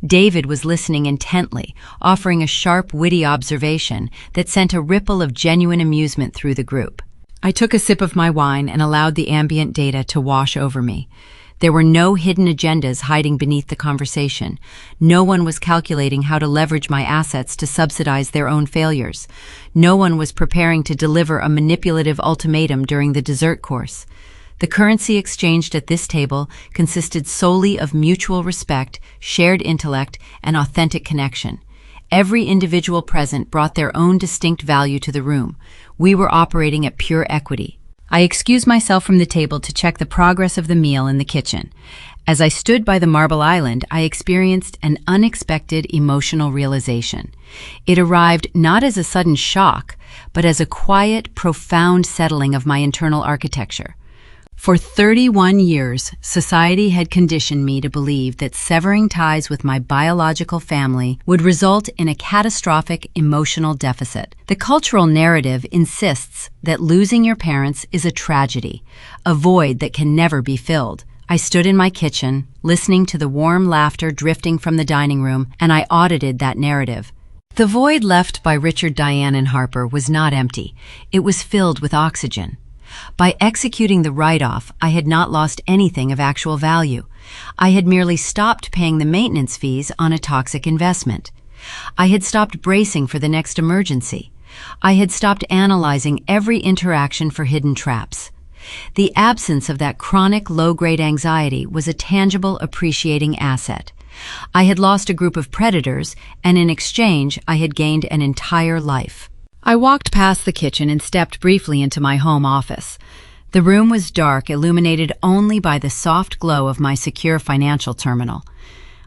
David was listening intently, offering a sharp, witty observation that sent a ripple of genuine amusement through the group. I took a sip of my wine and allowed the ambient data to wash over me. There were no hidden agendas hiding beneath the conversation. No one was calculating how to leverage my assets to subsidize their own failures. No one was preparing to deliver a manipulative ultimatum during the dessert course. The currency exchanged at this table consisted solely of mutual respect, shared intellect, and authentic connection. Every individual present brought their own distinct value to the room. We were operating at pure equity. I excused myself from the table to check the progress of the meal in the kitchen. As I stood by the Marble Island, I experienced an unexpected emotional realization. It arrived not as a sudden shock, but as a quiet, profound settling of my internal architecture. For 31 years, society had conditioned me to believe that severing ties with my biological family would result in a catastrophic emotional deficit. The cultural narrative insists that losing your parents is a tragedy, a void that can never be filled. I stood in my kitchen, listening to the warm laughter drifting from the dining room, and I audited that narrative. The void left by Richard, Diane, and Harper was not empty. It was filled with oxygen. By executing the write-off, I had not lost anything of actual value. I had merely stopped paying the maintenance fees on a toxic investment. I had stopped bracing for the next emergency. I had stopped analyzing every interaction for hidden traps. The absence of that chronic low-grade anxiety was a tangible, appreciating asset. I had lost a group of predators, and in exchange, I had gained an entire life. I walked past the kitchen and stepped briefly into my home office. The room was dark, illuminated only by the soft glow of my secure financial terminal.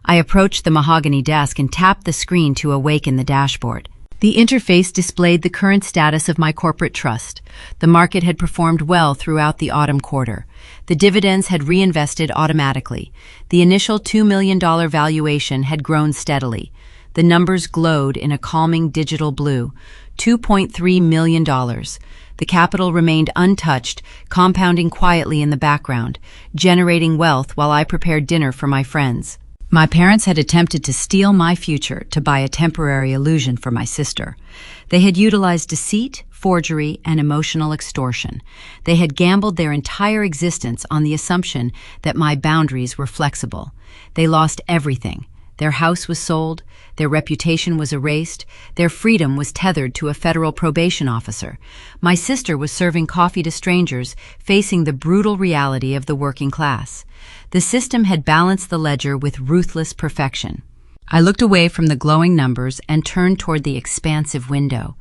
I approached the mahogany desk and tapped the screen to awaken the dashboard. The interface displayed the current status of my corporate trust. The market had performed well throughout the autumn quarter. The dividends had reinvested automatically. The initial $2 million valuation had grown steadily. The numbers glowed in a calming digital blue. $2.3 million. The capital remained untouched, compounding quietly in the background, generating wealth while I prepared dinner for my friends. My parents had attempted to steal my future to buy a temporary illusion for my sister. They had utilized deceit, forgery, and emotional extortion. They had gambled their entire existence on the assumption that my boundaries were flexible. They lost everything. Their house was sold, their reputation was erased, their freedom was tethered to a federal probation officer. My sister was serving coffee to strangers, facing the brutal reality of the working class. The system had balanced the ledger with ruthless perfection. I looked away from the glowing numbers and turned toward the expansive window.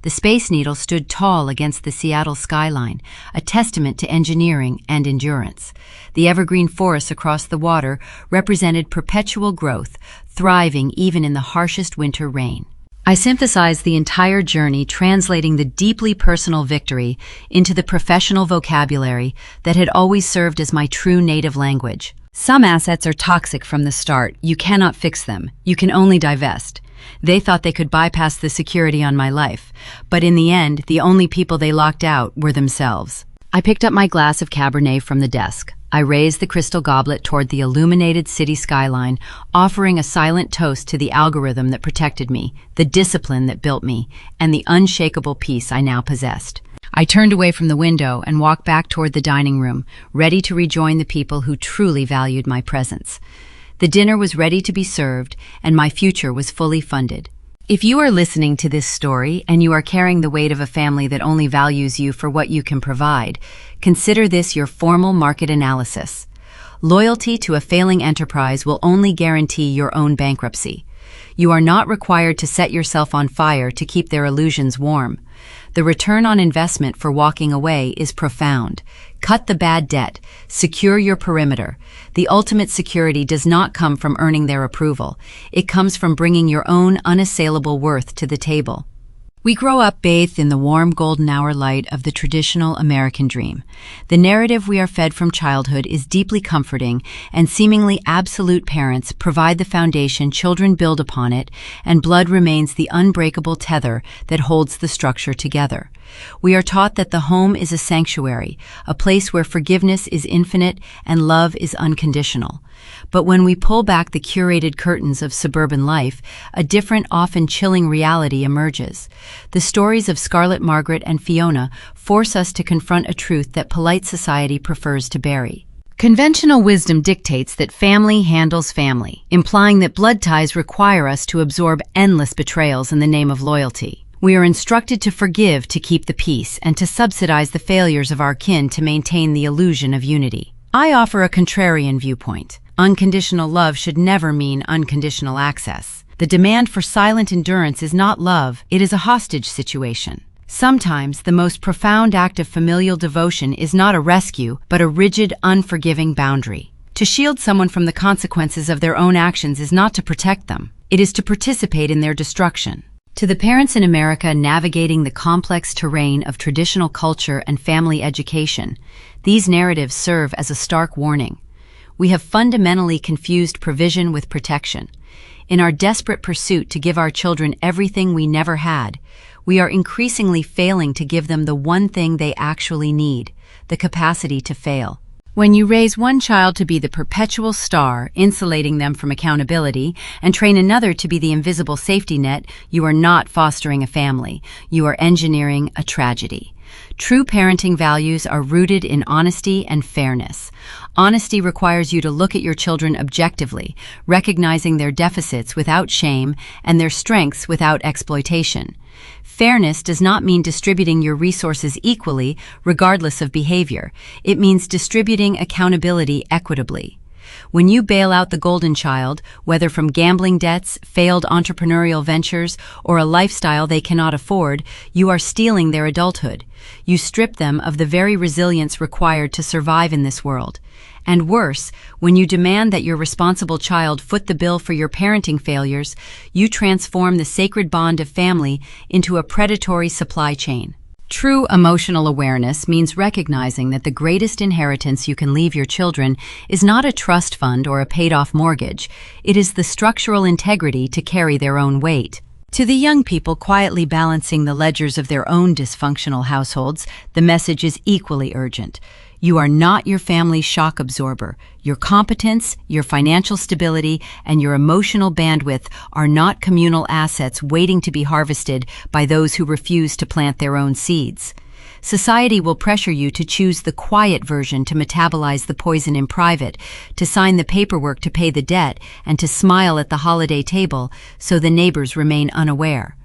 The Space Needle stood tall against the Seattle skyline, a testament to engineering and endurance. The evergreen forests across the water represented perpetual growth, thriving even in the harshest winter rain. I synthesized the entire journey, translating the deeply personal victory into the professional vocabulary that had always served as my true native language. Some assets are toxic from the start. You cannot fix them. You can only divest. They thought they could bypass the security on my life, but in the end, the only people they locked out were themselves. I picked up my glass of Cabernet from the desk. I raised the crystal goblet toward the illuminated city skyline, offering a silent toast to the algorithm that protected me, the discipline that built me, and the unshakable peace I now possessed. I turned away from the window and walked back toward the dining room, ready to rejoin the people who truly valued my presence. The dinner was ready to be served, and my future was fully funded. If you are listening to this story and you are carrying the weight of a family that only values you for what you can provide, consider this your formal market analysis. Loyalty to a failing enterprise will only guarantee your own bankruptcy. You are not required to set yourself on fire to keep their illusions warm. The return on investment for walking away is profound. Cut the bad debt. Secure your perimeter. The ultimate security does not come from earning their approval. It comes from bringing your own unassailable worth to the table. We grow up bathed in the warm golden hour light of the traditional American dream. The narrative we are fed from childhood is deeply comforting, and seemingly absolute parents provide the foundation children build upon it, and blood remains the unbreakable tether that holds the structure together. We are taught that the home is a sanctuary, a place where forgiveness is infinite and love is unconditional. But when we pull back the curated curtains of suburban life, a different, often chilling reality emerges. The stories of Scarlett, Margaret, and Fiona force us to confront a truth that polite society prefers to bury. Conventional wisdom dictates that family handles family, implying that blood ties require us to absorb endless betrayals in the name of loyalty. We are instructed to forgive to keep the peace and to subsidize the failures of our kin to maintain the illusion of unity. I offer a contrarian viewpoint. Unconditional love should never mean unconditional access. The demand for silent endurance is not love, it is a hostage situation. Sometimes the most profound act of familial devotion is not a rescue, but a rigid, unforgiving boundary. To shield someone from the consequences of their own actions is not to protect them. It is to participate in their destruction. To the parents in America navigating the complex terrain of traditional culture and family education, these narratives serve as a stark warning. We have fundamentally confused provision with protection. In our desperate pursuit to give our children everything we never had, we are increasingly failing to give them the one thing they actually need, the capacity to fail. When you raise one child to be the perpetual star, insulating them from accountability, and train another to be the invisible safety net, you are not fostering a family. You are engineering a tragedy. True parenting values are rooted in honesty and fairness. Honesty requires you to look at your children objectively, recognizing their deficits without shame and their strengths without exploitation. Fairness does not mean distributing your resources equally, regardless of behavior. It means distributing accountability equitably. When you bail out the golden child, whether from gambling debts, failed entrepreneurial ventures, or a lifestyle they cannot afford, you are stealing their adulthood. You strip them of the very resilience required to survive in this world. And worse, when you demand that your responsible child foot the bill for your parenting failures, you transform the sacred bond of family into a predatory supply chain. True emotional awareness means recognizing that the greatest inheritance you can leave your children is not a trust fund or a paid-off mortgage. It is the structural integrity to carry their own weight. To the young people quietly balancing the ledgers of their own dysfunctional households, the message is equally urgent. You are not your family's shock absorber. Your competence, your financial stability, and your emotional bandwidth are not communal assets waiting to be harvested by those who refuse to plant their own seeds. Society will pressure you to choose the quiet version to metabolize the poison in private, to sign the paperwork to pay the debt, and to smile at the holiday table so the neighbors remain unaware.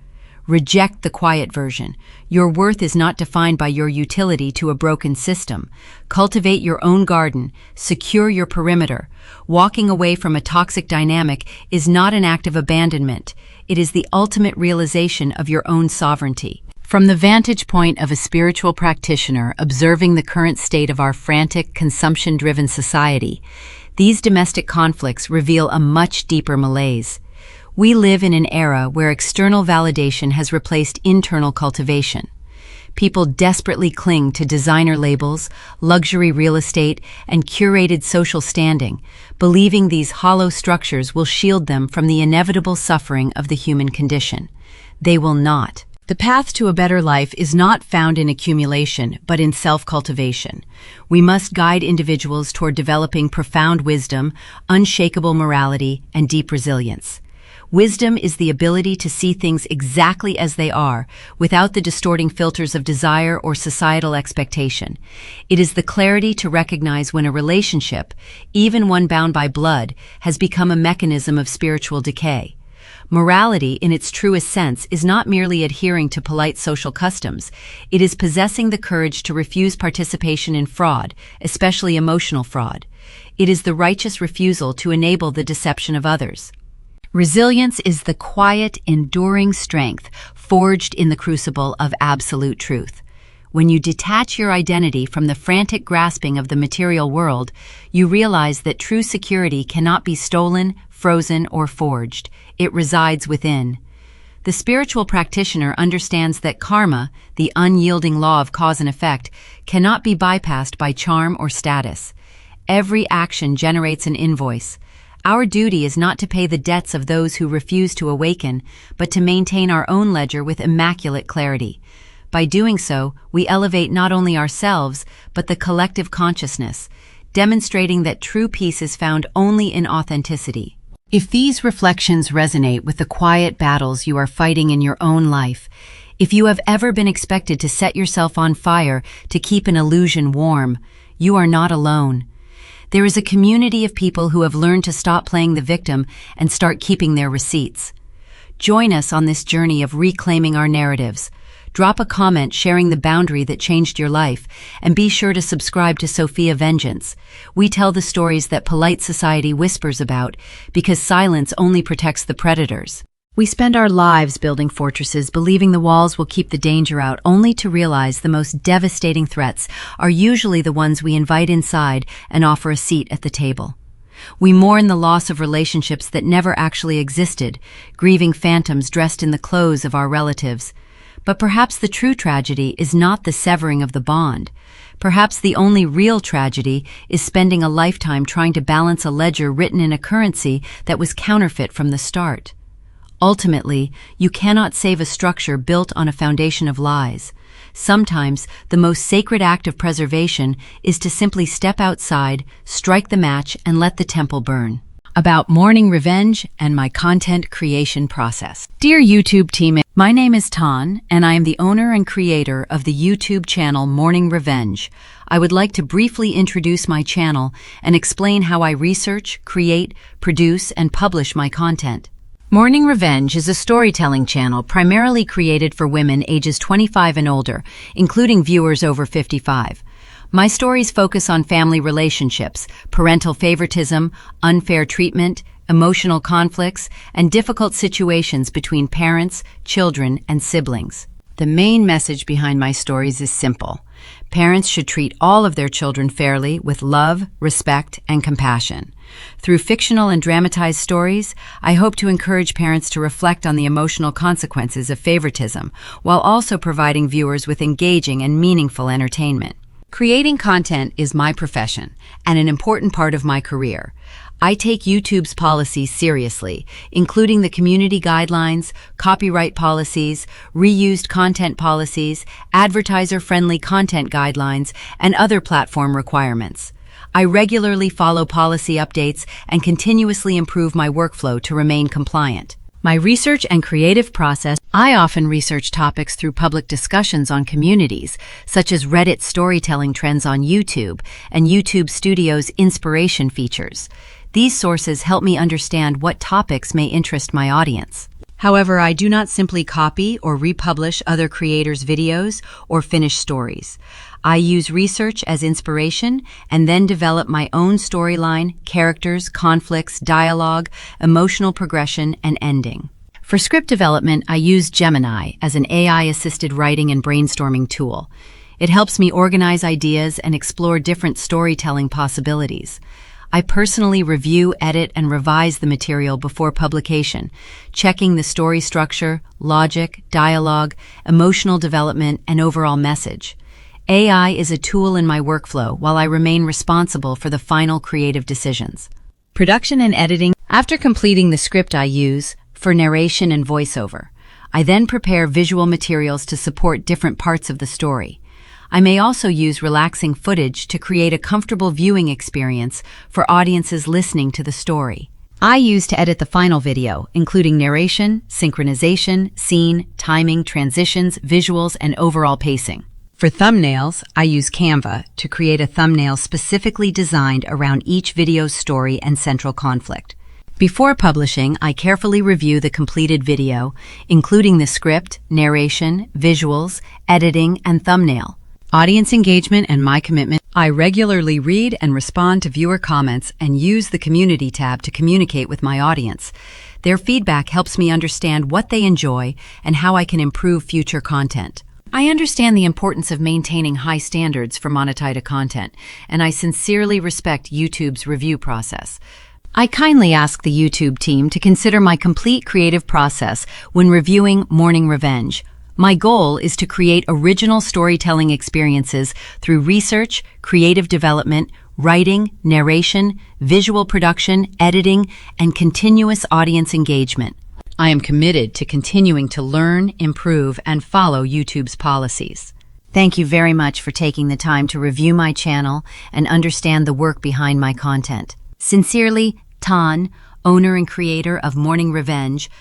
Reject the quiet version. Your worth is not defined by your utility to a broken system. Cultivate your own garden. Secure your perimeter. Walking away from a toxic dynamic is not an act of abandonment. It is the ultimate realization of your own sovereignty. From the vantage point of a spiritual practitioner observing the current state of our frantic, consumption-driven society, these domestic conflicts reveal a much deeper malaise. We live in an era where external validation has replaced internal cultivation. People desperately cling to designer labels, luxury real estate, and curated social standing, believing these hollow structures will shield them from the inevitable suffering of the human condition. They will not. The path to a better life is not found in accumulation, but in self-cultivation. We must guide individuals toward developing profound wisdom, unshakable morality, and deep resilience. Wisdom is the ability to see things exactly as they are, without the distorting filters of desire or societal expectation. It is the clarity to recognize when a relationship, even one bound by blood, has become a mechanism of spiritual decay. Morality, in its truest sense, is not merely adhering to polite social customs. It is possessing the courage to refuse participation in fraud, especially emotional fraud. It is the righteous refusal to enable the deception of others. Resilience is the quiet, enduring strength forged in the crucible of absolute truth. When you detach your identity from the frantic grasping of the material world, you realize that true security cannot be stolen, frozen, or forged. It resides within. The spiritual practitioner understands that karma, the unyielding law of cause and effect, cannot be bypassed by charm or status. Every action generates an invoice. Our duty is not to pay the debts of those who refuse to awaken, but to maintain our own ledger with immaculate clarity. By doing so, we elevate not only ourselves, but the collective consciousness, demonstrating that true peace is found only in authenticity. If these reflections resonate with the quiet battles you are fighting in your own life, if you have ever been expected to set yourself on fire to keep an illusion warm, you are not alone. There is a community of people who have learned to stop playing the victim and start keeping their receipts. Join us on this journey of reclaiming our narratives. Drop a comment sharing the boundary that changed your life, and be sure to subscribe to Sophia Vengeance. We tell the stories that polite society whispers about, because silence only protects the predators. We spend our lives building fortresses, believing the walls will keep the danger out, only to realize the most devastating threats are usually the ones we invite inside and offer a seat at the table. We mourn the loss of relationships that never actually existed, grieving phantoms dressed in the clothes of our relatives. But perhaps the true tragedy is not the severing of the bond. Perhaps the only real tragedy is spending a lifetime trying to balance a ledger written in a currency that was counterfeit from the start. Ultimately, you cannot save a structure built on a foundation of lies. Sometimes, the most sacred act of preservation is to simply step outside, strike the match, and let the temple burn. About mourning revenge and my content creation process. Dear YouTube team, my name is Tan, and I am the owner and creator of the YouTube channel Mourning Revenge. I would like to briefly introduce my channel and explain how I research, create, produce, and publish my content. Mourning Revenge is a storytelling channel primarily created for women ages 25 and older, including viewers over 55. My stories focus on family relationships, parental favoritism, unfair treatment, emotional conflicts, and difficult situations between parents, children, and siblings. The main message behind my stories is simple. Parents should treat all of their children fairly with love, respect, and compassion. Through fictional and dramatized stories, I hope to encourage parents to reflect on the emotional consequences of favoritism, while also providing viewers with engaging and meaningful entertainment. Creating content is my profession and an important part of my career. I take YouTube's policies seriously, including the community guidelines, copyright policies, reused content policies, advertiser-friendly content guidelines, and other platform requirements. I regularly follow policy updates and continuously improve my workflow to remain compliant. My research and creative process. I often research topics through public discussions on communities, such as Reddit storytelling trends on YouTube and YouTube Studio's inspiration features. These sources help me understand what topics may interest my audience. However, I do not simply copy or republish other creators' videos or finished stories. I use research as inspiration and then develop my own storyline, characters, conflicts, dialogue, emotional progression, and ending. For script development, I use Gemini as an AI-assisted writing and brainstorming tool. It helps me organize ideas and explore different storytelling possibilities. I personally review, edit, and revise the material before publication, checking the story structure, logic, dialogue, emotional development, and overall message. AI is a tool in my workflow while I remain responsible for the final creative decisions. Production and editing. After completing the script I use for narration and voiceover, I then prepare visual materials to support different parts of the story. I may also use relaxing footage to create a comfortable viewing experience for audiences listening to the story. I use to edit the final video, including narration, synchronization, scene, timing, transitions, visuals, and overall pacing. For thumbnails, I use Canva to create a thumbnail specifically designed around each video's story and central conflict. Before publishing, I carefully review the completed video, including the script, narration, visuals, editing, and thumbnail. Audience engagement and my commitment. I regularly read and respond to viewer comments and use the community tab to communicate with my audience. Their feedback helps me understand what they enjoy and how I can improve future content. I understand the importance of maintaining high standards for monetized content, and I sincerely respect YouTube's review process. I kindly ask the YouTube team to consider my complete creative process when reviewing Mourning Revenge. My goal is to create original storytelling experiences through research, creative development, writing, narration, visual production, editing, and continuous audience engagement. I am committed to continuing to learn, improve, and follow YouTube's policies. Thank you very much for taking the time to review my channel and understand the work behind my content. Sincerely, Tan, owner and creator of Mourning Revenge,